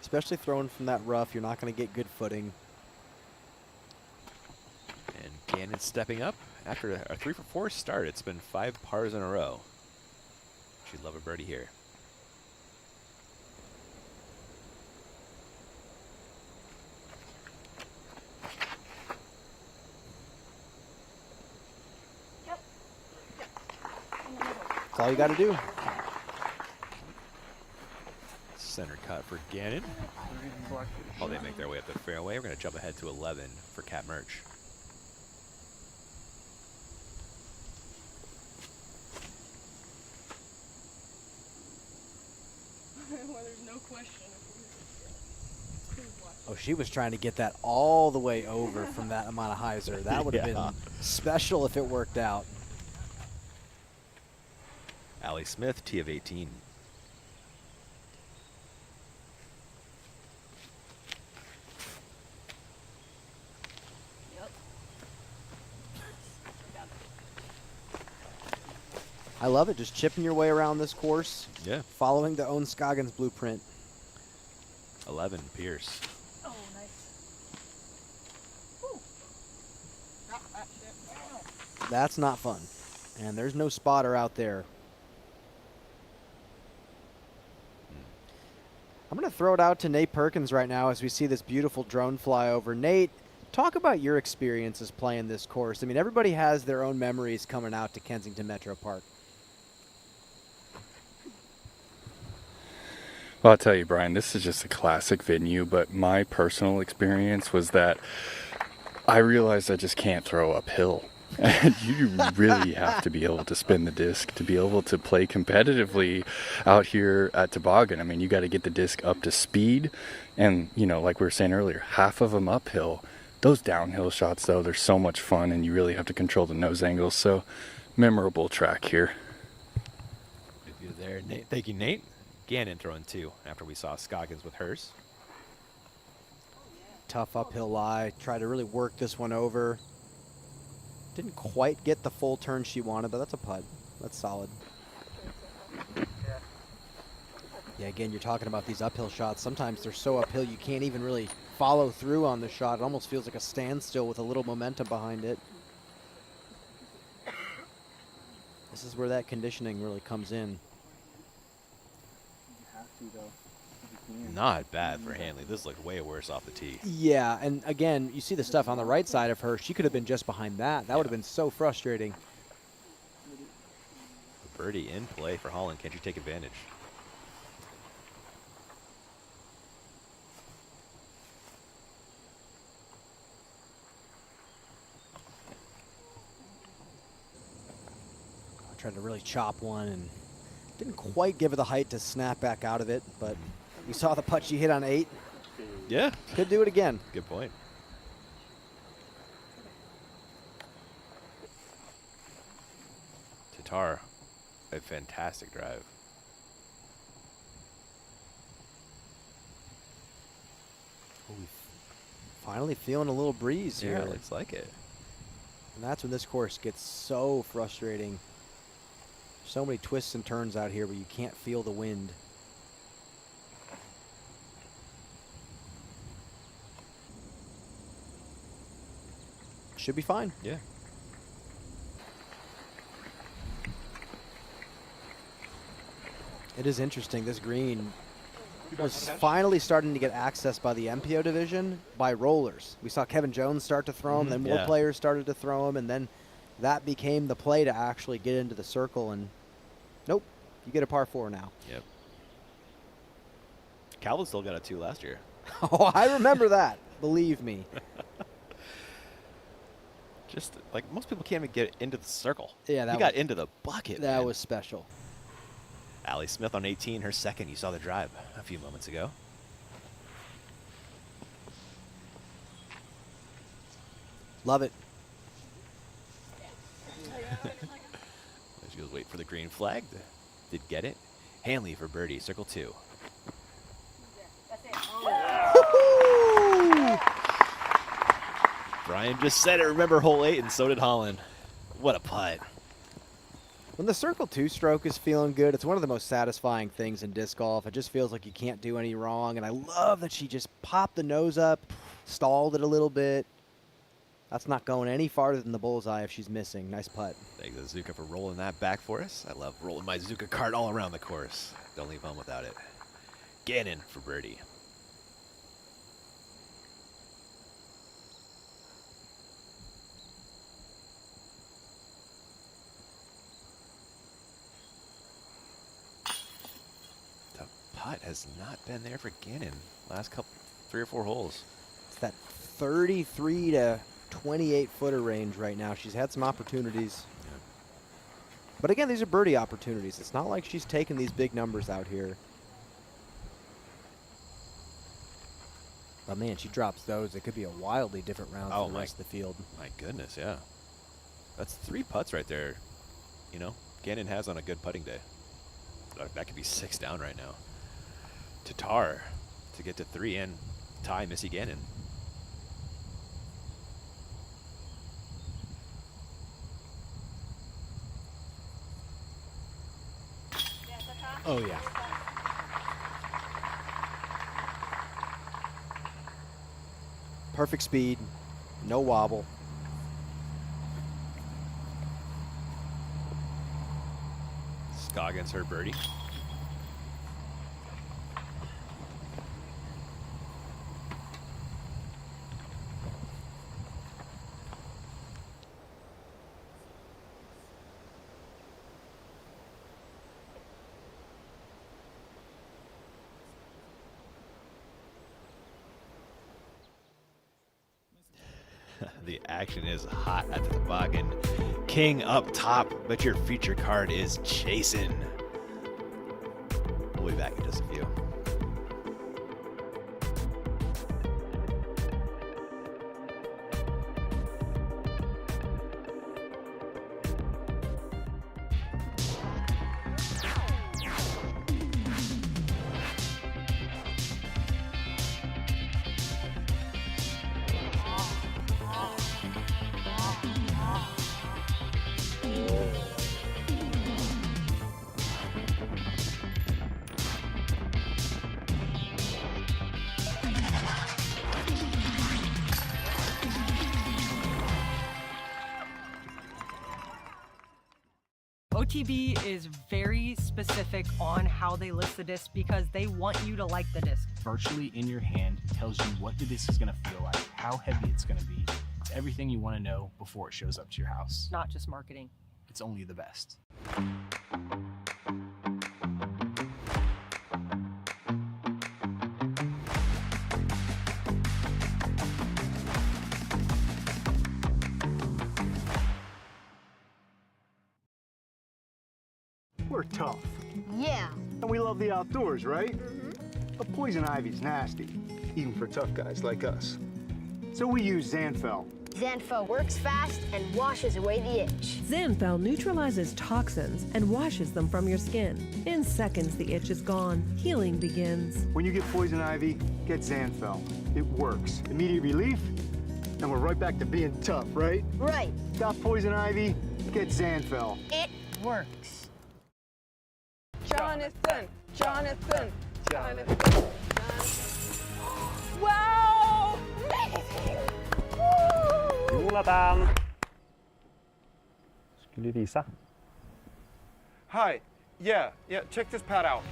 Especially throwing from that rough, you're not going to get good footing. And Gannon stepping up after a 3 for 4 start. It's been 5 pars in a row. She'd love a birdie here. That's all you got to do. Center cut for Gannon. While they make their way up the fairway, we're going to jump ahead to 11 for Cat Merch. Well, there's no question. Oh, she was trying to get that all the way over from that amount of hyzer. That would have been special if it worked out. Allie Smith, T of 18. I love it, just chipping your way around this course. Yeah. Following the own Scoggins blueprint. 11, Pierce. Oh, nice. That's not fun. And there's no spotter out there. I'm going to throw it out to Nate Perkins right now as we see this beautiful drone fly over. Nate, talk about your experiences playing this course. I mean, everybody has their own memories coming out to Kensington Metro Park. Well, I'll tell you, Brian, this is just a classic venue, but my personal experience was that I realized I just can't throw uphill. And you really have to be able to spin the disc to be able to play competitively out here at Toboggan. I mean, you got to get the disc up to speed, and, you know, like we were saying earlier, half of them uphill. Those downhill shots, though, they're so much fun, and you really have to control the nose angles. So, memorable track here. Good view there, Nate. Thank you, Nate. Gannon throwing 2 after we saw Scoggins with hers. Tough uphill lie. Try to really work this one over. Didn't quite get the full turn she wanted, but that's a putt. That's solid. Yeah, again, you're talking about these uphill shots. Sometimes they're so uphill you can't even really follow through on the shot. It almost feels like a standstill with a little momentum behind it. This is where that conditioning really comes in. Not bad for Hanley. This looked way worse off the tee. Yeah, and again, you see the stuff on the right side of her. She could have been just behind that. That would have been so frustrating. Birdie in play for Holland. Can't you take advantage? Tried to really chop one and didn't quite give her the height to snap back out of it, but we saw the putt she hit on 8. Yeah. Could do it again. Good point. Tatar, a fantastic drive. Finally feeling a little breeze here. Yeah, looks like it. And that's when this course gets so frustrating. So many twists and turns out here where you can't feel the wind. Should be fine. Yeah. It is interesting. This green was finally starting to get access by the MPO division by rollers. We saw Kevin Jones start to throw them, then more players started to throw them, and then that became the play to actually get into the circle. And nope, you get a par 4 now. Yep. Calvin still got a 2 last year. Oh, I remember that. Believe me. Just like most people can't even get into the circle. Yeah, that he got into the bucket. That man. was special. Allie Smith on 18, her second. You saw the drive a few moments ago. Love it. She goes wait for the green flag. Did get it. Hanley for birdie, circle 2. Brian just said it. Remember hole 8, and so did Holland. What a putt. When the circle 2 stroke is feeling good, it's one of the most satisfying things in disc golf. It just feels like you can't do any wrong. And I love that she just popped the nose up, stalled it a little bit. That's not going any farther than the bullseye if she's missing. Nice putt. Thanks to Zuka for rolling that back for us. I love rolling my Zuka cart all around the course. Don't leave home without it. Gannon for birdie. The putt has not been there for Gannon last couple, 3 or 4 holes. It's that 33 to 28 footer range right now. She's had some opportunities. But again, these are birdie opportunities. It's not like she's taking these big numbers out here. But man, she drops those. It could be a wildly different round for the rest of the field. My goodness, yeah. That's 3 putts right there. You know, Gannon has on a good putting day. That could be 6 down right now. Tatar to get to 3 and tie Missy Gannon. Oh, yeah. Perfect speed, no wobble. Scoggins her birdie. The action is hot at the Toboggan. King up top, but your feature card is chasing. We'll be back in just a few. OTB is very specific on how they list the disc because they want you to like the disc. Virtually in your hand tells you what the disc is going to feel like, how heavy it's going to be. It's everything you want to know before it shows up to your house. Not just marketing. It's only the best. We're tough. Yeah. And we love the outdoors, right? But poison ivy's nasty, even for tough guys like us. So we use Zanfel. Zanfo works fast and washes away the itch. Zanfel neutralizes toxins and washes them from your skin. In seconds, the itch is gone. Healing begins. When you get poison ivy, get Zanfel. It works. Immediate relief, and we're right back to being tough, right? Right. Got poison ivy, get Zanfel. It works. Jonathan! Jonathan! Wow! Jonathan! Skulle du visa? Hi. Yeah, check this pad out.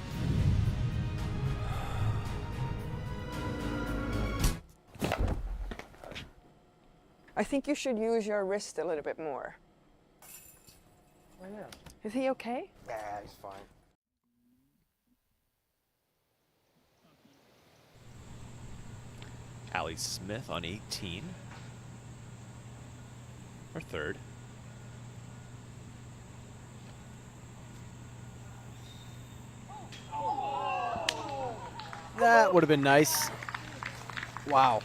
I think you should use your wrist a little bit more. Oh, yeah. Is he okay? Yeah, he's fine. Allie Smith on 18. Or third. That would have been nice. Wow.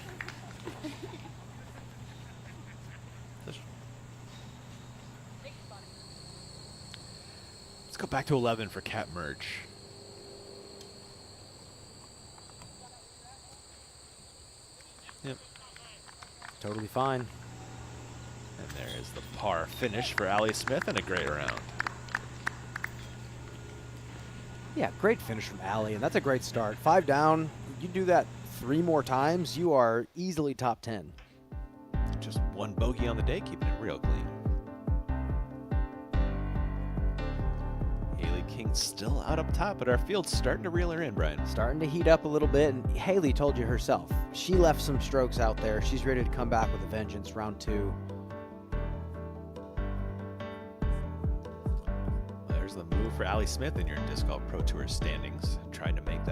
Let's go back to 11 for Cat Merch. Yep. Totally fine. And there is the par finish for Allie Smith and a great round. Yeah, great finish from Allie, and that's a great start. 5 down, you do that 3 more times, you are easily top 10. Just one bogey on the day, keeping it real clean. Haley King still out up top, but our field's starting to reel her in, Brian. Starting to heat up a little bit, and Haley told you herself. She left some strokes out there. She's ready to come back with a vengeance, round 2. There's the move for Allie Smith in your Disc Golf Pro Tour standings. Trying to make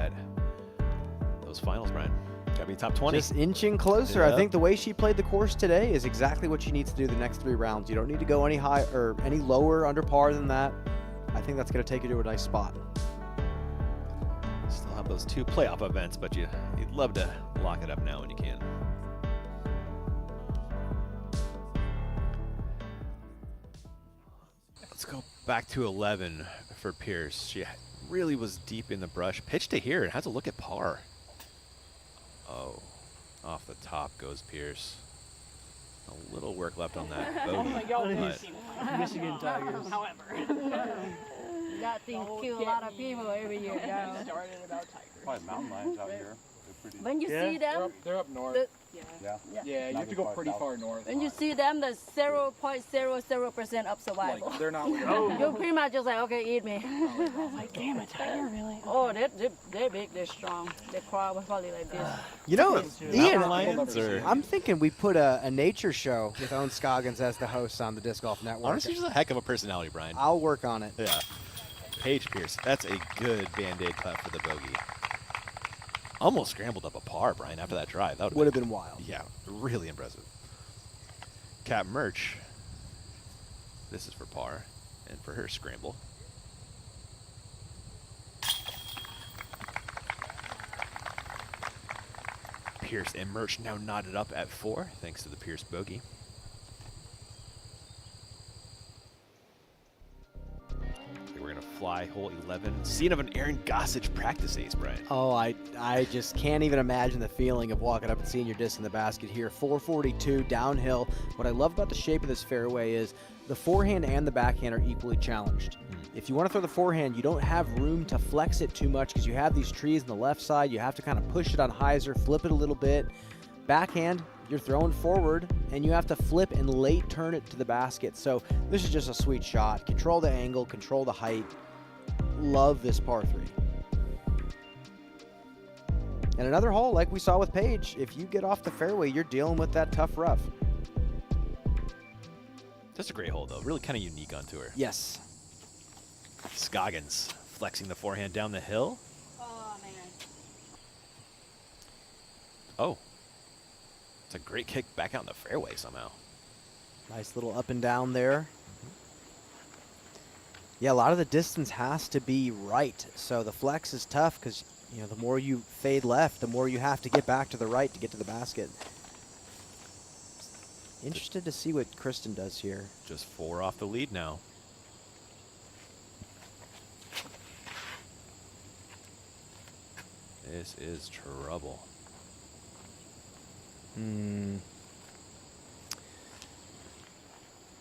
those finals, Brian. Gotta be top 20. Just inching closer. Yep. I think the way she played the course today is exactly what she needs to do the next 3 rounds. You don't need to go any higher or any lower under par than that. I think that's going to take you to a nice spot. Still have those 2 playoff events, but you'd love to lock it up now when you can. Let's go back to 11 for Pierce. She really was deep in the brush. Pitch to here and has a look at par. Oh, off the top goes Pierce. A little work left on that bogey. Michigan Tigers. However. That thing kill a lot of people every year. Started about tigers. Probably mountain lions out here. They're pretty. When you see them, they're up north. Yeah, you have to go pretty far north. when you see them, there's 0.00% of survival. Like, they're not. You're pretty much just like, okay, eat me. Like, damn, a tiger really? Oh, they're big, they're strong. Their crawl was probably like this. You know, Ian, lions, or? I'm thinking we put a nature show with Owen Scoggins as the host on the Disc Golf Network. Honestly, she's a heck of a personality, Brian. I'll work on it. Yeah. Paige Pierce. That's a good Band-Aid clap for the bogey. Almost scrambled up a par, Brian, after that drive. That would have been wild. Yeah, really impressive. Cat Merch. This is for par, and for her scramble. Pierce and Merch now knotted up at 4, thanks to the Pierce bogey. We're going to fly hole 11. Scene of an Aaron Gossage practice ace, Brian. Oh, I just can't even imagine the feeling of walking up and seeing your disc in the basket here. 442 downhill. What I love about the shape of this fairway is the forehand and the backhand are equally challenged. If you want to throw the forehand, you don't have room to flex it too much because you have these trees on the left side. You have to kind of push it on hyzer, flip it a little bit. Backhand, you're throwing forward, and you have to flip and late turn it to the basket. So this is just a sweet shot. Control the angle, control the height. Love this par 3. And another hole, like we saw with Paige, if you get off the fairway, you're dealing with that tough rough. That's a great hole, though. Really kind of unique on tour. Yes. Scoggins flexing the forehand down the hill. Oh, man. Oh. It's a great kick back out in the fairway somehow. Nice little up and down there. Yeah, a lot of the distance has to be right. So the flex is tough because, you know, the more you fade left, the more you have to get back to the right to get to the basket. Interested to see what Kristen does here. Just 4 off the lead now. This is trouble.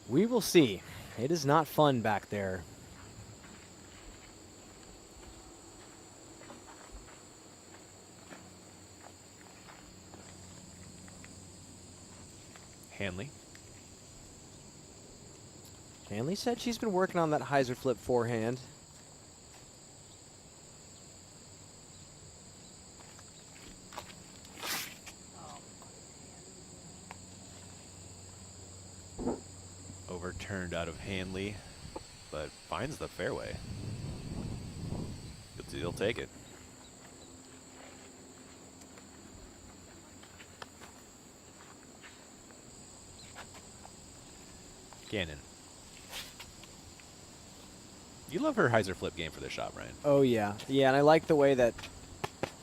We will see. It is not fun back there. Hanley. Hanley said she's been working on that hyzer flip forehand. Overturned out of Hanley, but finds the fairway. He'll take it. Gannon. You love her hyzer flip game for this shot, Brian. Oh, yeah. Yeah, and I like the way that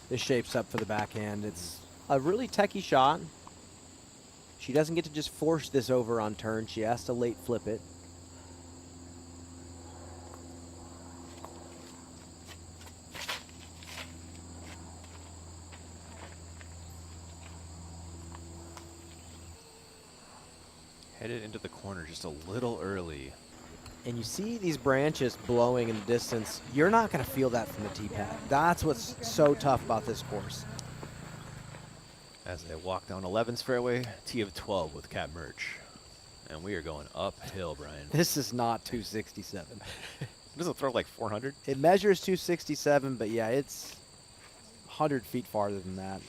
this shapes up for the backhand. It's a really techie shot. She doesn't get to just force this over on turn. She has to late flip it. Headed into the corner just a little early. And you see these branches blowing in the distance. You're not going to feel that from the tee pad. That's what's so tough about this course. As they walk down 11's fairway, tee of 12 with Cat Merch. And we are going uphill, Brian. This is not 267. Does it throw like 400? It measures 267, but yeah, it's 100 feet farther than that.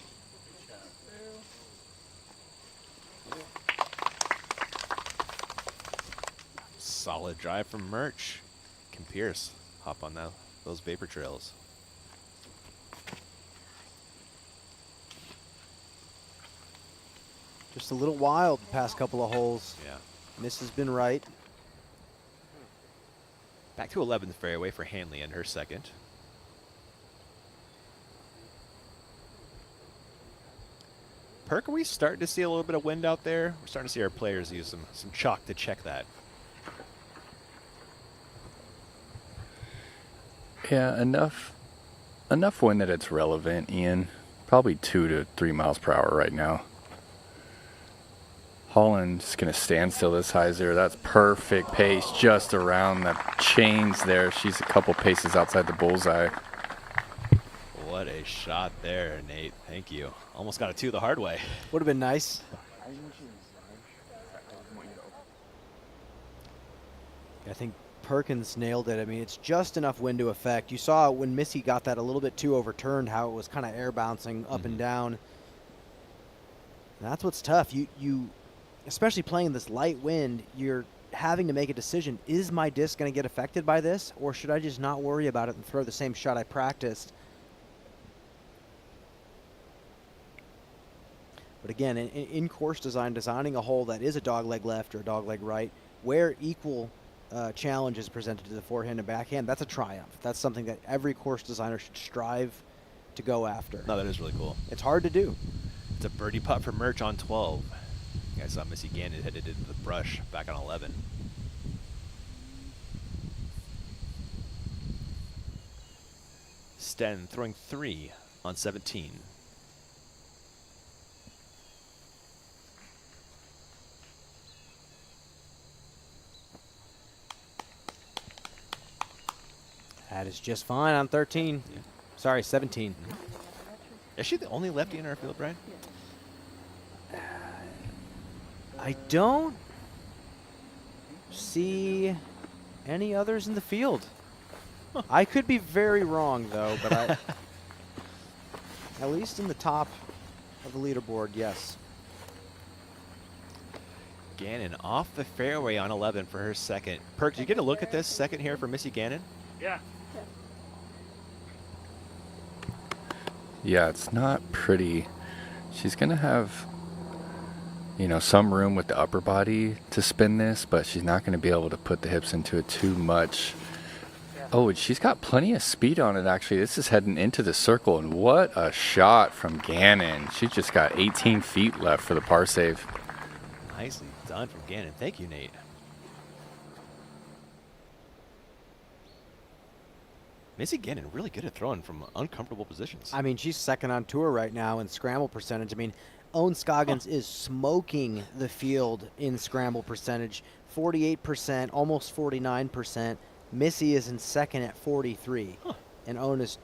Solid drive from Merch. Can Pierce hop on those vapor trails? Just a little wild the past couple of holes. Yeah. Miss has been right. Back to 11th fairway for Hanley and her second. Perk, are we starting to see a little bit of wind out there? We're starting to see our players use some chalk to check that. Yeah, enough wind that it's relevant, Ian. Probably 2 to 3 miles per hour right now. Holland's going to stand still this hyzer. That's perfect pace just around the chains there. She's a couple paces outside the bullseye. What a shot there, Nate. Thank you. Almost got a 2 the hard way. Would have been nice. I think Perkins nailed it. I mean, it's just enough wind to affect. You saw when Missy got that a little bit too overturned, how it was kind of air bouncing up and down. And that's what's tough. You, especially playing this light wind, you're having to make a decision. Is my disc going to get affected by this, or should I just not worry about it and throw the same shot I practiced? But again, in course design, designing a hole that is a dogleg left or a dogleg right, where equal challenge is presented to the forehand and backhand, that's a triumph. That's something that every course designer should strive to go after. No, that is really cool. It's hard to do. It's a birdie putt for Merch on 12. You guys saw Missy Gannon headed into the brush back on 11. Sten throwing 3 on 17. That is just fine on 13. Yeah. Sorry, 17. Is she the only lefty in our field, Brian? I don't see any others in the field. I could be very wrong, though, but I, at least in the top of the leaderboard, yes. Gannon off the fairway on 11 for her second. Perk, did you get a look at this second here for Missy Gannon? Yeah. Yeah, it's not pretty. She's going to have, you know, some room with the upper body to spin this, but she's not going to be able to put the hips into it too much. Oh, and she's got plenty of speed on it, actually. This is heading into the circle, and what a shot from Gannon. She just got 18 feet left for the par save. Nicely done from Gannon. Thank you, Nate. Missy Gannon really good at throwing from uncomfortable positions. I mean, she's second on tour right now in scramble percentage. I mean, Owen Scoggins is smoking the field in scramble percentage, 48%, almost 49%. Missy is in second at 43. And Owen is,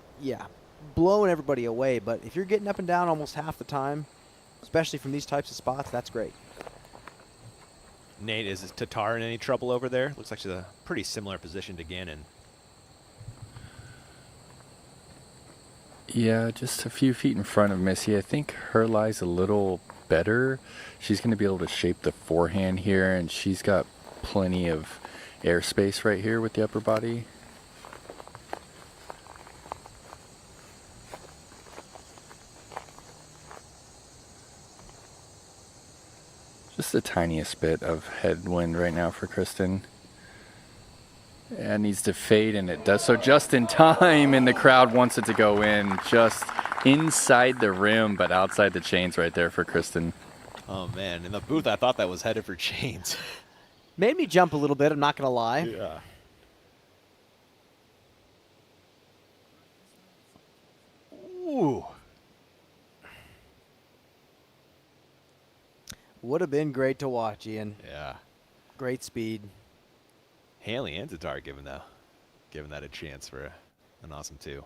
blowing everybody away. But if you're getting up and down almost half the time, especially from these types of spots, that's great. Nate, is Tatar in any trouble over there? Looks like she's a pretty similar position to Gannon. Yeah, just a few feet in front of Missy. I think her lie's a little better. She's going to be able to shape the forehand here, and she's got plenty of airspace right here with the upper body. Just the tiniest bit of headwind right now for Kristen. It needs to fade, and it does so just in time, and the crowd wants it to go in just inside the rim, but outside the chains right there for Kristen. Oh, man. In the booth, I thought that was headed for chains. Made me jump a little bit, I'm not going to lie. Yeah. Ooh. Would have been great to watch, Ian. Yeah. Great speed. Hanley and Tatar giving that a chance for an awesome 2.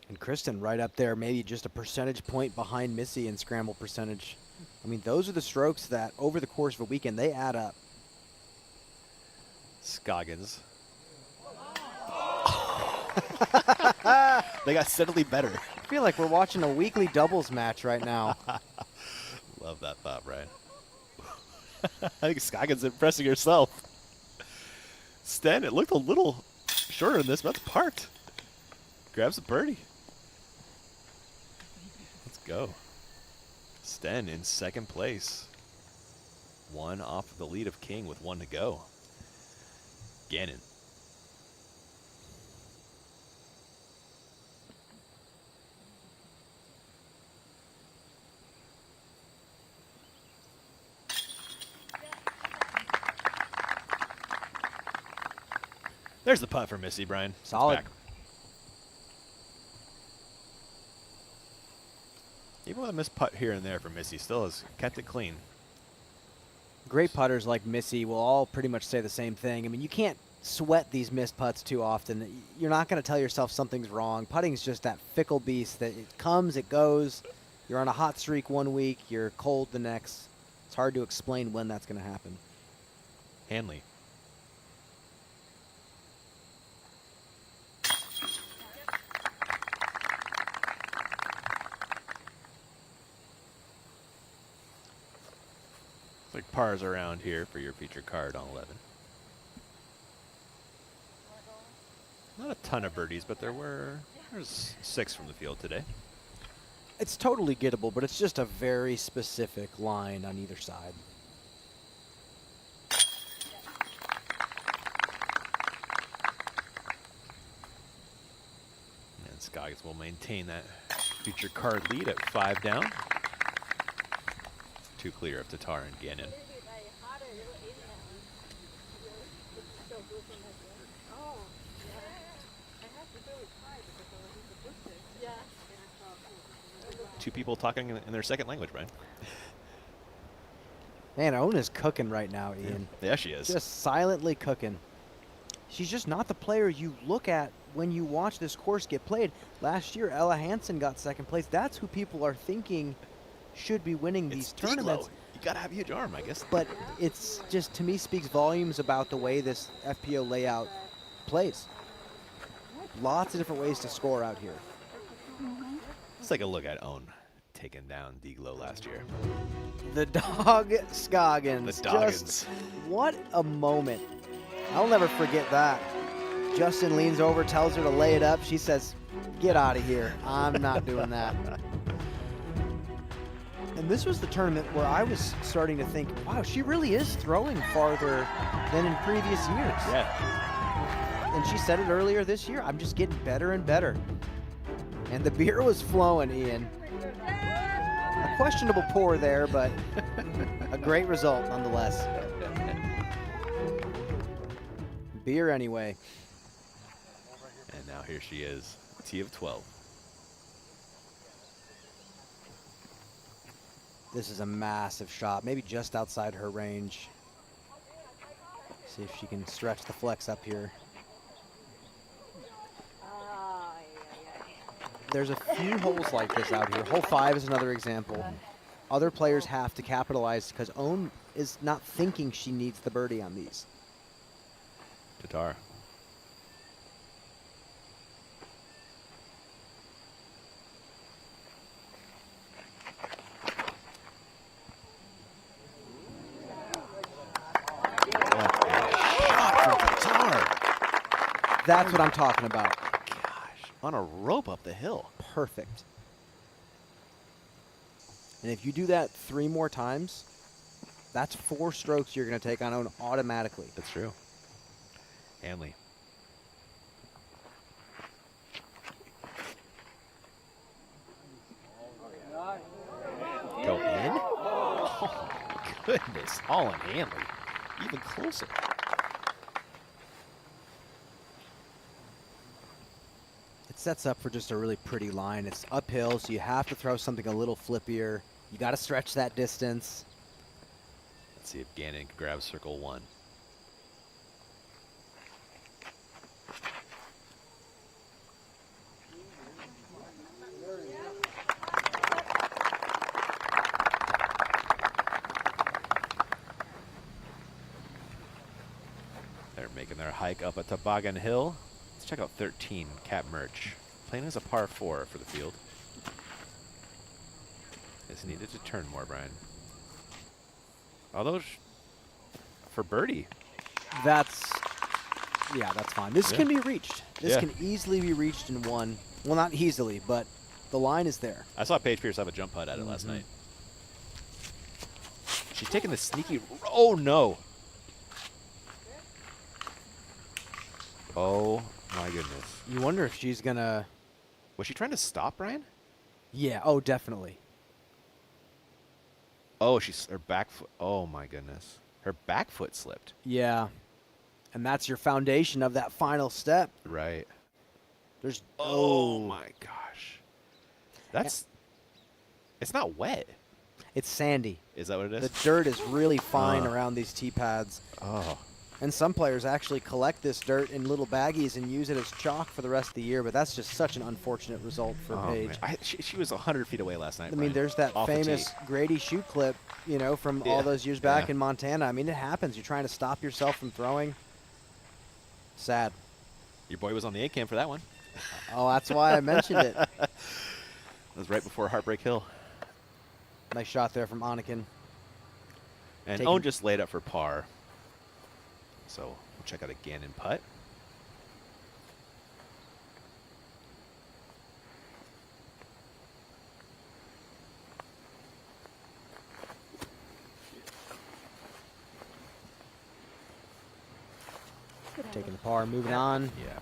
And Kristen right up there, maybe just a percentage point behind Missy in scramble percentage. I mean, those are the strokes that over the course of a weekend, they add up. Scoggins. They got steadily better. I feel like we're watching a weekly doubles match right now. Love that thought, Brian. I think Scoggins impressing herself. Sten, it looked a little shorter than this, but that's parked. Grabs a birdie. Let's go. Sten in second place. 1 off of the lead of King with 1 to go. Gannon. There's the putt for Missy, Brian. Solid. Even with a missed putt here and there for Missy, still has kept it clean. Great putters like Missy will all pretty much say the same thing. I mean, you can't sweat these missed putts too often. You're not going to tell yourself something's wrong. Putting is just that fickle beast that it comes, it goes. You're on a hot streak one week, you're cold the next. It's hard to explain when that's going to happen. Hanley. Like pars around here for your feature card on 11. Not a ton of birdies, but there's 6 from the field today. It's totally gettable, but it's just a very specific line on either side. And Scoggins will maintain that feature card lead at 5 down. 2 clear of Tatar and Gannon. Two people talking in their second language, Brian. Man, Owen is cooking right now, Ian. Yeah, she is. Just silently cooking. She's just not the player you look at when you watch this course get played. Last year, Ella Hansen got second place. That's who people are thinking should be winning these tournaments. You gotta have a huge arm, I guess. But it's just, to me, speaks volumes about the way this FPO layout plays. Lots of different ways to score out here. Let's take a look at Owen taking down Deglow last year. The dog Scoggins. The Doggins. Just what a moment. I'll never forget that. Justin leans over, tells her to lay it up. She says, "Get out of here. I'm not doing that." And this was the tournament where I was starting to think, wow, she really is throwing farther than in previous years. Yeah. she said it earlier this year, I'm just getting better and better. And the beer was flowing, Ian. A questionable pour there, but a great result nonetheless. Beer anyway. And now here she is, tee of 12. This is a massive shot, maybe just outside her range. See if she can stretch the flex up here. There's a few holes like this out here. Hole 5 is another example. Other players have to capitalize because Own is not thinking she needs the birdie on these. Tatar. That's what I'm talking about. Gosh, on a rope up the hill. Perfect. And if you do that 3 more times, that's 4 strokes you're going to take on Own automatically. That's true. Hanley. Go in? Oh, my goodness. Holland Hanley. Even closer. It sets up for just a really pretty line. It's uphill, so you have to throw something a little flippier. You got to stretch that distance. Let's see if Gannon can grab circle 1. They're making their hike up a Toboggan Hill. Let's check out 13, Cap Merch. Playing as a par 4 for the field. This needed to turn more, Brian. Although, for birdie. That's fine. This Yeah. can be reached. This Yeah. can easily be reached in 1. Well, not easily, but the line is there. I saw Paige Pierce have a jump putt at it last night. She's taking the sneaky. Oh, no. Oh, my goodness. You wonder if she's going to... Was she trying to stop, Brian? Yeah, oh, definitely. Oh, her back foot. Oh, my goodness. Her back foot slipped. Yeah. And that's your foundation of that final step. Right. There's... Oh, my gosh. That's... It's not wet. It's sandy. Is that what it is? The dirt is really fine around these tee pads. Oh. And some players actually collect this dirt in little baggies and use it as chalk for the rest of the year, but that's just such an unfortunate result for Paige. She was 100 feet away last night. I mean, there's that famous Grady shoe clip, you know, from all those years back in Montana. I mean, it happens. You're trying to stop yourself from throwing. Sad. Your boy was on the A-cam for that one. Oh, that's why I mentioned it. That was right before Heartbreak Hill. Nice shot there from Anakin. And Owen just laid up for par. So we'll check out a Gannon putt. Taking the par, moving on. Yeah.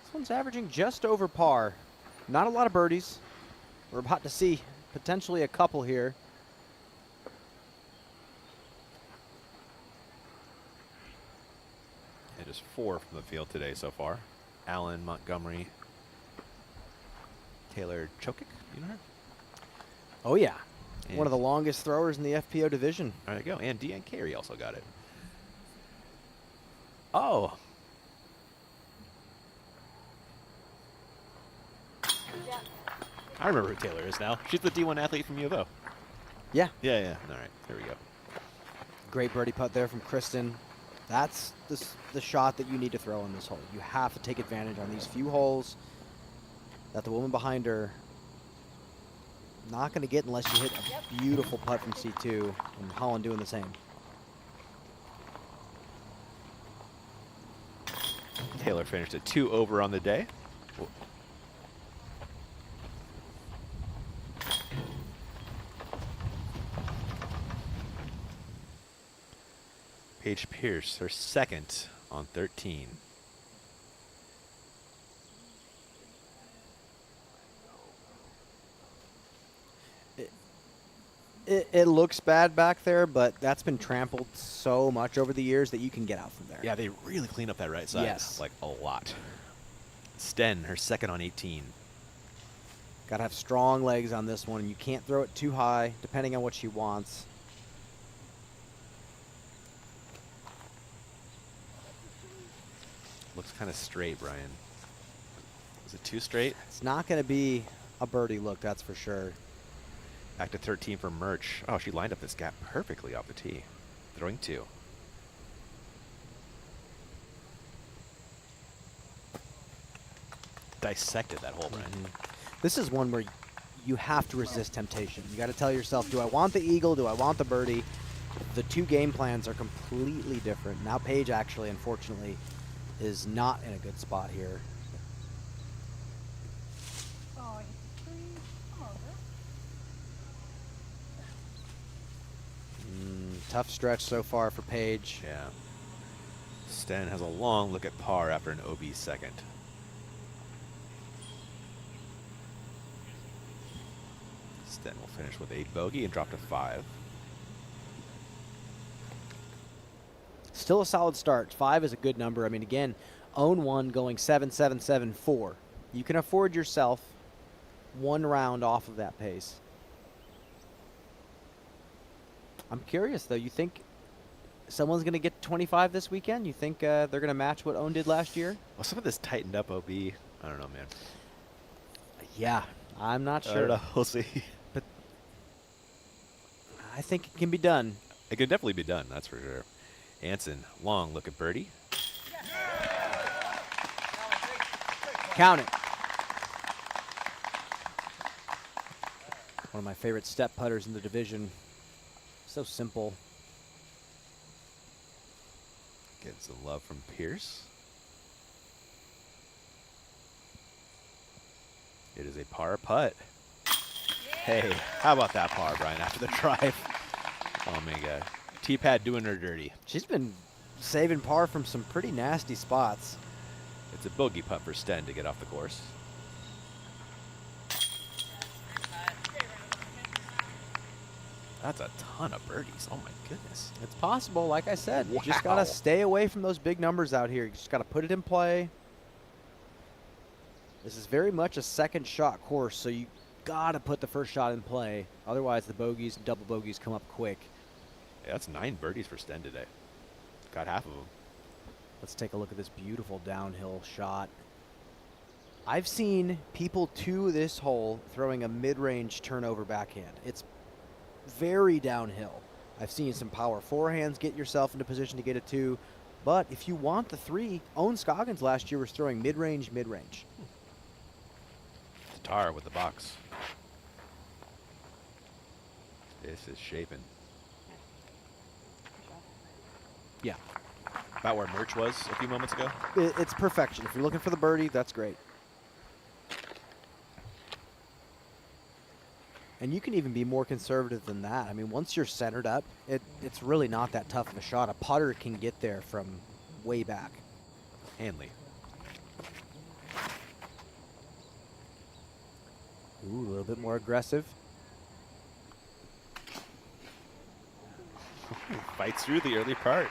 This one's averaging just over par. Not a lot of birdies. We're about to see potentially a couple here. It is 4 from the field today so far. Allen, Montgomery, Taylor Chokic, you know her? Oh, yeah. And one of the longest throwers in the FPO division. There you go. And Deanne Carey also got it. Oh. I remember who Taylor is now. She's the D1 athlete from U of O. Yeah. Yeah. All right. There we go. Great birdie putt there from Kristen. That's the shot that you need to throw on this hole. You have to take advantage on these few holes that the woman behind her not going to get unless you hit a beautiful putt from C2, and Holland doing the same. Taylor finished at 2 over on the day. Paige Pierce, her second on 13. It looks bad back there, but that's been trampled so much over the years that you can get out from there. Yeah, they really clean up that right side. Yes. Like a lot. Sten, her second on 18. Got to have strong legs on this one. You can't throw it too high, depending on what she wants. Looks kind of straight, Brian. Is it too straight? It's not going to be a birdie look, that's for sure. Back to 13 for Murch. Oh, she lined up this gap perfectly off the tee. Throwing 2. Dissected that hole, Brian. This is one where you have to resist temptation. You got to tell yourself, do I want the eagle? Do I want the birdie? The two game plans are completely different. Now Paige actually, unfortunately, is not in a good spot here. Tough stretch so far for Paige. Yeah. Sten has a long look at par after an OB second. Sten will finish with 8 bogey and drop to 5. Still a solid start. 5 is a good number. I mean, again, own 1 going 7, 7, 7, 4. You can afford yourself 1 round off of that pace. I'm curious, though. You think someone's going to get 25 this weekend? You think they're going to match what Own did last year? Well, some of this tightened up OB. I don't know, man. Yeah, I'm not sure. I don't know. We'll see. But I think it can be done. It can definitely be done, that's for sure. Anson, long look at birdie. Count it. One of my favorite step putters in the division. So simple. Getting some love from Pierce. It is a par putt. Hey, how about that par, Brian, after the drive? Oh, my God. T-Pad doing her dirty. She's been saving par from some pretty nasty spots. It's a bogey putt for Sten to get off the course. That's a ton of birdies. Oh, my goodness. It's possible, like I said. You just got Wow. to stay away from those big numbers out here. You just got to put it in play. This is very much a second shot course, so you got to put the first shot in play. Otherwise, the bogeys and double bogeys come up quick. Yeah, that's 9 birdies for Sten today. Got half of them. Let's take a look at this beautiful downhill shot. I've seen people to this hole throwing a mid-range turnover backhand. It's very downhill. I've seen some power forehands get yourself into position to get a 2. But if you want the 3, Owen Scoggins last year was throwing mid-range, mid-range. Tatar with the box. This is shaping. Yeah. About where Murch was a few moments ago. It's perfection. If you're looking for the birdie, that's great. And you can even be more conservative than that. I mean, once you're centered up, it's really not that tough of a shot. A putter can get there from way back. Hanley. Ooh, a little bit more aggressive. Fights through the early part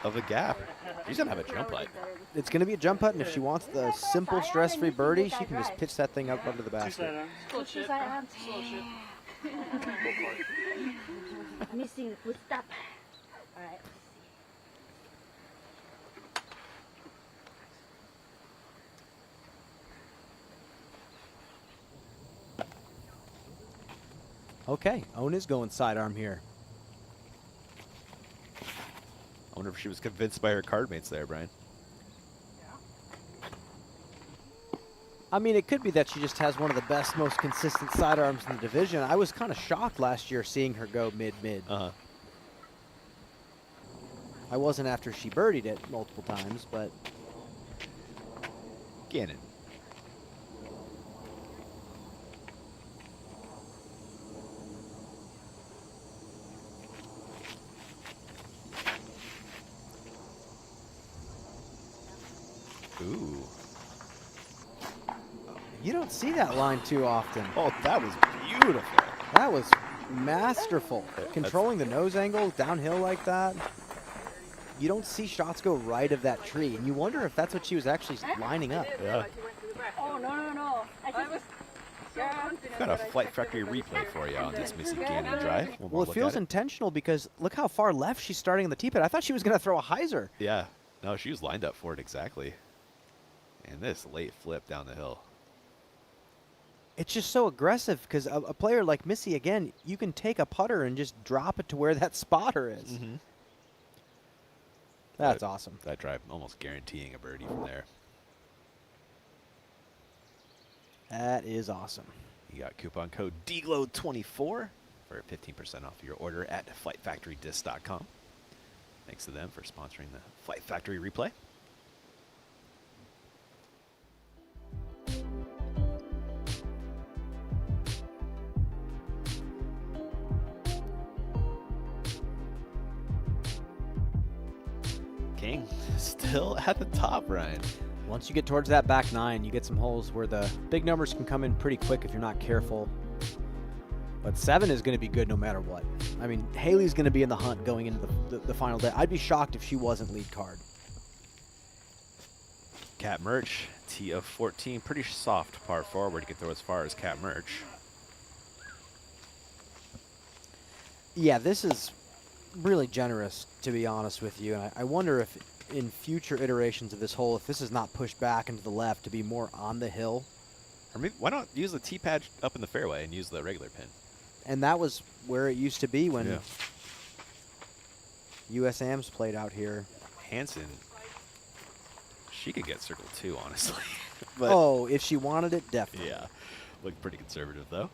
of the gap. She's going to have a jump putt. It's going to be a jump putt, and if she wants the simple, stress-free birdie, she can just pitch that thing up under the basket. Missing the footstep. All right. Okay, Owen is going sidearm here. I wonder if she was convinced by her card mates there, Brian. I mean, it could be that she just has one of the best, most consistent sidearms in the division. I was kind of shocked last year seeing her go mid-mid. Uh-huh. I wasn't after she birdied it multiple times, but... Gannon. You don't see that line too often. Oh, that was beautiful. That was masterful. Controlling the nose angle downhill like that. You don't see shots go right of that tree, and you wonder if that's what she was actually lining up. Yeah. Oh, no. I was Got a Flight Factory replay for you on this Missy Gannon drive. Well, it feels intentional because look how far left she's starting on the tee pad. I thought she was going to throw a hyzer. Yeah. No, she was lined up for it exactly. And this late flip down the hill. It's just so aggressive because a player like Missy, again, you can take a putter and just drop it to where that spotter is. Mm-hmm. That's awesome. That drive almost guaranteeing a birdie from there. That is awesome. You got coupon code DGLOW24 for 15% off your order at FlightFactoryDisc.com. Thanks to them for sponsoring the Flight Factory replay. King still at the top, Ryan. Once you get towards that back nine, you get some holes where the big numbers can come in pretty quick if you're not careful. But 7 is going to be good no matter what. I mean, Haley's going to be in the hunt going into the final day. I'd be shocked if she wasn't lead card. Cat Merch, tee of 14, pretty soft par forward. You can throw as far as Cat Merch. Yeah, this is really generous, to be honest with you. And I wonder if in future iterations of this hole, if this is not pushed back into the left to be more on the hill. Or maybe, why not use the tee pad up in the fairway and use the regular pin? And that was where it used to be when USAMs played out here. Hansen, she could get circle 2, honestly. But oh, if she wanted it, definitely. yeah, looked pretty conservative, though.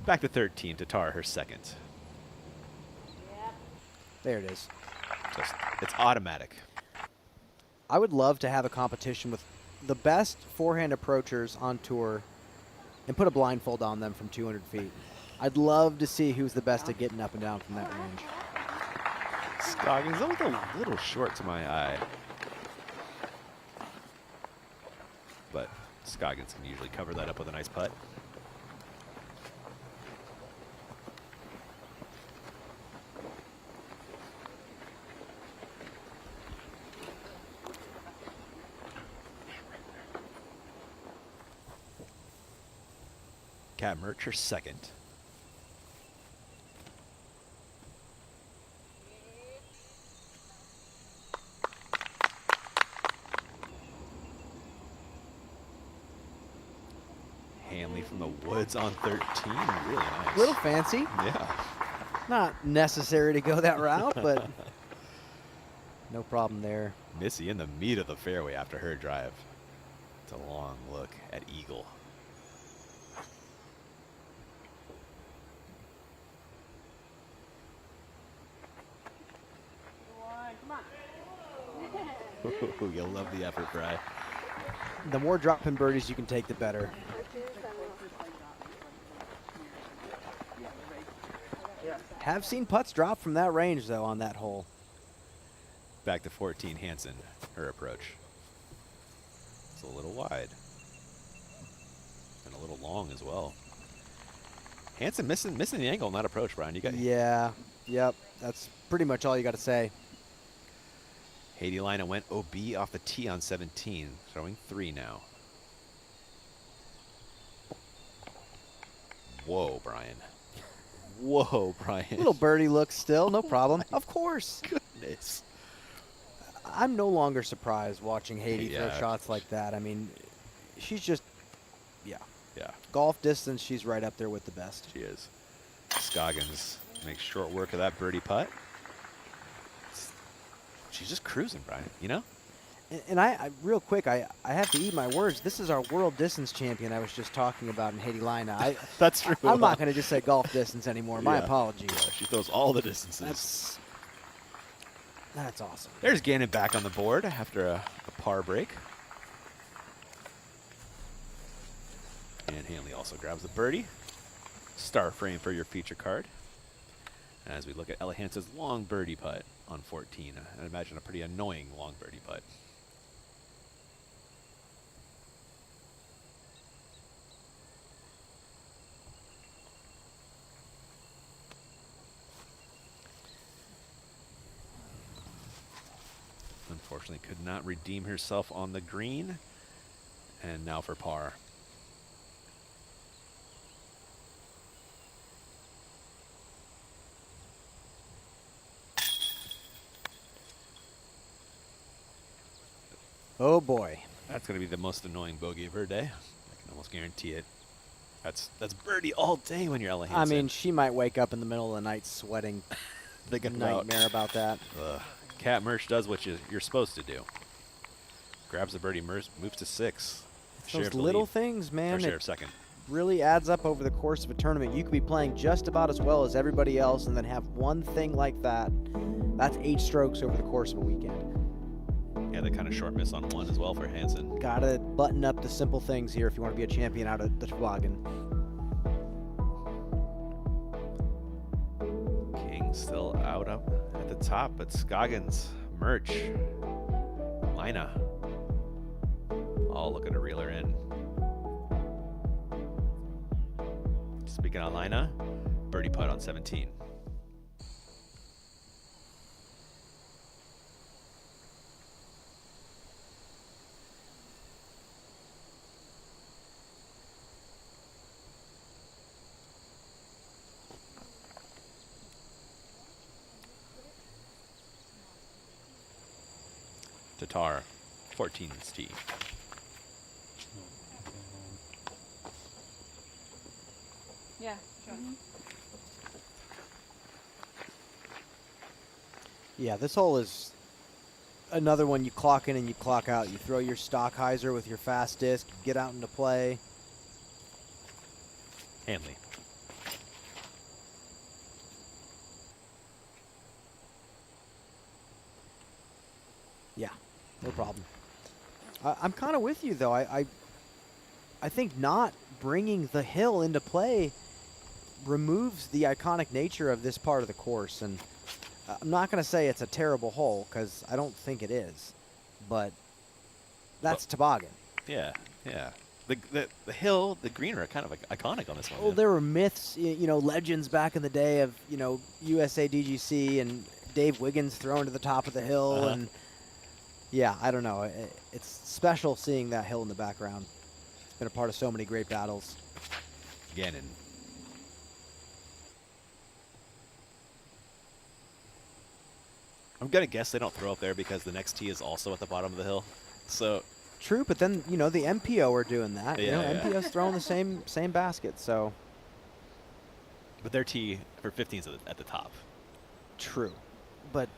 Back to 13 to tar her second. There it is. Just, it's automatic. I would love to have a competition with the best forehand approachers on tour and put a blindfold on them from 200 feet. I'd love to see who's the best at getting up and down from that range. Scoggins, that looked a little short to my eye. But Scoggins can usually cover that up with a nice putt. Cat Merch, her second. Hanley from the woods on 13. Really nice. Little fancy. Yeah. Not necessary to go that route, but no problem there. Missy in the meat of the fairway after her drive. It's a long look at Eagle. Ooh, you'll love the effort, Bri. The more drop pin birdies you can take, the better. Have seen putts drop from that range, though, on that hole. Back to 14, Hansen, her approach. It's a little wide. And a little long as well. Hansen missing the angle on that approach, Brian. You got Yeah, yep. That's pretty much all you got to say. Haiti Lina went OB off the tee on 17, throwing 3 now. Whoa, Brian. Whoa, Brian. Little birdie look still, no problem. Of course. Goodness. I'm no longer surprised watching Haiti Yeah. throw shots like that. I mean, she's just, yeah. Yeah. Golf distance, she's right up there with the best. She is. Scoggins makes short work of that birdie putt. She's just cruising, Brian, you know? And I real quick, I have to eat my words. This is our world distance champion I was just talking about in Haiti Lina. That's true. I'm not going to just say golf distance anymore. My Yeah. apologies. Yeah, she throws all the distances. That's awesome. There's Gannon back on the board after a par break. And Hanley also grabs the birdie. Star frame for your feature card. As we look at Ella Hansen's long birdie putt on 14. I imagine a pretty annoying long birdie putt. Unfortunately, could not redeem herself on the green. And now for par. Oh boy. That's going to be the most annoying bogey of her day. I can almost guarantee it. That's birdie all day when you're Ella Hansen. I mean, she might wake up in the middle of the night sweating. Thinking nightmare about that. Cat Merch does what you're supposed to do. Grabs the birdie, moves to 6. It's those little things, man. Share of second. Really adds up over the course of a tournament. You could be playing just about as well as everybody else and then have one thing like that. That's 8 strokes over the course of a weekend. Yeah, they kind of short miss on one as well for Hansen. Gotta button up the simple things here if you want to be a champion out of the Toboggan. King still out up at the top, but Scoggins, Merch, Lina, all looking to reel her in. Speaking of Lina, birdie putt on 17. Tatar, 14's tee. Yeah, sure. Yeah, this hole is another one you clock in and you clock out. You throw your stock hyzer with your fast disc, get out into play. Hanley. Yeah, no problem. I'm kind of with you, though. I think not bringing the hill into play removes the iconic nature of this part of the course. And I'm not going to say it's a terrible hole, because I don't think it is. But that's Toboggan. Yeah, yeah. The hill, the green are kind of iconic on this one. Well, there were myths, you know, legends back in the day of, you know, USA DGC and Dave Wiggins thrown to the top of the hill. And yeah, I don't know. It's special seeing that hill in the background. It's been a part of so many great battles. Gannon. I'm going to guess they don't throw up there because the next tee is also at the bottom of the hill. So true, but then, you know, the MPO are doing that. Yeah, you know, yeah. MPO's throwing the same basket, so. But their tee for 15's at the top. True. But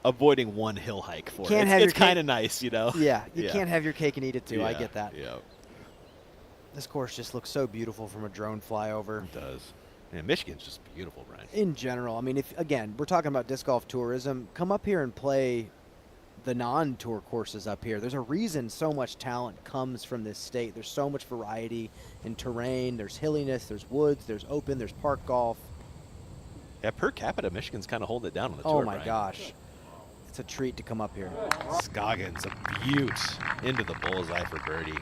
avoiding one hill hike for can't it. It's kind of nice, you know? Yeah, you can't have your cake and eat it too. I get that. Yeah. This course just looks so beautiful from a drone flyover. It does. Yeah, Michigan's just beautiful, Brian. In general, I mean, if again, we're talking about disc golf tourism, come up here and play the non-tour courses up here. There's a reason so much talent comes from this state. There's so much variety in terrain. There's hilliness, there's woods, there's open, there's park golf. Yeah, per capita, Michigan's kind of holding it down on the tour, Oh my Brian. gosh. It's a treat to come up here. Scoggins, a beaut into the bullseye for birdie.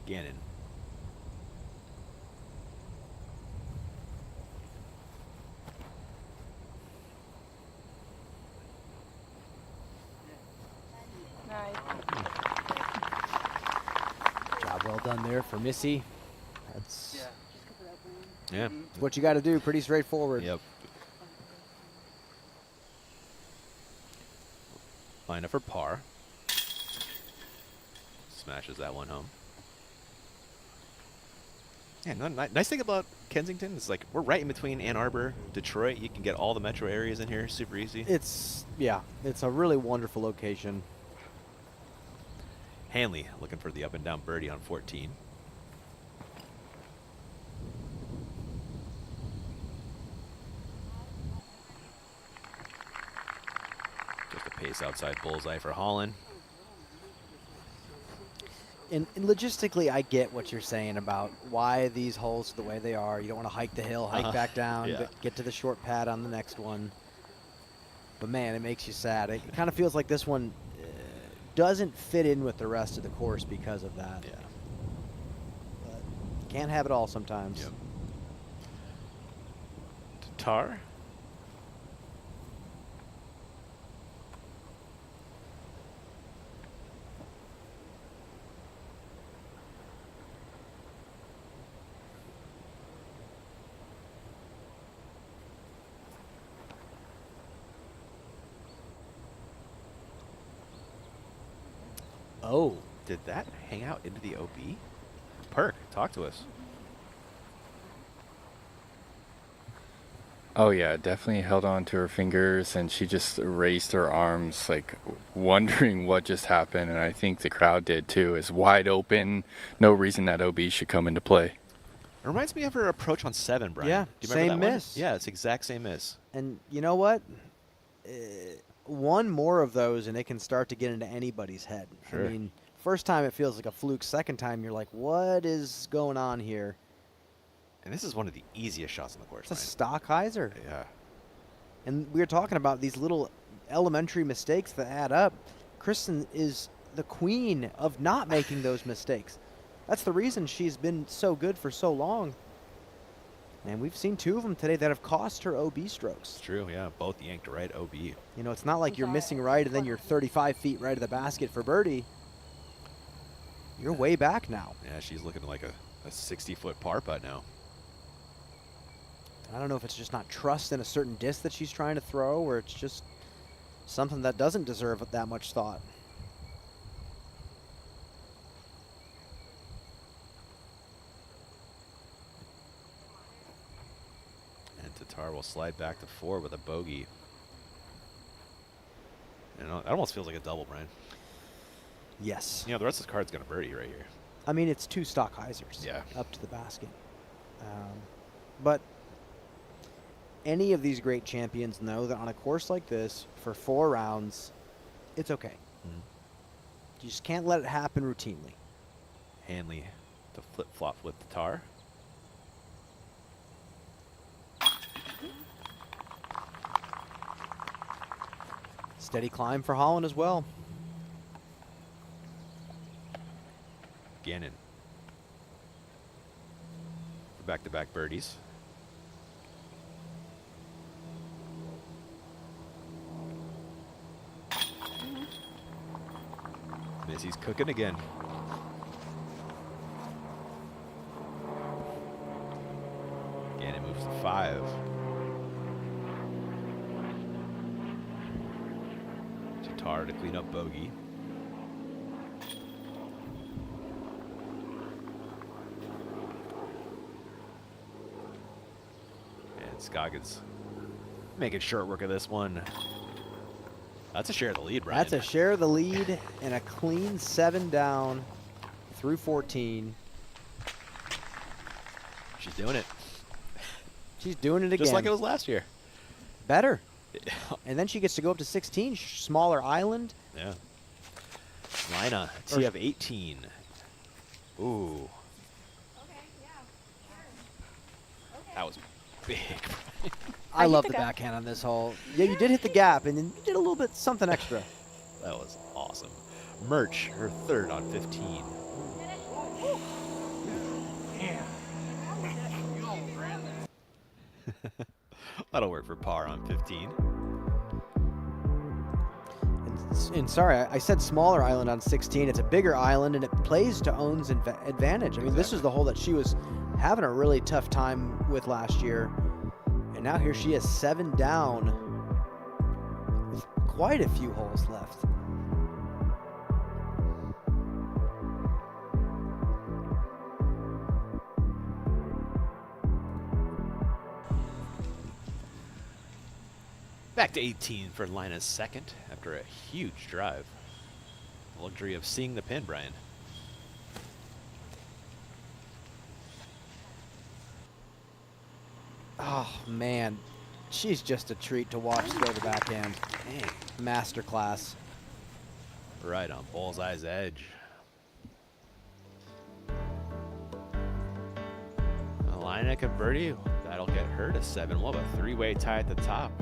Gannon. Job well done there for Missy. That's Yeah. what you got to do. Pretty straightforward. Yep. Line up for par. Smashes that one home. Yeah, nice thing about Kensington is like we're right in between Ann Arbor, Detroit. You can get all the metro areas in here super easy. It's a really wonderful location. Hanley looking for the up and down birdie on 14. Just a pace outside bullseye for Holland. And logistically, I get what you're saying about why these holes are the way they are. You don't want to hike the hill, hike back down, Yeah. get to the short pad on the next one. But man, it makes you sad. It kind of feels like this one doesn't fit in with the rest of the course because of that. Yeah. But can't have it all sometimes. Yep. Tatar. Oh. Did that hang out into the OB? Perk, talk to us. Oh yeah, definitely held on to her fingers, and she just raised her arms, like wondering what just happened. And I think the crowd did too. It's wide open. No reason that OB should come into play. It reminds me of her approach on 7, Brian. Yeah, Do you remember same that one? miss. Yeah, it's the exact same miss. And you know what? One more of those, and it can start to get into anybody's head. Sure. I mean, first time it feels like a fluke. Second time, you're like, what is going on here? And this is one of the easiest shots on the course. It's a stock hyzer. Yeah. And we were talking about these little elementary mistakes that add up. Kristen is the queen of not making those mistakes. That's the reason she's been so good for so long. And we've seen 2 of them today that have cost her OB strokes. It's true, yeah. Both yanked right OB. You know, it's not like you're missing right and then you're 35 feet right of the basket for birdie. You're way back now. Yeah, she's looking like a 60-foot par putt now. I don't know if it's just not trust in a certain disc that she's trying to throw, or it's just something that doesn't deserve that much thought. And Tatar will slide back to 4 with a bogey. And it almost feels like a double, Brian. Yes. You know, the rest of this card's going to birdie right here. I mean, it's 2 stock hyzers up to the basket. But any of these great champions know that on a course like this, for 4 rounds, it's okay. You just can't let it happen routinely. Hanley to flip-flop with Tatar. Steady climb for Holland as well. Gannon. Back-to-back birdies. Missy's cooking again. Gannon moves to 5. Tatar to clean up bogey. And Scoggins making short work of this one. That's a share of the lead, Brian. That's a share of the lead and a clean 7 down through 14. She's doing it. She's doing it again. Just like it was last year. Better. And then she gets to go up to 16, smaller island. Yeah. Lina, tee of 18. Ooh. That was big. I love the backhand on this hole. Yeah, you did hit the gap, and then you did a little bit something extra. That was awesome. Merch, her 3rd on 15. That'll work for par on 15. And sorry, I said smaller island on 16. It's a bigger island, and it plays to Own's advantage. I mean, this is the hole that she was having a really tough time with last year. And now here she is 7 down with quite a few holes left. Back to 18 for Lina's 2nd after a huge drive. The luxury of seeing the pin, Brian. Oh, man. She's just a treat to watch throw the backhand. Masterclass. Right on bullseye's edge. Lina can birdie. That'll get her to 7. We'll have a 3-way tie at the top.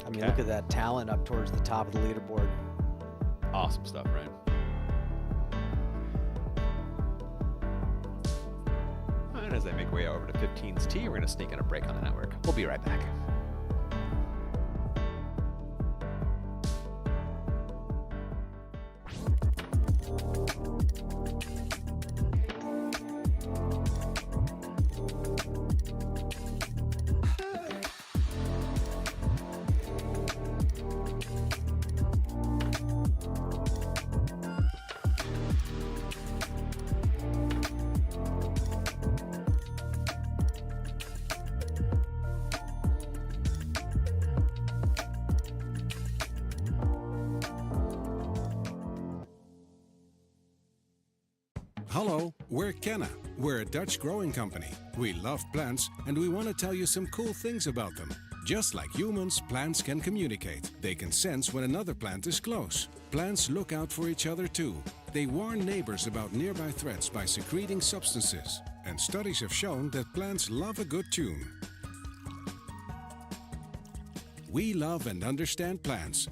I mean, look at that talent up towards the top of the leaderboard. Awesome stuff, Ryan. And as they make way over to 15's tee, we're going to sneak in a break on the network. We'll be right back. Hello, we're Kenna. We're a Dutch growing company. We love plants and we want to tell you some cool things about them. Just like humans, plants can communicate. They can sense when another plant is close. Plants look out for each other too. They warn neighbors about nearby threats by secreting substances. And studies have shown that plants love a good tune. We love and understand plants.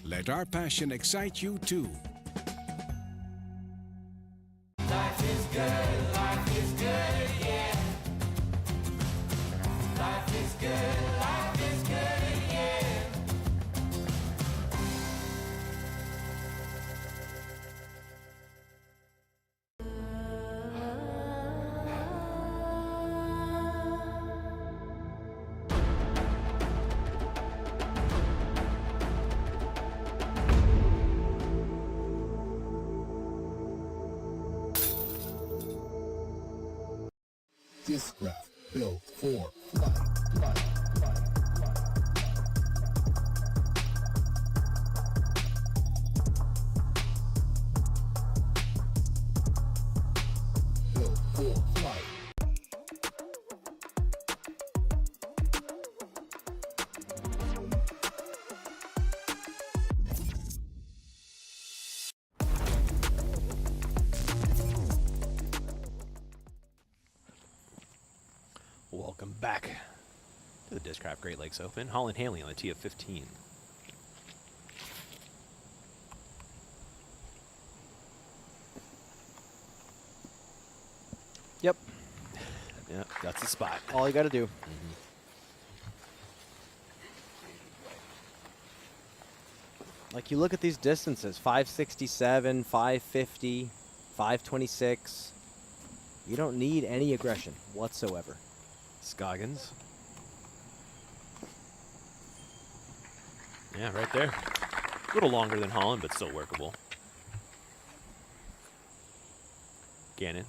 Let our passion excite you too. Life is good, yeah. Life is good, yeah. Discraft, built for flight. Built for flight. Welcome back to the Discraft Great Lakes Open. Holland Hanley on the tee of 15. Yep. Yep, that's the spot. All you got to do. Like, you look at these distances, 567, 550, 526. You don't need any aggression whatsoever. Scoggins. Yeah, right there. A little longer than Holland, but still workable. Gannon.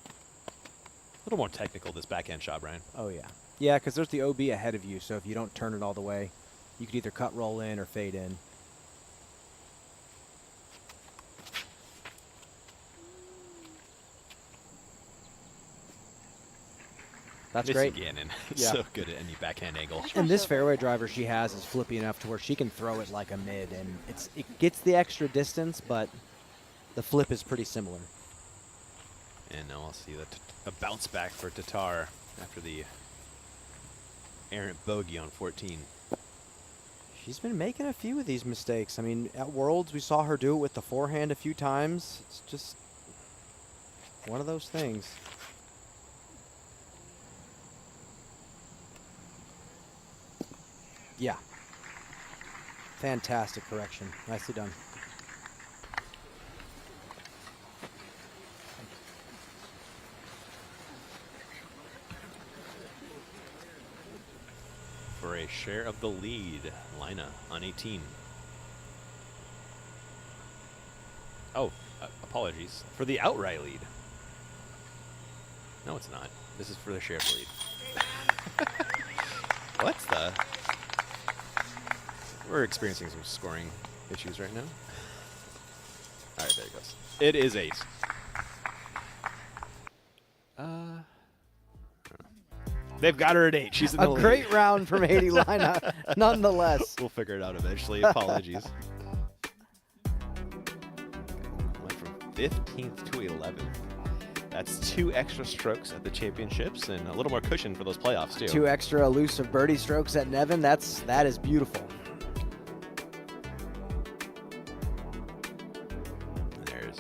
A little more technical, this backhand shot, Brian. Oh, yeah. Yeah, because there's the OB ahead of you, so if you don't turn it all the way, you could either cut roll in or fade in. That's great. Gannon. Yeah. So good at any backhand angle. And this fairway driver she has is flippy enough to where she can throw it like a mid, and it gets the extra distance, but the flip is pretty similar. And now I'll see a bounce back for Tatar after the errant bogey on 14. She's been making a few of these mistakes. I mean, at Worlds, we saw her do it with the forehand a few times. It's just one of those things. Yeah. Fantastic correction. Nicely done. For a share of the lead, Lina on 18. Oh, apologies. For the outright lead. No, it's not. This is for the share of the lead. What's the... We're experiencing some scoring issues right now. All right, there it goes. It is 8. They've got her at 8. She's in the lead. A great round from Haiti Lina, nonetheless. We'll figure it out eventually. Apologies. Went from 15th to 11th. That's 2 extra strokes at the championships and a little more cushion for those playoffs too. 2 extra elusive birdie strokes at Nevin. That is beautiful. There's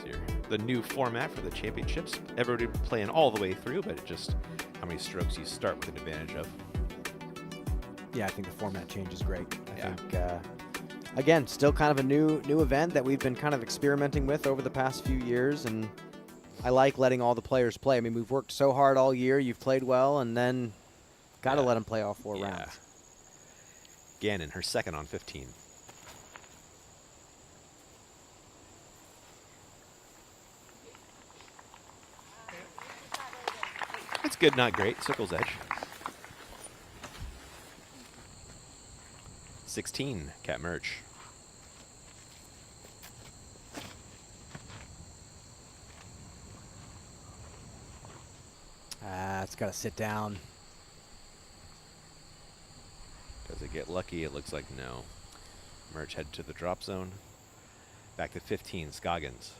the new format for the championships. Everybody playing all the way through, but just how many strokes you start with an advantage of. Yeah, I think the format change is great. I think, again, still kind of a new event that we've been kind of experimenting with over the past few years, and I like letting all the players play. I mean, we've worked so hard all year. You've played well, and then got to let them play all 4 rounds. Gannon, her second on 15. It's good, not great. Circle's edge. 16, Cat Merch. It's got to sit down. Does it get lucky? It looks like no. Merch head to the drop zone. Back to 15, Scoggins.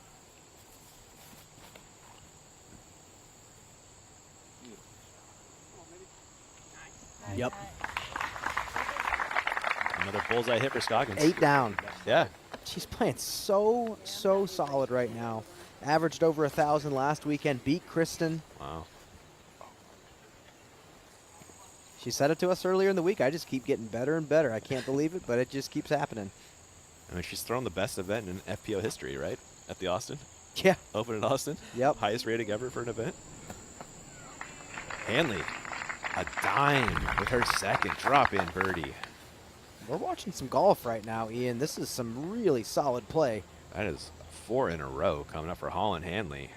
Yep. Another bullseye hit for Scoggins. 8 down. Yeah. She's playing so solid right now. Averaged over 1,000 last weekend. Beat Kristen. Wow. She said it to us earlier in the week. I just keep getting better and better. I can't believe it, but it just keeps happening. I mean, she's thrown the best event in FPO history, right? At the Austin. Yeah. Open at Austin. Yep. Highest rating ever for an event. Hanley, a dime with her second drop-in birdie. We're watching some golf right now, Ian. This is some really solid play. That is 4 in a row coming up for Holland Hanley.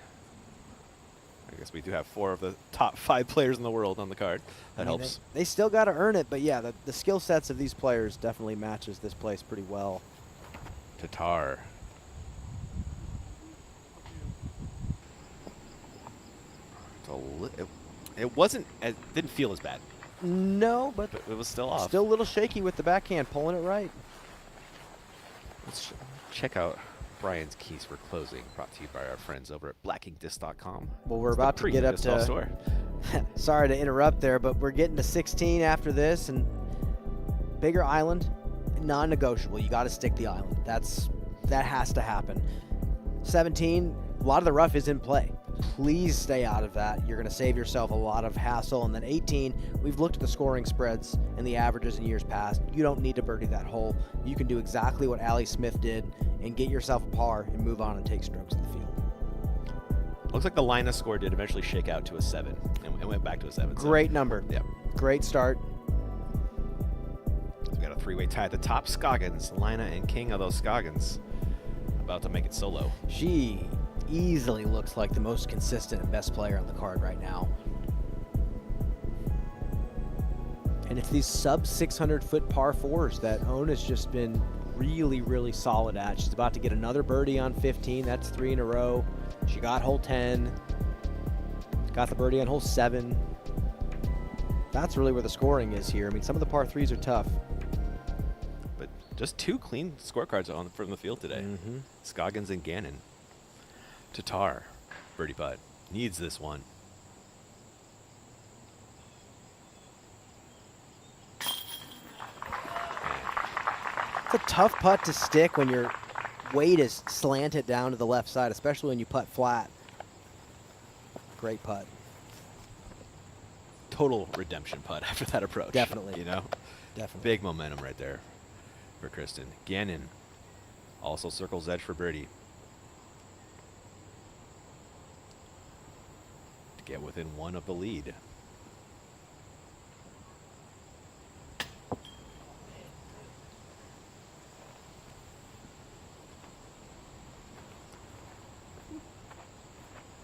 I guess we do have 4 of the top 5 players in the world on the card. That helps. They still got to earn it, but yeah, the skill sets of these players definitely matches this place pretty well. Tatar. It wasn't. It didn't feel as bad. No, but it was still off. Still a little shaky with the backhand, pulling it right. Let's check out Brian's keys for closing, brought to you by our friends over at blackinkdisc.com. Well, we're about to get up to. Sorry to interrupt there, but we're getting to 16 after this, and bigger island, non-negotiable. You got to stick the island. That has to happen. 17, a lot of the rough is in play. Please stay out of that. You're going to save yourself a lot of hassle. And then 18, we've looked at the scoring spreads and the averages in years past. You don't need to birdie that hole. You can do exactly what Allie Smith did and get yourself a par and move on and take strokes in the field. Looks like the Lina score did eventually shake out to a 7 and went back to a 7. Great number. Yep. Great start. So we got a 3-way tie at the top. Scoggins, Lina, and King of those Scoggins about to make it solo. She easily looks like the most consistent and best player on the card right now. And it's these sub 600 foot par 4s that Ona's just been really solid at. She's about to get another birdie on 15. That's 3 in a row. She got hole 10. Got the birdie on hole 7. That's really where the scoring is here. I mean, some of the par 3s are tough. But just 2 clean scorecards from the field today. Scoggins and Gannon. Tatar, birdie putt, needs this one. It's a tough putt to stick when your weight is slanted down to the left side, especially when you putt flat. Great putt. Total redemption putt after that approach. Definitely. You know? Definitely. Big momentum right there for Kristen. Gannon also circles edge for birdie. Get within 1 of the lead.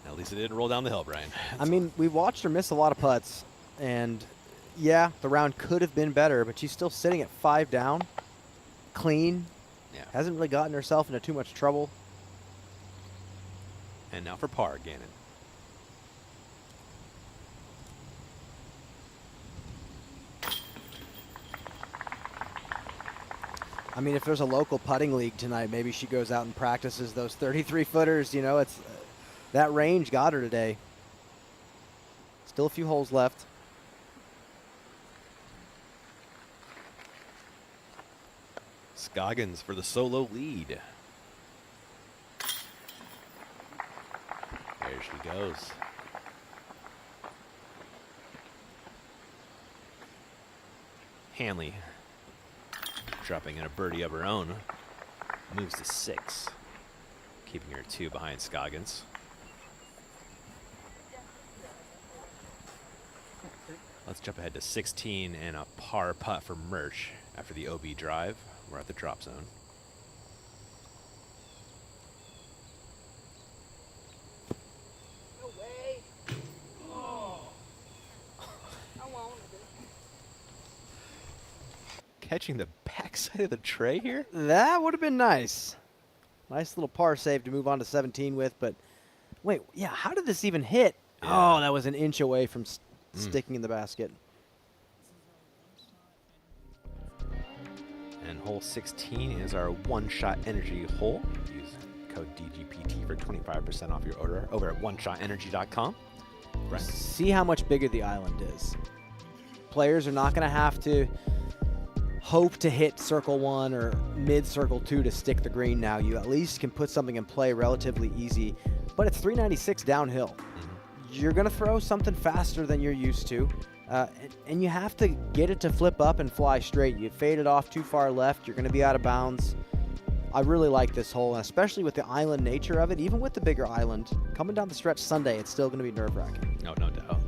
At least it didn't roll down the hill, Brian. I mean, we watched her miss a lot of putts, and yeah, the round could have been better, but she's still sitting at 5 down, clean. Yeah. Hasn't really gotten herself into too much trouble. And now for par, Gannon. I mean, if there's a local putting league tonight, maybe she goes out and practices those 33 footers. You know, it's that range got her today. Still a few holes left. Scoggins for the solo lead. There she goes. Hanley dropping in a birdie of her own. Moves to 6. Keeping her 2 behind Scoggins. Let's jump ahead to 16 and a par putt for Murch after the OB drive. We're at the drop zone. No way. Oh. I wanted it. Catching the backside of the tray here? That would have been nice. Nice little par save to move on to 17 with, but wait, yeah, how did this even hit? Yeah. Oh, that was an inch away from sticking in the basket. And hole 16 is our one-shot energy hole. Use code DGPT for 25% off your order over at oneshotenergy.com. Right. See how much bigger the island is. Players are not going to have to hope to hit circle 1 or mid circle 2 to stick the green now. You at least can put something in play relatively easy, but it's 396 downhill. You're going to throw something faster than you're used to, and you have to get it to flip up and fly straight. You fade it off too far left, you're going to be out of bounds. I really like this hole, and especially with the island nature of it, even with the bigger island, coming down the stretch Sunday, it's still going to be nerve-wracking. No doubt.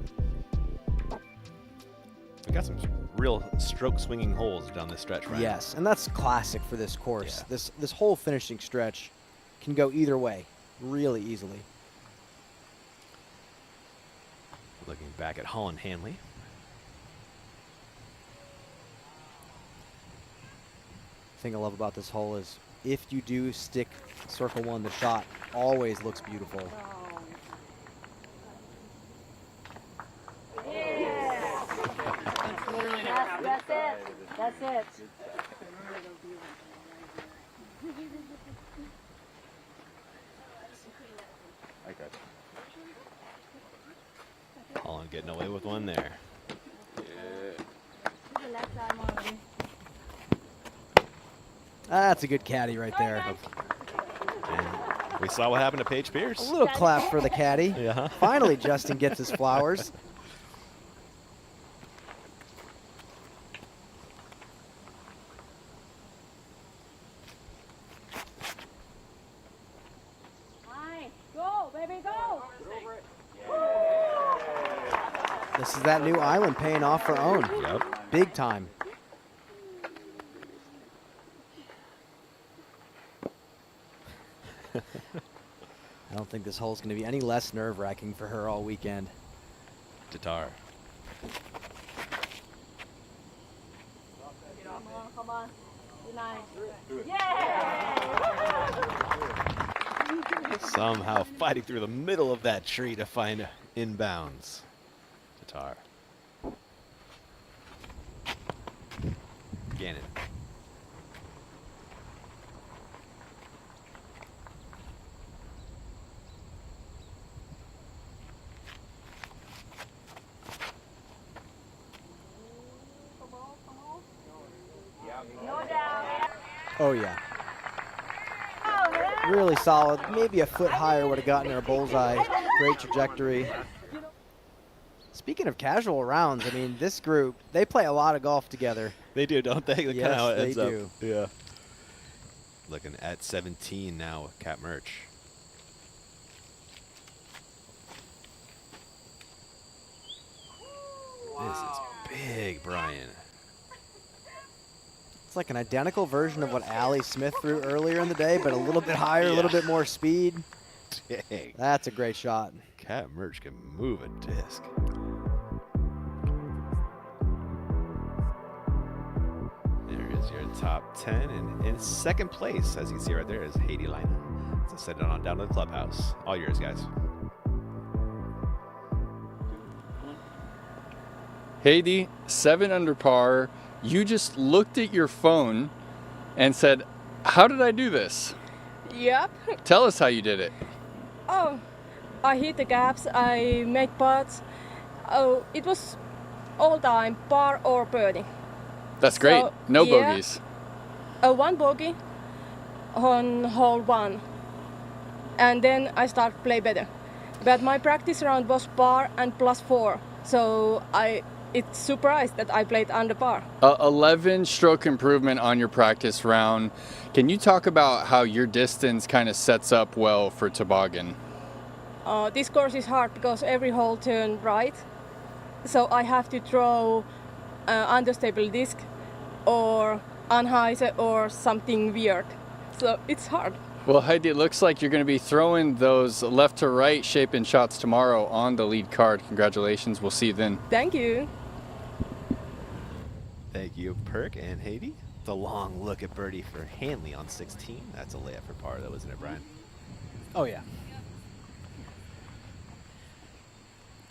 We got some real stroke swinging holes down this stretch, right? Yes, and that's classic for this course. Yeah. This whole finishing stretch can go either way really easily. Looking back at Holland Hanley. The thing I love about this hole is if you do stick circle 1, the shot always looks beautiful. That's it. That's it. I got you. Holland getting away with one there. That's a good caddy right there. And we saw what happened to Paige Pierce. A little clap for the caddy. Yeah. Finally, Justin gets his flowers. Go, baby, go! This is that new island paying off for Owen. Yep. Big time. I don't think this hole's going to be any less nerve-wracking for her all weekend. Tatar. Come on. Good night. Yeah! Somehow fighting through the middle of that tree to find inbounds. Tatar. Gannon. Oh, yeah. Really solid. Maybe a foot higher would have gotten her a bullseye. Great trajectory. Speaking of casual rounds, I mean, this group, they play a lot of golf together. They do, don't they? That's Yes, kinda how it they ends up. do. Yeah. Looking at 17 now with Cat Murch. This is big, Brian. It's like an identical version of what Allie Smith threw earlier in the day, but a little bit higher, a little bit more speed. Dang. That's a great shot. Cat Murch can move a disc. There is your top 10, and in second place, as you can see right there, is Haiti Lina. So send it on down to the clubhouse. All yours, guys. Haiti, 7 under par. You just looked at your phone and said, "How did I do this?" Yep. Tell us how you did it. Oh, I hit the gaps, I make putts, Oh, it was all time par or birdie. That's great. So, No yeah, bogeys. One bogey on hole 1, and then I start play better. But my practice round was par and +4, so it's surprised that I played under par. 11 stroke improvement on your practice round. Can you talk about how your distance kind of sets up well for Toboggan? This course is hard because every hole turns right, so I have to throw understable disc or unhyzer or something weird. So it's hard. Well, Heidi, it looks like you're going to be throwing those left to right shape-in shots tomorrow on the lead card. Congratulations. We'll see you then. Thank you. Thank you, Perk and Haiti. The long look at birdie for Hanley on 16. That's a layup for par, though, isn't it, Brian? Oh, yeah.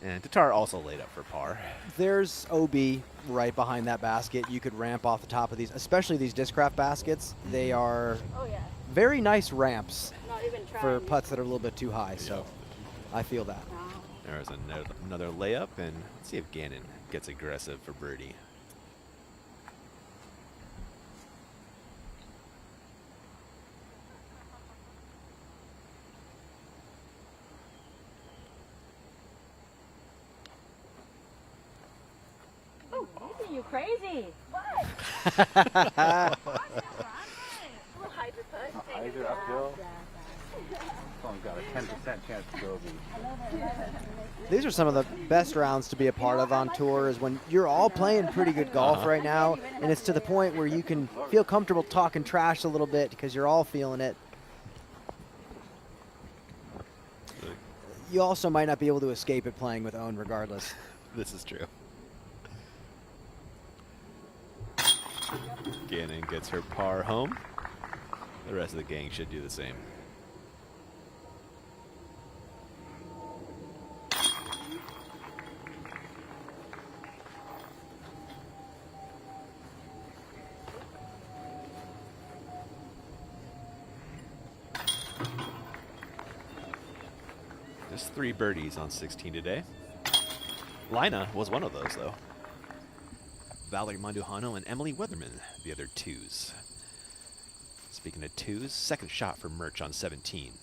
And Tatar also laid up for par. There's OB right behind that basket. You could ramp off the top of these, especially these Discraft baskets. They are very nice ramps for putts that are a little bit too high, so I feel that. There's another layup, and let's see if Gannon gets aggressive for birdie. Oh, Nathan, you crazy. What? Either uphill. Someone's got a 10% chance to go over. These are some of the best rounds to be a part of on tour, is when you're all playing pretty good golf right now, and it's to the point where you can feel comfortable talking trash a little bit because you're all feeling it. You also might not be able to escape it playing with Owen regardless. This is true. Gannon gets her par home. The rest of the gang should do the same. Just 3 birdies on 16 today. Lina was one of those, though. Valerie Mandujano and Emily Weatherman, the other 2s. Speaking of 2s, second shot for Murch on 17.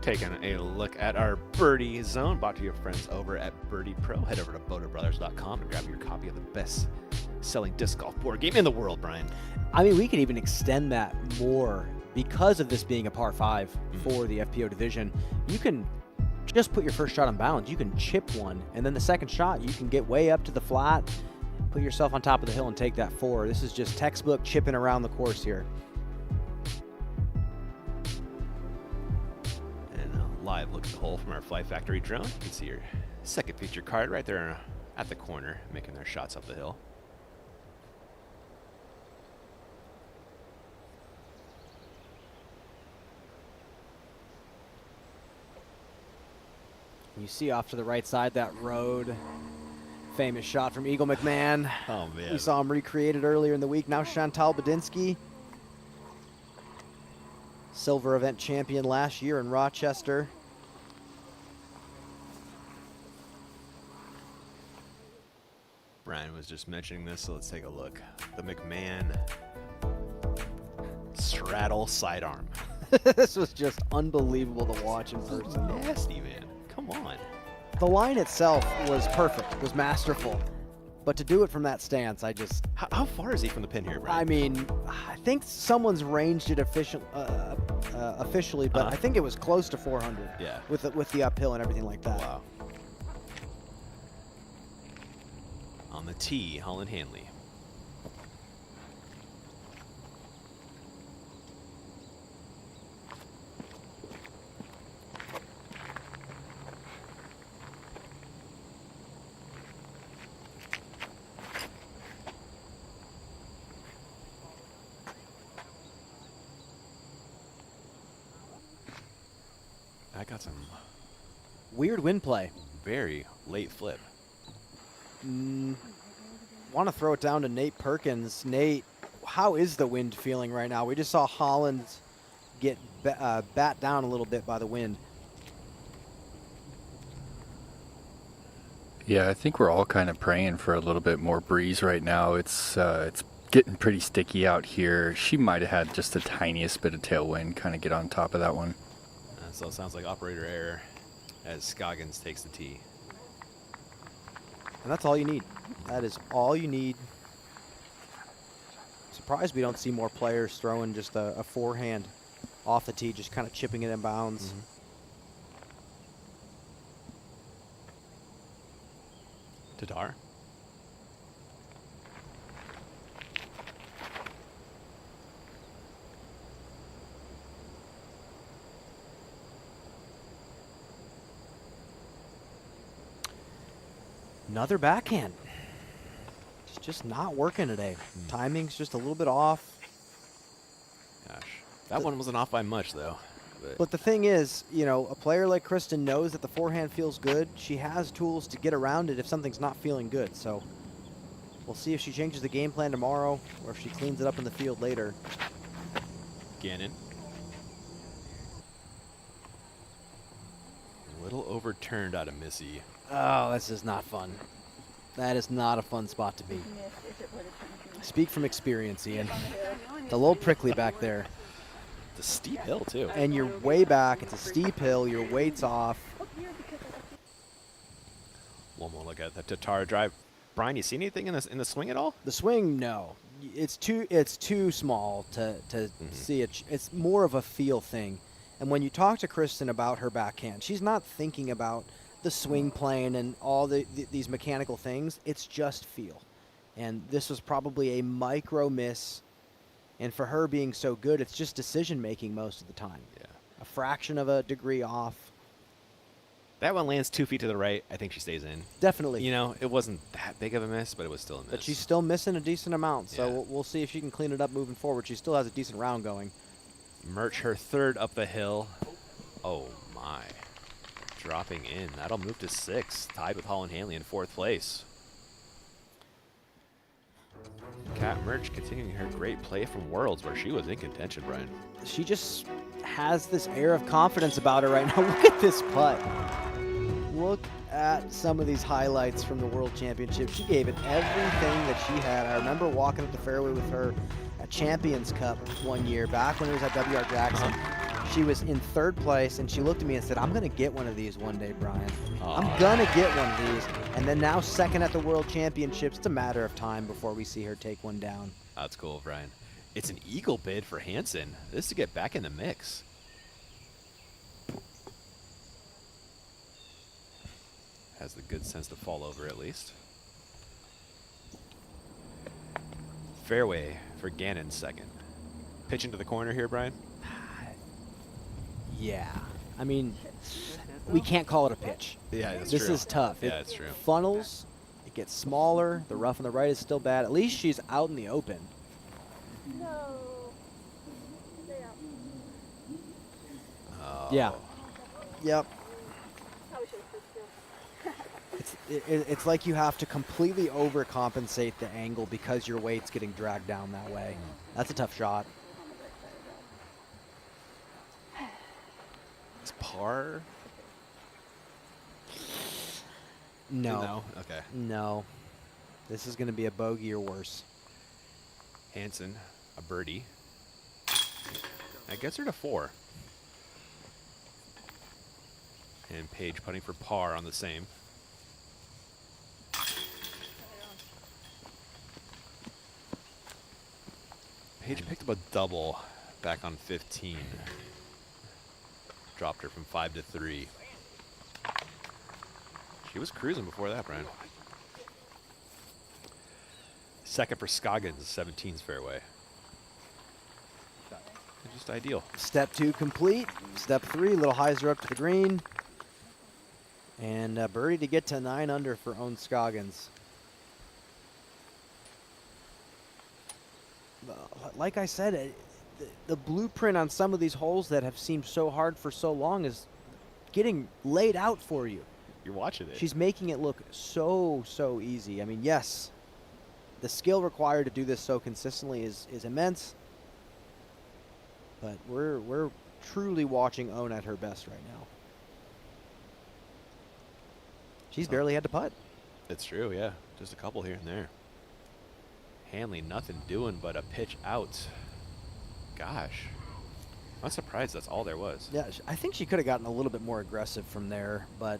Taking a look at our birdie zone, brought to your friends over at Birdie Pro. Head over to BodaBrothers.com and grab your copy of the best-selling disc golf board game in the world, Brian. I mean, we could even extend that more because of this being a par 5 for the FPO division. You can just put your first shot on balance. You can chip one, and then the second shot, you can get way up to the flat, put yourself on top of the hill and take that 4. This is just textbook chipping around the course here. Live look at the hole from our Fly Factory drone. You can see your second feature card right there at the corner, making their shots up the hill. You see off to the right side that road. Famous shot from Eagle McMahon. Oh, man. We saw him recreated earlier in the week. Now Chantal Badinsky, silver event champion last year in Rochester. Brian was just mentioning this, so let's take a look. The McMahon straddle sidearm. This was just unbelievable to watch in person. Nasty, man. Come on. The line itself was perfect, was masterful. But to do it from that stance, I just... How far is he from the pin here, Brian? I mean, I think someone's ranged it officially, but I think it was close to 400. Yeah. With the uphill and everything like that. Wow. On the tee, Holland Hanley. that got some weird wind play. Very late flip. Want to throw it down to Nate Perkins. Nate, how is the wind feeling right now? We just saw Holland get bat down a little bit by the wind. Yeah, I think we're all kind of praying for a little bit more breeze right now. It's getting pretty sticky out here. She might have had just the tiniest bit of tailwind kind of get on top of that one. So it sounds like operator error as Scoggins takes the tee. And that's all you need. That is all you need. Surprised we don't see more players throwing just a forehand off the tee, just kind of chipping it in bounds. Tatar. Another backhand. It's just not working today. Timing's just a little bit off. Gosh, that one wasn't off by much, though. But the thing is, you know, a player like Kristen knows that the forehand feels good. She has tools to get around it if something's not feeling good. So we'll see if she changes the game plan tomorrow or if she cleans it up in the field later. Gannon. A little overturned out of Missy. Oh, this is not fun. That is not a fun spot to be. Speak from experience, Ian. The little prickly back there. The steep hill, too. And you're way back. It's a steep hill. Your weight's off. One more look at the Tatar drive. Brian, you see anything in the swing at all? The swing, no. It's too small to see it. It's more of a feel thing. And when you talk to Kristen about her backhand, she's not thinking about the swing plane and all these mechanical things. It's just feel. And this was probably a micro miss. And for her being so good, it's just decision making most of the time. Yeah. A fraction of a degree off. That one lands 2 feet to the right. I think she stays in. Definitely. You know, it wasn't that big of a miss, but it was still a miss. But she's still missing a decent amount. So Yeah. we'll see if she can clean it up moving forward. She still has a decent round going. Murch her third up the hill. Oh, my. Dropping in. That'll move to 6. Tied with Holland Hanley in 4th place. Kat Murch continuing her great play from Worlds, where she was in contention, Brian. She just has this air of confidence about her right now. Look at this putt. Look at some of these highlights from the World Championship. She gave it everything that she had. I remember walking up the fairway with her at Champions Cup one year, back when it was at W.R. Jackson. She was in 3rd place, and she looked at me and said, I'm going to get one of these one day, Brian. I'm going to get one of these. And then now 2nd at the World Championships. It's a matter of time before we see her take one down. That's cool, Brian. It's an eagle bid for Hansen. This is to get back in the mix. Has the good sense to fall over at least. Fairway for Gannon 2nd. Pitch into the corner here, Brian. Yeah. I mean, we can't call it a pitch. Yeah, that's this true. is tough. Yeah, it's true. Funnels. It gets smaller. The rough on the right is still bad. At least she's out in the open. Oh. Yeah. Yep. It's like you have to completely overcompensate the angle because your weight's getting dragged down that way. That's a tough shot. It's par. No. No? Okay. No. This is going to be a bogey or worse. Hansen, a birdie. That gets her to 4. And Paige putting for par on the same. Paige picked up a double back on 15. Dropped her from 5 to 3. She was cruising before that, Brian. 2nd for Scoggins, 17's fairway. Just ideal. Step 2 complete. Step 3, little hyzer up to the green. And a birdie to get to 9 under for Owen Scoggins. Like I said, the blueprint on some of these holes that have seemed so hard for so long is getting laid out for you. You're watching it. She's making it look so easy. I mean, yes, the skill required to do this so consistently is immense. But we're truly watching Own at her best right now. She's barely had to putt. It's true, yeah. Just a couple here and there. Hanley, nothing doing but a pitch out. Gosh. I'm surprised that's all there was. Yeah, I think she could have gotten a little bit more aggressive from there, but...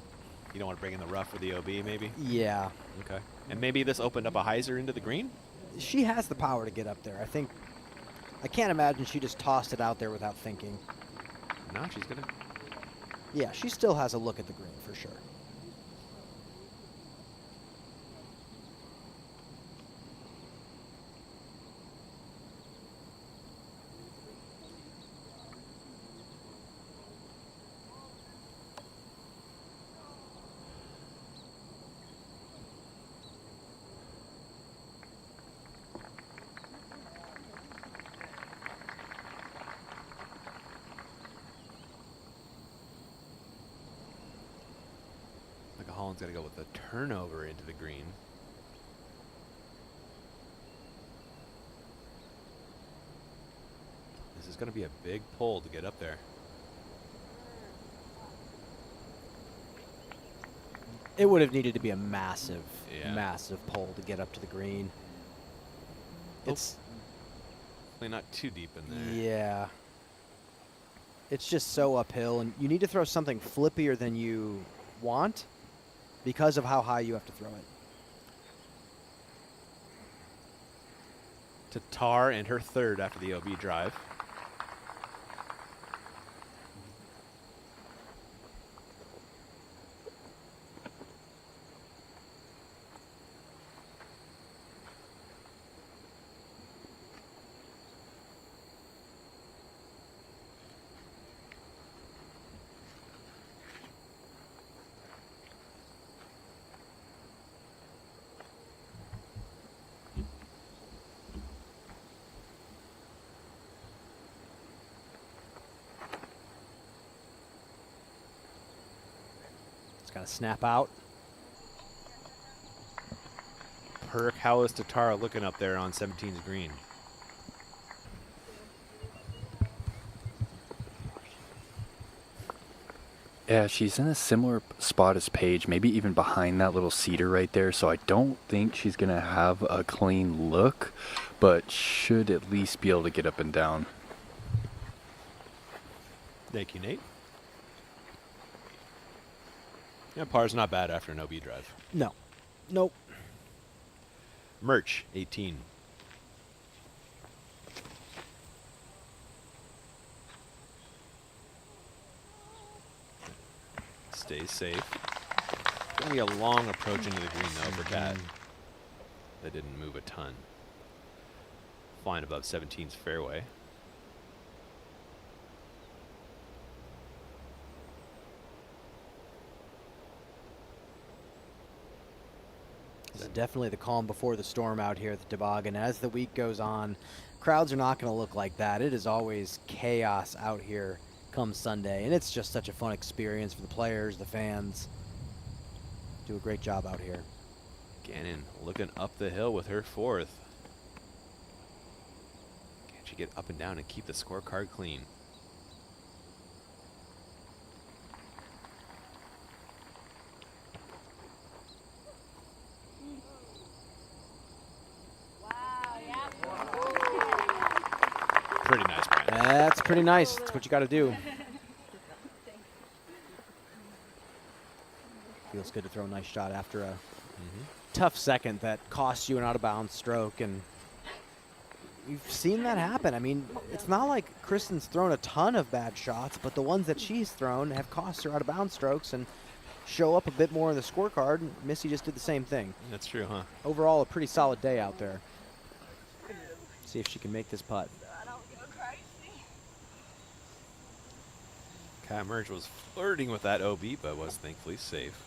You don't want to bring in the rough with the OB, maybe? Yeah. Okay. And maybe this opened up a hyzer into the green? She has the power to get up there. I can't imagine she just tossed it out there without thinking. No, she's going to... Yeah, she still has a look at the green, for sure. Holland's got to go with a turnover into the green. This is going to be a big pull to get up there. It would have needed to be a massive, Yeah. massive pull to get up to the green. It's Hopefully not too deep in there. Yeah. It's just so uphill, and you need to throw something flippier than you want because of how high you have to throw it. Tatar and her third after the OB drive. Got to snap out. Perk, how is Tatara looking up there on 17's green? Yeah, she's in a similar spot as Paige, maybe even behind that little cedar right there. So I don't think she's going to have a clean look, but should at least be able to get up and down. Thank you, Nate. Yeah, par's not bad after an OB drive. No. Nope. Merch, 18. Stay safe. Gonna be a long approach into the green though for Cat. That didn't move a ton. Flying above 17's fairway. This is definitely the calm before the storm out here at the Toboggan. As the week goes on, crowds are not going to look like that. It is always chaos out here come Sunday, and it's just such a fun experience for the players, the fans. Do a great job out here. Gannon looking up the hill with her fourth. Can she get up and down and keep the scorecard clean? Pretty nice, Brian. That's pretty nice. That's what you got to do. Feels good to throw a nice shot after a tough second that costs you an out-of-bounds stroke, and you've seen that happen. I mean, it's not like Kristen's thrown a ton of bad shots, but the ones that she's thrown have cost her out-of-bounds strokes and show up a bit more in the scorecard. Missy just did the same thing. That's true, huh? Overall, a pretty solid day out there. See if she can make this putt. Kat Merge was flirting with that OB, but was thankfully safe.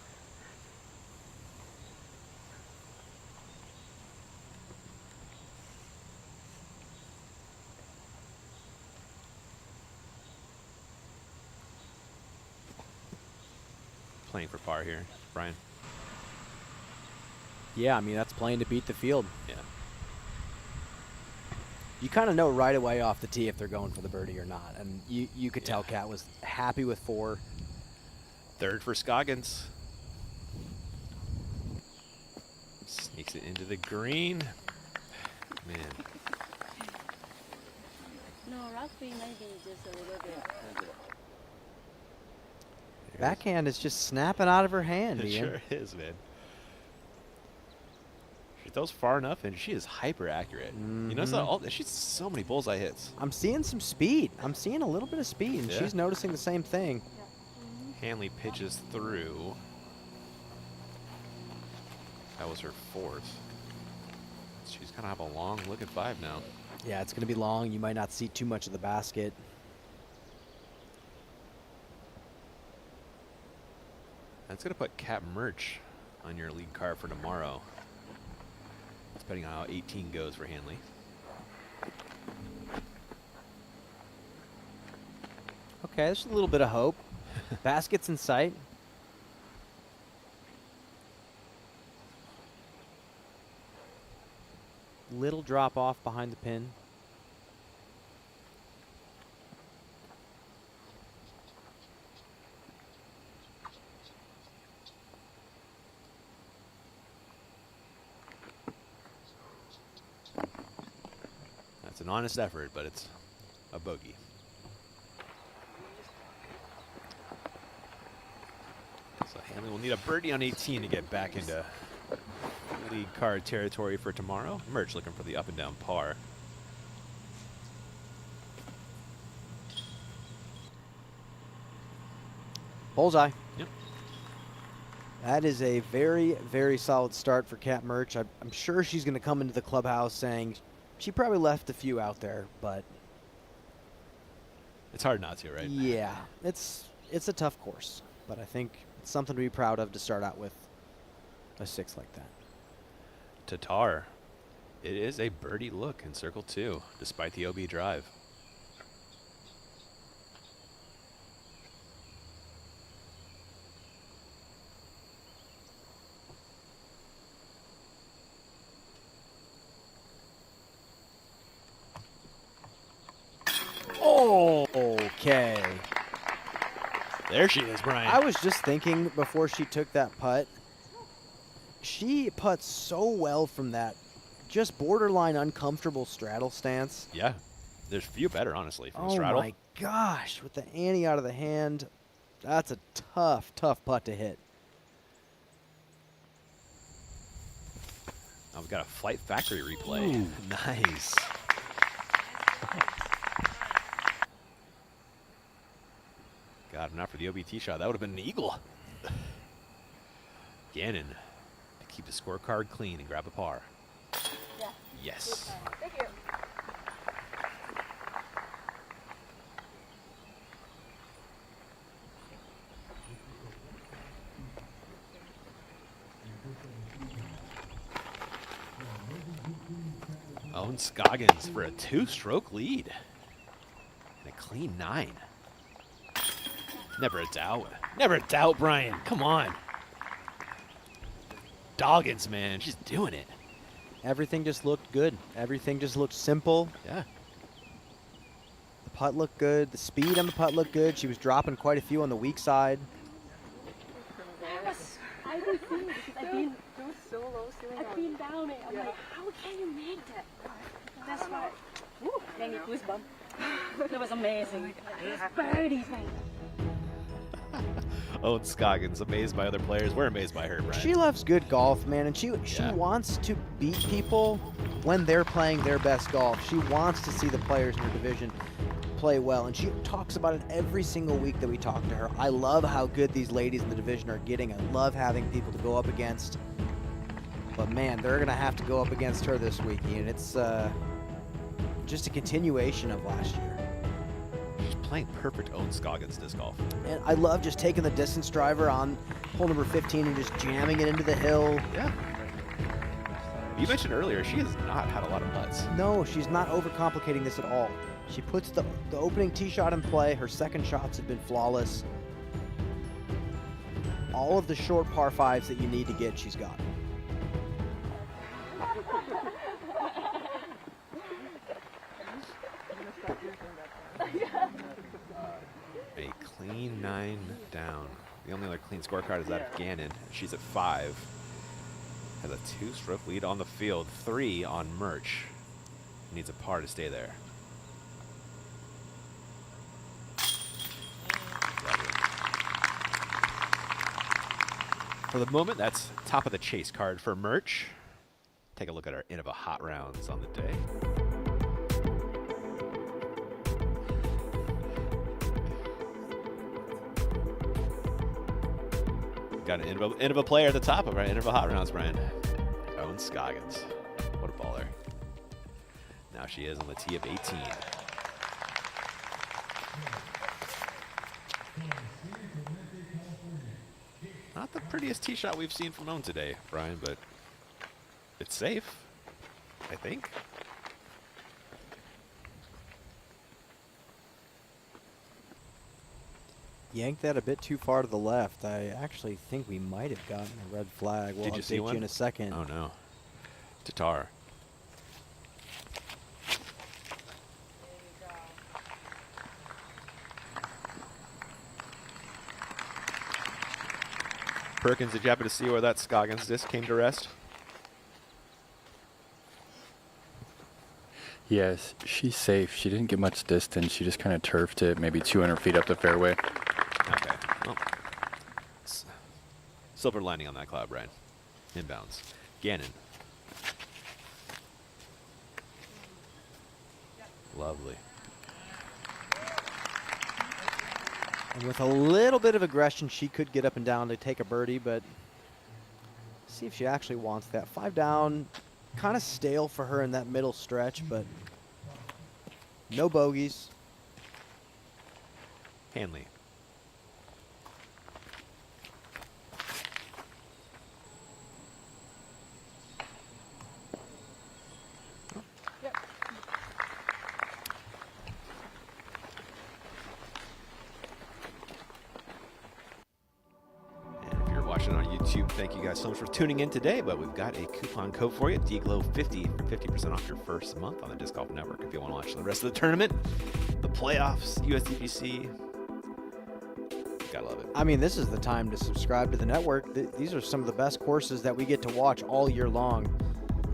playing for par here, Brian. Yeah, I mean, that's playing to beat the field. Yeah. You kind of know right away off the tee if they're going for the birdie or not. And you could tell Kat was happy with 4. Third for Scoggins. Sneaks it into the green. Man. No, rugby maybe just a little bit. Backhand is just snapping out of her hand, It Ian. sure is, man. She throws far enough, and she is hyper accurate. You notice that she's so many bullseye hits. I'm seeing some speed. I'm seeing a little bit of speed, and Yeah. she's noticing the same thing. Hanley pitches through. That was her 4th. She's gonna have a long look at 5 now. Yeah, it's going to be long. You might not see too much of the basket. That's gonna put Kat Merch on your lead card for tomorrow. Depending on how 18 goes for Hanley. Okay, there's a little bit of hope. Basket's in sight. Little drop off behind the pin. That's an honest effort, but it's a bogey. So Hanley will need a birdie on 18 to get back into lead card territory for tomorrow. Merch looking for the up and down par. Bullseye. Yep. That is a very, very solid start for Kat Merch. I'm sure she's going to come into the clubhouse saying she probably left a few out there, but it's hard not to, right? Yeah, it's a tough course, but I think it's something to be proud of to start out with a 6 like that. Tatar. It is a birdie look in circle 2, despite the OB drive. Oh, okay. There she is, Brian. I was just thinking before she took that putt, she putts so well from that just borderline uncomfortable straddle stance. Yeah. There's few better, honestly, from the Oh straddle. my gosh, with the ante out of the hand, that's a tough, tough putt to hit. Now we've got a Flight Factory replay. Ooh. Nice. God, if not for the OBT shot, that would have been an eagle. Gannon to keep the scorecard clean and grab a par. Yeah. Yes. Thank you. Owen Scoggins for a 2-stroke lead. And a clean 9. Never a doubt. Never a doubt, Brian. Come on. Doggins, man. She's doing it. Everything just looked good. Everything just looked simple. Yeah. The putt looked good. The speed on the putt looked good. She was dropping quite a few on the weak side. I can see it because I've been down it. I'm like, how can you make that? That's why. Woo, gave me goosebumps. That was amazing. Birdie thing. Owen Scoggins, amazed by other players. We're amazed by her, Brian. She loves good golf, man, and she wants to beat people when they're playing their best golf. She wants to see the players in her division play well, and she talks about it every single week that we talk to her. I love how good these ladies in the division are getting. I love having people to go up against. But man, they're going to have to go up against her this week, and it's just a continuation of last year. She's playing perfect Owen Scoggins disc golf. And I love just taking the distance driver on hole number 15 and just jamming it into the hill. Yeah. You mentioned earlier, she has not had a lot of putts. No, she's not overcomplicating this at all. She puts the opening tee shot in play. Her second shots have been flawless. all of the short par 5s that you need to get, she's got. A clean 9 down. The only other clean scorecard is that of Gannon. She's at 5. Has a 2-stroke lead on the field. 3 on Murch. Needs a par to stay there. For the moment, that's top of the chase card for Murch. Take a look at our Innova hot rounds on the day. Got an Innova player at the top of our Innova hot rounds, Brian. Owen Scoggins. What a baller. Now she is on the tee of 18. Not the prettiest tee shot we've seen from Owen today, Brian, but it's safe, I think. Yanked that a bit too far to the left. I actually think we might have gotten a red flag. We'll Did you see update one? you in a second. Oh, no. Tatar. Perkins, did you happen to see where that Scoggins disc came to rest? Yes, she's safe. She didn't get much distance. She just kind of turfed it, maybe 200 feet up the fairway. Okay. Well, silver lining on that cloud, Brian. Inbounds. Gannon. Lovely. And with a little bit of aggression, she could get up and down to take a birdie, but see if she actually wants that. 5 down, kind of stale for her in that middle stretch, but no bogeys. Hanley. And if you're watching on YouTube, thank you guys so much for tuning in today, but we've got a coupon code for you, DGLOW50 for 50% off your first month on the Disc Golf Network if you want to watch the rest of the tournament, the playoffs, USDGC. Gotta love it. I mean, this is the time to subscribe to the network. These are some of the best courses that we get to watch all year long.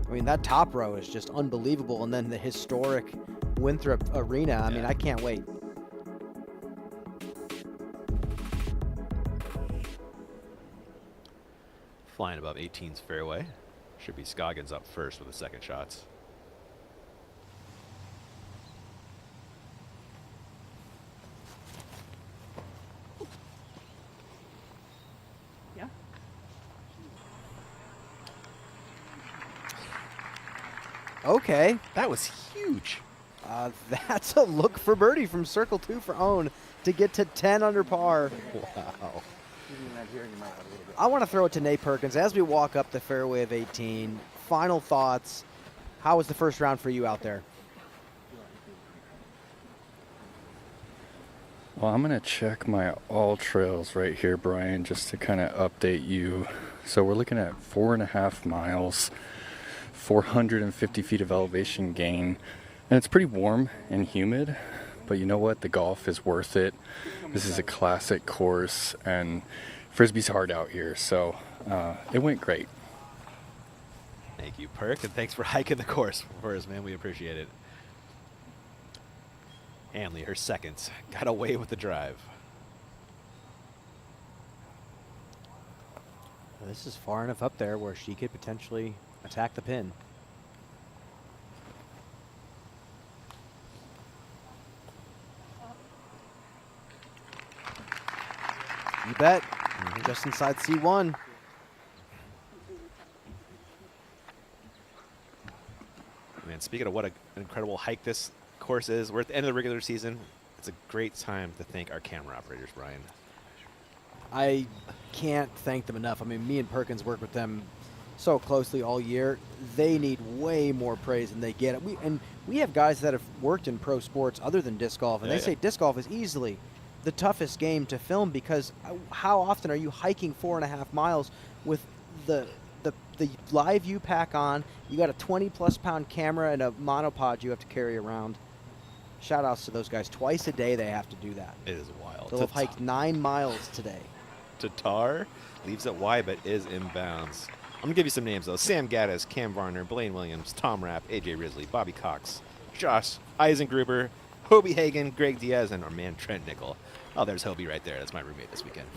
I mean, that top row is just unbelievable, and then the historic Winthrop Arena. I mean, I can't wait. Flying above 18's fairway. Should be Scoggins up first with the second shots. Yeah. Okay. That was huge. That's a look for birdie from Circle 2 for Owen to get to 10 under par. Wow. I want to throw it to Nate Perkins as we walk up the fairway of 18. Final thoughts. How was the first round for you out there? Well, I'm going to check my all trails right here, Brian, just to kind of update you. So we're looking at 4.5 miles, 450 feet of elevation gain. And it's pretty warm and humid, but you know what? The golf is worth it. This is a classic course, and Frisbee's hard out here, so it went great. Thank you, Perk, and thanks for hiking the course for us, man. We appreciate it. Hanley, her second, got away with the drive. This is far enough up there where she could potentially attack the pin. You bet. Just inside C1. Man, speaking of what an incredible hike this course is, we're at the end of the regular season. It's a great time to thank our camera operators, Brian. I can't thank them enough. I mean, me and Perkins work with them so closely all year. They need way more praise than they get. We have guys that have worked in pro sports other than disc golf, and they say disc golf is easily the toughest game to film because how often are you hiking 4.5 miles with the live view pack on? You got a 20+ pound camera and a monopod you have to carry around. Shout outs to those guys. Twice a day they have to do that. It is wild. They'll have hiked 9 miles today. Tatar leaves at Y but is inbounds. I'm going to give you some names, though. Sam Gaddis, Cam Varner, Blaine Williams, Tom Rapp, AJ Risley, Bobby Cox, Josh Eisengruber, Hobie Hagen, Greg Diaz, and our man Trent Nickel. Oh, there's Hobie right there. That's my roommate this weekend.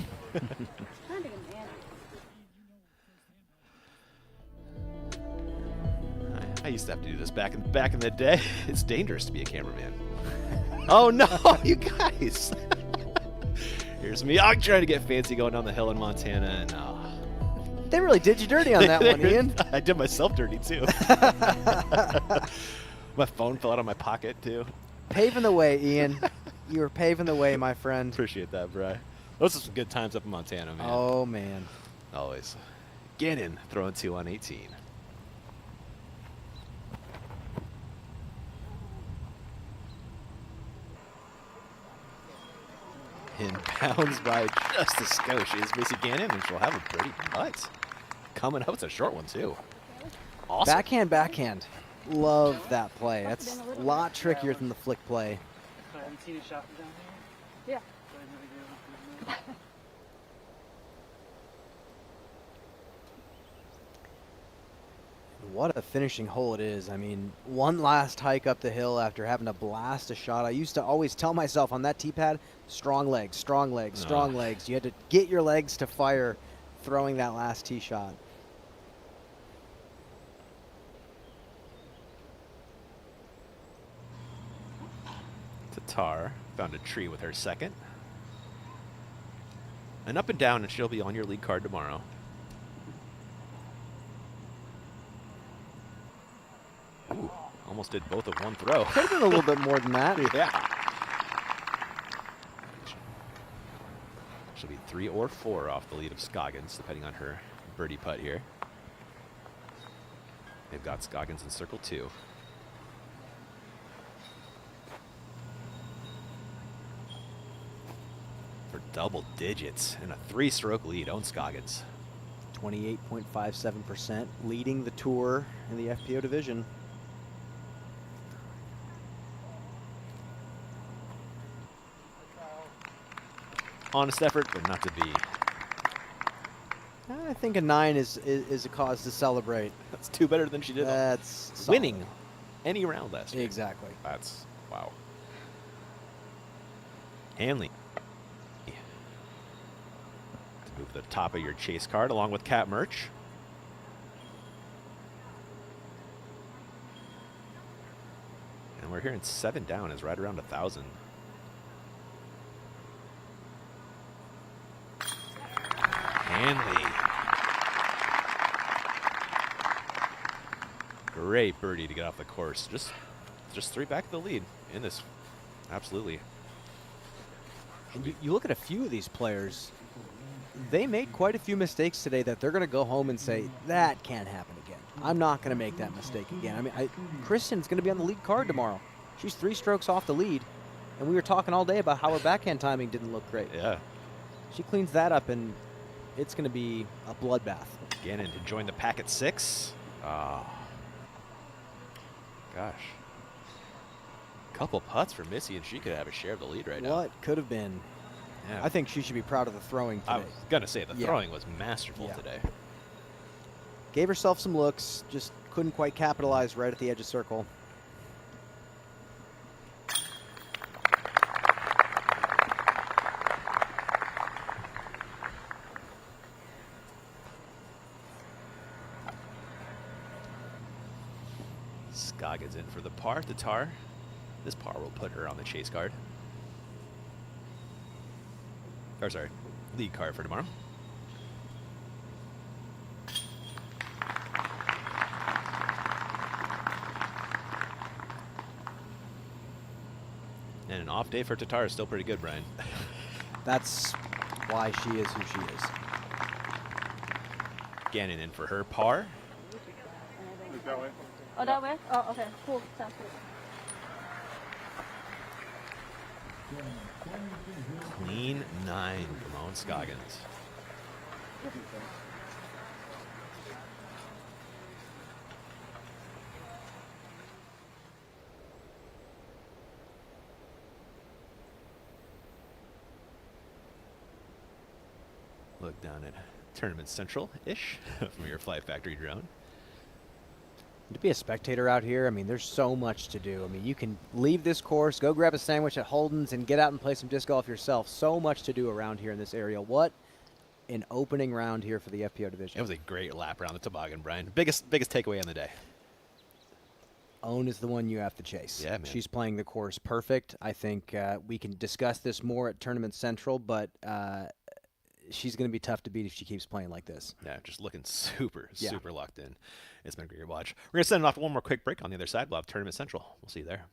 I used to have to do this back in the day. It's dangerous to be a cameraman. Oh, no, you guys. Here's me. I'm trying to get fancy going down the hill in Montana, and they really did you dirty on that one, Ian. I did myself dirty, too. My phone fell out of my pocket, too. Paving the way, Ian. You were paving the way, my friend. Appreciate that, Bri. Those are some good times up in Montana, man. Oh, man. Always. Gannon throwing 2 on 18. Inbounds by just a skosh is Missy Gannon, and she'll have a pretty putt. Coming up, it's a short one, too. Awesome. Backhand. Love that play. That's a lot trickier than the flick play. I haven't seen a shot down here. Yeah. What a finishing hole it is. I mean, one last hike up the hill after having to blast a shot. I used to always tell myself on that tee pad, strong legs, strong legs, strong legs. You had to get your legs to fire throwing that last tee shot. Tatar found a tree with her second. And up and down, and she'll be on your lead card tomorrow. Ooh, almost did both of one throw. Could have been a little bit more than that. Yeah. She'll be 3 or 4 off the lead of Scoggins, depending on her birdie putt here. They've got Scoggins in circle 2. For double digits and a 3-stroke lead on Scoggins. 28.57%, leading the tour in the FPO division. Honest effort, but not to be. I think a 9 is a cause to celebrate. That's 2 better than she did. That's winning solid. any round last year. Exactly. That's wow. Hanley. To move the top of your chase card along with Cat Merch. And we're hearing 7 down is right around 1,000. Hanley. Great birdie to get off the course. Just 3 back of the lead in this. Absolutely. And you look at a few of these players, they made quite a few mistakes today that they're going to go home and say, that can't happen again. I'm not going to make that mistake again. I mean, Kristen's going to be on the lead card tomorrow. She's 3 strokes off the lead, and we were talking all day about how her backhand timing didn't look great. Yeah. She cleans that up, and it's going to be a bloodbath. Gannon to join the pack at 6. Oh. Gosh. Couple putts for Missy, and she could have a share of the lead right now. What could have been. Yeah. I think she should be proud of the throwing today. I was going to say, the throwing was masterful today. Gave herself some looks, just couldn't quite capitalize right at the edge of circle. Scoggins in for the par. The tar. This par will put her on the chase card. Or sorry, lead card for tomorrow. And an off day for Tatar is still pretty good, Brian. That's why she is who she is. Gannon in for her par. That way. Oh, that way? Oh, okay. Cool. Sounds good. clean 9 from Owen Scoggins. Look down at Tournament Central-ish from your Fly Factory drone. To be a spectator out here, I mean, there's so much to do. I mean, you can leave this course, go grab a sandwich at Holden's, and get out and play some disc golf yourself. So much to do around here in this area. What an opening round here for the FPO division. It was a great lap around the Toboggan, Brian. Biggest takeaway on the day. Owen is the one you have to chase. Yeah, man. She's playing the course perfect. I think we can discuss this more at Tournament Central, but she's going to be tough to beat if she keeps playing like this. Yeah, just looking super locked in. It's been a great watch. We're going to send it off to one more quick break. On the other side, we'll have Tournament Central. We'll see you there.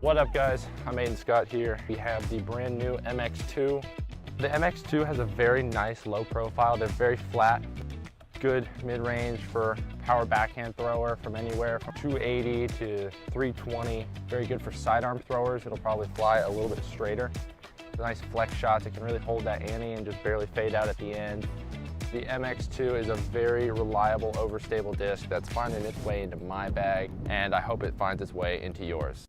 What up guys, I'm Aiden Scott here. We have the brand new MX2. The MX2 has a very nice low profile. They're very flat, good mid-range for power backhand thrower from anywhere from 280 to 320. Very good for sidearm throwers. It'll probably fly a little bit straighter. Nice flex shots. It can really hold that ante and just barely fade out at the end. The MX2 is a very reliable overstable disc that's finding its way into my bag, and I hope it finds its way into yours.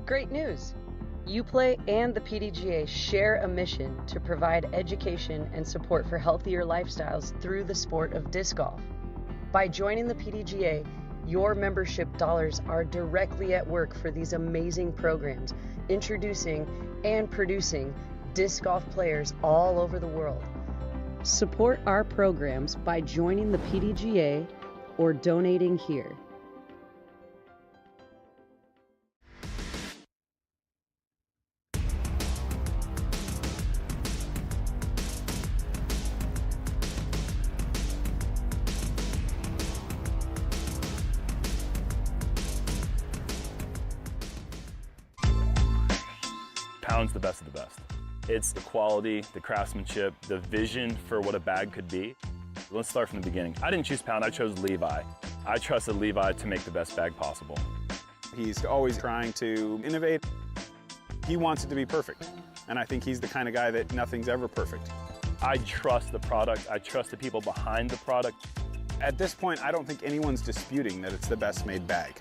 Great news! UPlay and the PDGA share a mission to provide education and support for healthier lifestyles through the sport of disc golf. By joining the PDGA, your membership dollars are directly at work for these amazing programs, introducing and producing disc golf players all over the world. Support our programs by joining the PDGA or donating here. Pound's the best of the best. It's the quality, the craftsmanship, the vision for what a bag could be. Let's start from the beginning. I didn't choose Pound, I chose Levi. I trusted Levi to make the best bag possible. He's always trying to innovate. He wants it to be perfect. And I think he's the kind of guy that nothing's ever perfect. I trust the product, I trust the people behind the product. At this point, I don't think anyone's disputing that it's the best made bag.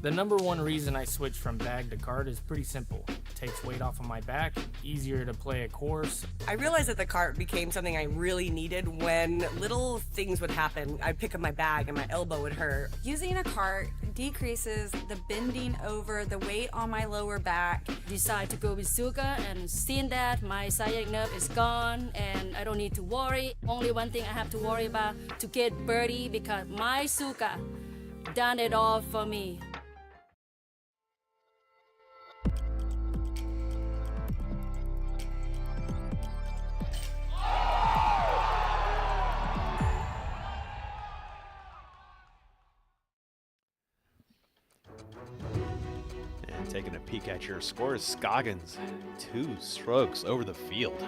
The number one reason I switched from bag to cart is pretty simple. It takes weight off of my back, easier to play a course. I realized that the cart became something I really needed when little things would happen. I'd pick up my bag and my elbow would hurt. Using a cart decreases the bending over, the weight on my lower back. Decide to go with Suka, and seeing that my sciatic nerve is gone and I don't need to worry. Only one thing I have to worry about to get birdie, because my Suka done it all for me. Taking a peek at your scores, Scoggins, 2 strokes over the field.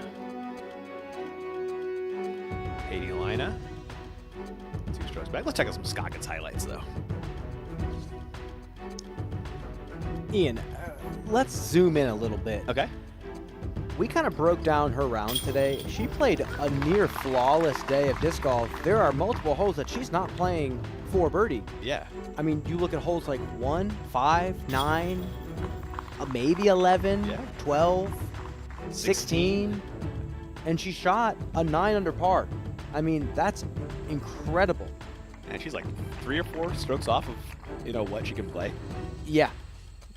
Katie Lina, 2 strokes back. Let's check out some Scoggins highlights, though. Ian, let's zoom in a little bit. Okay. We kind of broke down her round today. She played a near flawless day of disc golf. There are multiple holes that she's not playing for birdie. Yeah. I mean, you look at holes like 1, 5, 9, maybe 11, 12, 16, and she shot a 9 under par. I mean, that's incredible. And she's like 3 or 4 strokes off of, what she can play. Yeah.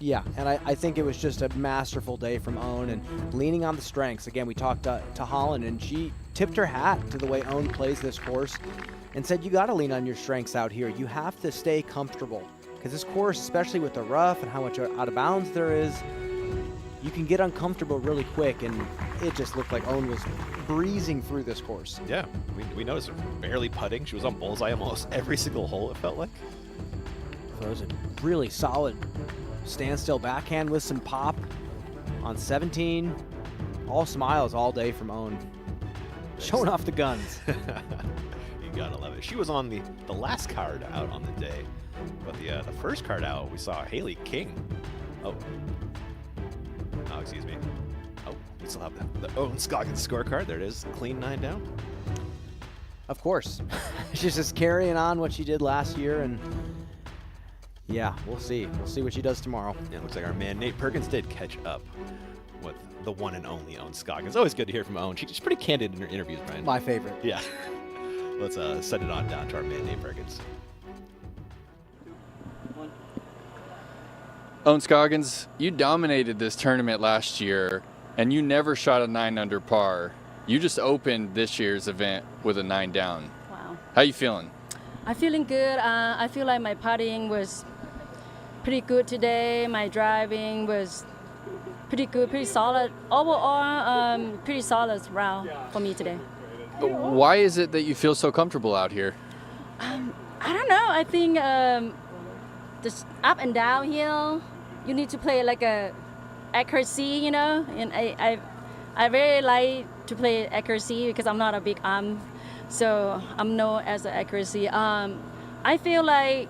Yeah, and I think it was just a masterful day from Owen and leaning on the strengths. Again, we talked to Holland, and she tipped her hat to the way Owen plays this course and said, you got to lean on your strengths out here. You have to stay comfortable because this course, especially with the rough and how much out of bounds there is, you can get uncomfortable really quick, and it just looked like Owen was breezing through this course. Yeah, we noticed her barely putting. She was on bullseye almost every single hole, it felt like. So it was a really solid standstill backhand with some pop on 17. All smiles all day from Owen. Showing off the guns. You gotta love it. She was on the last card out on the day, but the first card out, we saw Haley King. Oh, excuse me. Oh, we still have the Owen Scoggins scorecard. There it is. Clean 9 down. Of course. She's just carrying on what she did last year, and yeah, we'll see. We'll see what she does tomorrow. Yeah, it looks like our man Nate Perkins did catch up with the one and only Owen Scoggins. Always good to hear from Owen. She's pretty candid in her interviews, Brian. My favorite. Yeah. Let's send it on down to our man Nate Perkins. Owen Scoggins, you dominated this tournament last year, and you never shot a 9 under par. You just opened this year's event with a 9 down. Wow. How you feeling? I'm feeling good. I feel like my putting was pretty good today. My driving was pretty good, pretty solid. Overall, pretty solid round for me today. Why is it that you feel so comfortable out here? I don't know. I think this up and downhill, you need to play like a accuracy, and I very like to play accuracy because I'm not a big arm, so I'm known as the accuracy. I feel like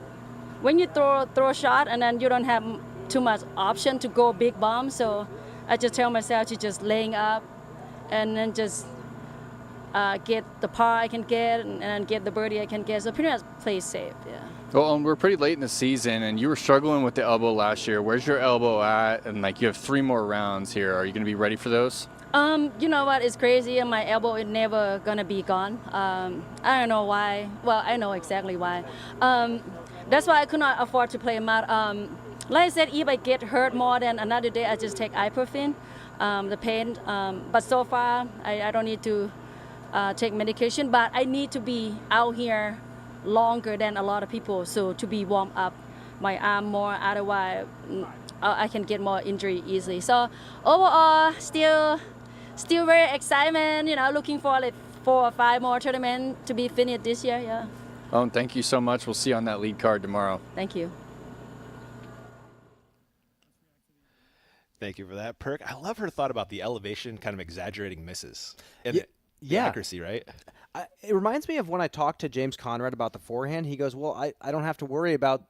when you throw a shot and then you don't have too much option to go big bomb, so I just tell myself to just laying up and then just get the par I can get and then get the birdie I can get. So pretty much play safe, yeah. Well, we're pretty late in the season, and you were struggling with the elbow last year. Where's your elbow at? And you have 3 more rounds here. Are you going to be ready for those? You know what? It's crazy, and my elbow is never gonna be gone. I don't know why. Well, I know exactly why. That's why I could not afford to play mud. Like I said, if I get hurt more than another day, I just take ibuprofen, the pain. But so far, I don't need to take medication. But I need to be out here longer than a lot of people, so to be warm up my arm more. Otherwise, I can get more injury easily. So overall, still very excitement. Looking for like 4 or 5 more tournaments to be finished this year. Yeah. Owen, thank you so much. We'll see you on that lead card tomorrow. Thank you. Thank you for that, Perk. I love her thought about the elevation, kind of exaggerating misses. And the Yeah. accuracy, right? It reminds me of when I talked to James Conrad about the forehand. He goes, well, I don't have to worry about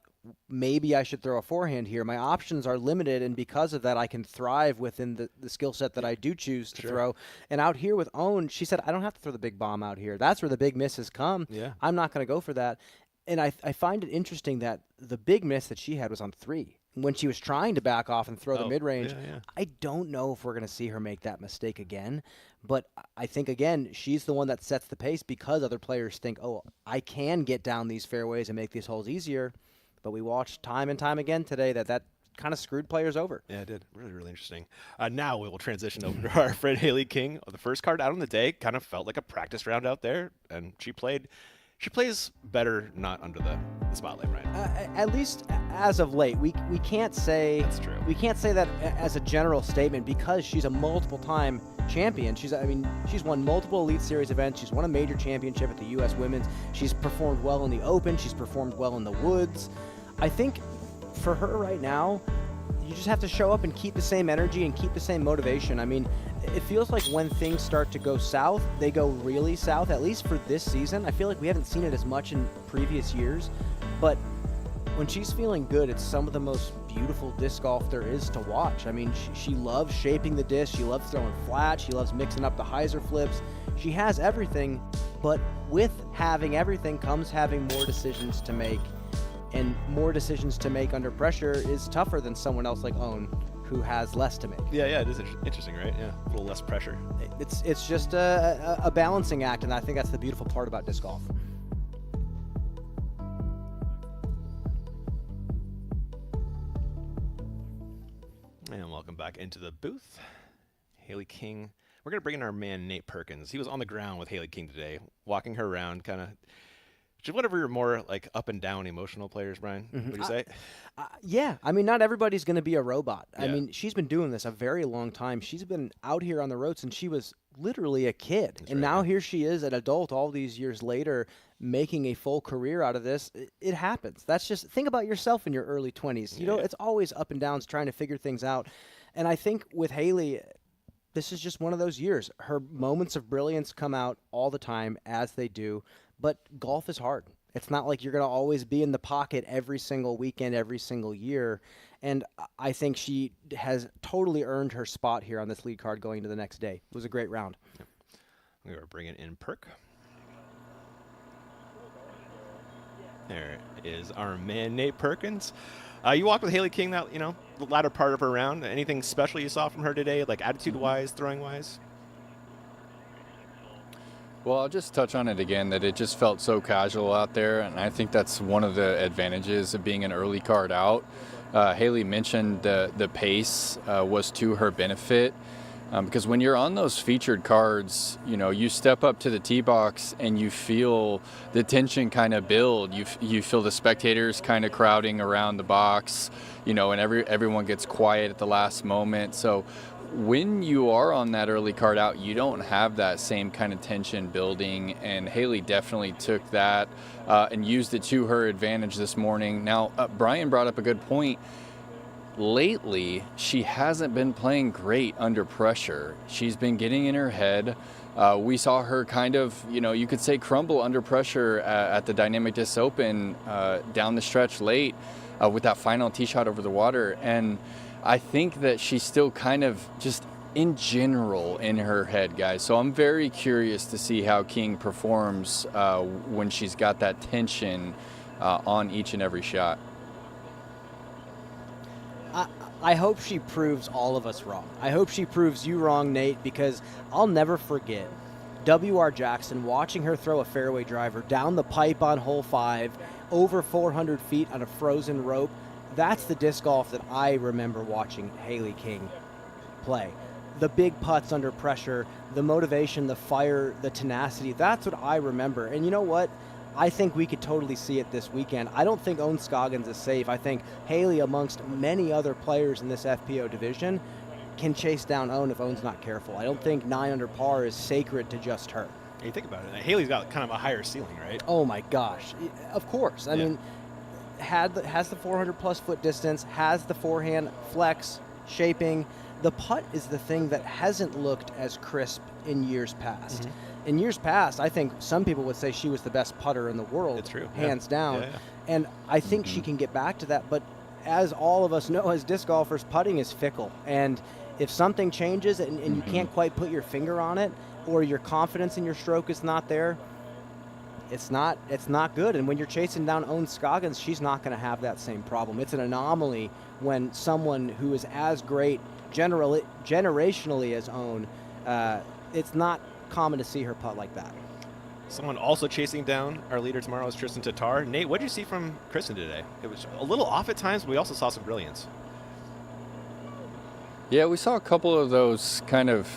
maybe I should throw a forehand here. My options are limited, and because of that, I can thrive within the skill set that I do choose to throw. And out here with Owen, she said, I don't have to throw the big bomb out here. That's where the big misses come. Yeah. I'm not going to go for that. And I find it interesting that the big miss that she had was on 3. When she was trying to back off and throw the mid-range. Yeah. I don't know if we're going to see her make that mistake again. But I think, again, she's the one that sets the pace because other players think, oh, I can get down these fairways and make these holes easier. But we watched time and time again today that kind of screwed players over. Yeah, it did. Really, really interesting. Now we will transition over to our friend Haley King. The first card out on the day kind of felt like a practice round out there, and she plays better not under the spotlight, right? At least as of late, we can't say that's true. We can't say that as a general statement because she's a multiple-time champion. She's won multiple Elite Series events. She's won a major championship at the U.S. Women's. She's performed well in the Open. She's performed well in the Woods. I think for her right now, you just have to show up and keep the same energy and keep the same motivation. I mean, it feels like when things start to go south, they go really south, at least for this season. I feel like we haven't seen it as much in previous years, but when she's feeling good, it's some of the most beautiful disc golf there is to watch. I mean, she loves shaping the disc, she loves throwing flat, she loves mixing up the hyzer flips. She has everything, but with having everything comes having more decisions to make, and more decisions to make under pressure is tougher than someone else like Owen, who has less to make. Yeah, it is interesting, right? Yeah, a little less pressure. It's just a balancing act, and I think that's the beautiful part about disc golf. And welcome back into the booth. Haley King. We're going to bring in our man, Nate Perkins. He was on the ground with Haley King today, walking her around, kind of. Whatever your more like up and down emotional players, Brian, would you say? Yeah, I mean, not everybody's going to be a robot. Yeah. I mean, she's been doing this a very long time. She's been out here on the road since she was literally a kid. That's and right. now here she is, an adult all these years later, making a full career out of this. It happens. That's just, think about yourself in your early 20s. You know, it's always up and downs trying to figure things out. And I think with Haley, this is just one of those years. Her moments of brilliance come out all the time, as they do. But golf is hard. It's not like you're going to always be in the pocket every single weekend, every single year. And I think she has totally earned her spot here on this lead card going into the next day. It was a great round. We are bringing in Perk. There is our man, Nate Perkins. You walked with Haley King that, the latter part of her round. Anything special you saw from her today, like attitude-wise, throwing-wise? Well, I'll just touch on it again, that it just felt so casual out there, and I think that's one of the advantages of being an early card out. Haley mentioned the pace was to her benefit, because when you're on those featured cards, you step up to the tee box and you feel the tension kind of build. You feel the spectators kind of crowding around the box, and everyone gets quiet at the last moment. So when you are on that early card out, you don't have that same kind of tension building, and Haley definitely took that and used it to her advantage this morning. Now, Brian brought up a good point. Lately, she hasn't been playing great under pressure. She's been getting in her head. We saw her kind of, you could say crumble under pressure at the Dynamic Disc Open down the stretch late with that final tee shot over the water. And I think that she's still kind of just in general in her head, guys. So I'm very curious to see how King performs when she's got that tension on each and every shot. I hope she proves all of us wrong. I hope she proves you wrong, Nate, because I'll never forget W.R. Jackson watching her throw a fairway driver down the pipe on hole 5, over 400 feet on a frozen rope. That's the disc golf that I remember watching Haley King play. The big putts under pressure, the motivation, the fire, the tenacity. That's what I remember. And you know what? I think we could totally see it this weekend. I don't think Owen Scoggins is safe. I think Haley, amongst many other players in this FPO division, can chase down Owen if Owen's not careful. I don't think 9 under par is sacred to just her. You think about it. Haley's got kind of a higher ceiling, right? Oh my gosh. Of course. I mean, has the 400-plus foot distance, has the forehand flex, shaping. The putt is the thing that hasn't looked as crisp in years past. Mm-hmm. In years past, I think some people would say she was the best putter in the world. It's true. Hands down. And I think she can get back to that. But as all of us know as disc golfers, putting is fickle. And if something changes and you can't quite put your finger on it, or your confidence in your stroke is not there, it's not good. And when you're chasing down Owen Scoggins, she's not going to have that same problem. It's an anomaly when someone who is as great generationally as Owen, it's not common to see her putt like that. Someone also chasing down our leader tomorrow is Tristan Tatar. Nate, what did you see from Kristen today? It was a little off at times, but we also saw some brilliance. Yeah, we saw a couple of those kind of,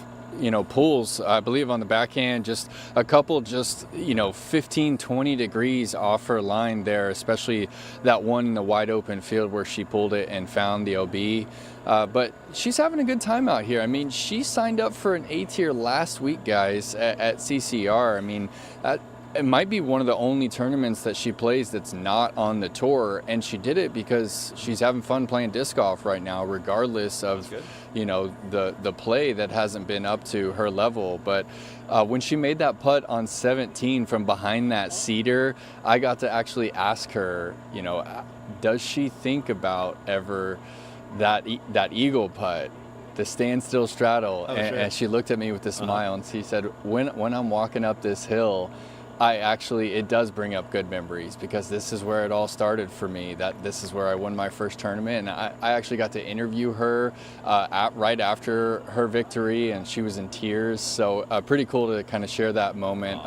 pulls, I believe on the backhand, just a couple 15, 20 degrees off her line there, especially that one in the wide open field where she pulled it and found the OB. But she's having a good time out here. I mean, she signed up for an A tier last week, guys, at CCR. I mean, it might be one of the only tournaments that she plays that's not on the tour, and she did it because she's having fun playing disc golf right now, regardless of the play that hasn't been up to her level. But when she made that putt on 17 from behind that cedar, I got to actually ask her, does she think about ever that eagle putt, the standstill straddle? And she looked at me with a smile and she said, when I'm walking up this hill, it does bring up good memories, because this is where it all started for me. This is where I won my first tournament, and I actually got to interview her right after her victory, and she was in tears. So pretty cool to kind of share that moment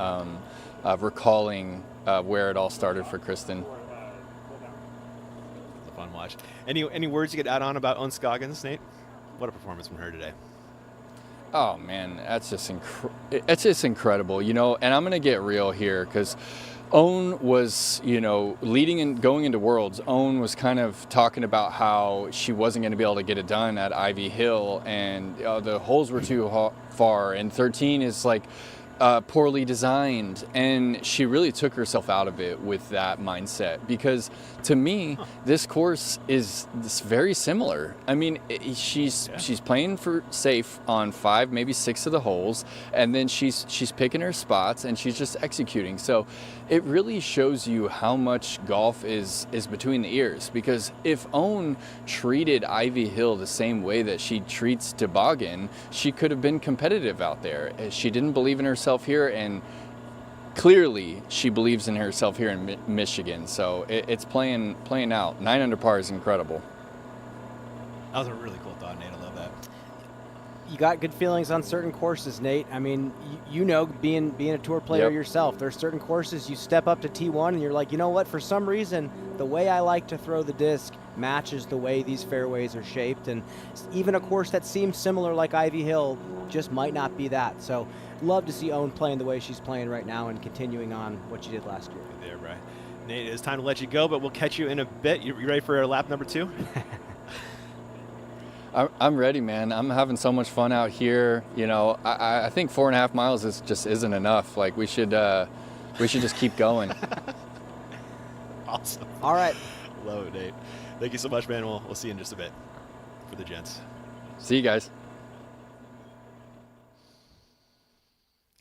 of recalling where it all started for Kristen. It's a fun watch. Any words you could add on about Owen Scoggins, Nate? What a performance from her today. Oh man, it's just incredible, and I'm gonna get real here, because Owen was, leading and going into Worlds, Owen was kind of talking about how she wasn't going to be able to get it done at Ivy Hill, and the holes were too far, and 13 is like poorly designed, and she really took herself out of it with that mindset, because to me this course is very similar. I mean, she's playing for safe on 5, maybe 6 of the holes, and then she's picking her spots and she's just executing. So it really shows you how much golf is between the ears, because if Owen treated Ivy Hill the same way that she treats Toboggan, she could have been competitive out there. She didn't believe in herself here, and clearly she believes in herself here in Michigan. So it's playing out. 9 under par is incredible. That was a really cool thought, Nate. I love that. You got good feelings on certain courses, Nate. I mean, being a tour player yourself, there's certain courses you step up to T1 and you're like, you know what, for some reason, the way I like to throw the disc matches the way these fairways are shaped, and even a course that seems similar like Ivy Hill just might not be that. So love to see Owen playing the way she's playing right now and continuing on what she did last year. Good there, Brian. Nate, it's time to let you go, but we'll catch you in a bit. You ready for lap number 2? I'm ready, man. I'm having so much fun out here. I think 4.5 miles isn't enough. Like we should just keep going. Awesome. All right. Love it, Nate. Thank you so much, man. We'll see you in just a bit for the gents. See you guys.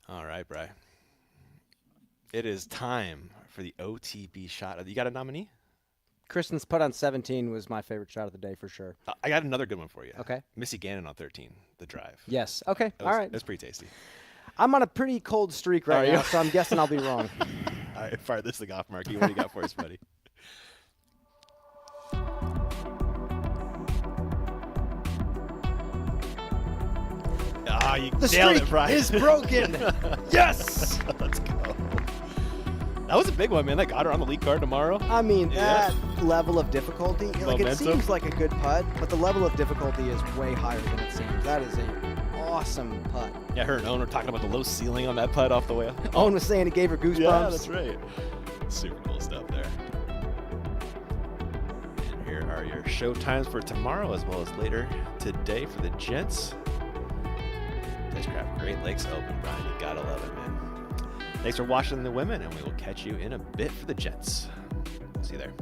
All right, Bri. It is time for the OTB shot. You got a nominee? Kristen's putt on 17 was my favorite shot of the day for sure. I got another good one for you. Okay. Missy Gannon on 13, the drive. Yes. Okay. All right. That's pretty tasty. I'm on a pretty cold streak right now, so I'm guessing I'll be wrong. All right, fire this thing off, Marky. What do you got for us, buddy? Ah, you nailed it, Brian. The streak is broken. Yes! Let's go. That was a big one, man. That got her on the lead card tomorrow. I mean, that level of difficulty, it seems like a good putt, but the level of difficulty is way higher than it seems. That is an awesome putt. Yeah, her and Owen were talking about the low ceiling on that putt off the way up. Owen was saying it gave her goosebumps. Yeah, that's right. Super cool stuff there. And here are your show times for tomorrow as well as later today for the gents. Discraft Great Lakes Open, Brian. You gotta love it, man. Thanks for watching the women, and we will catch you in a bit for the gents. See you there.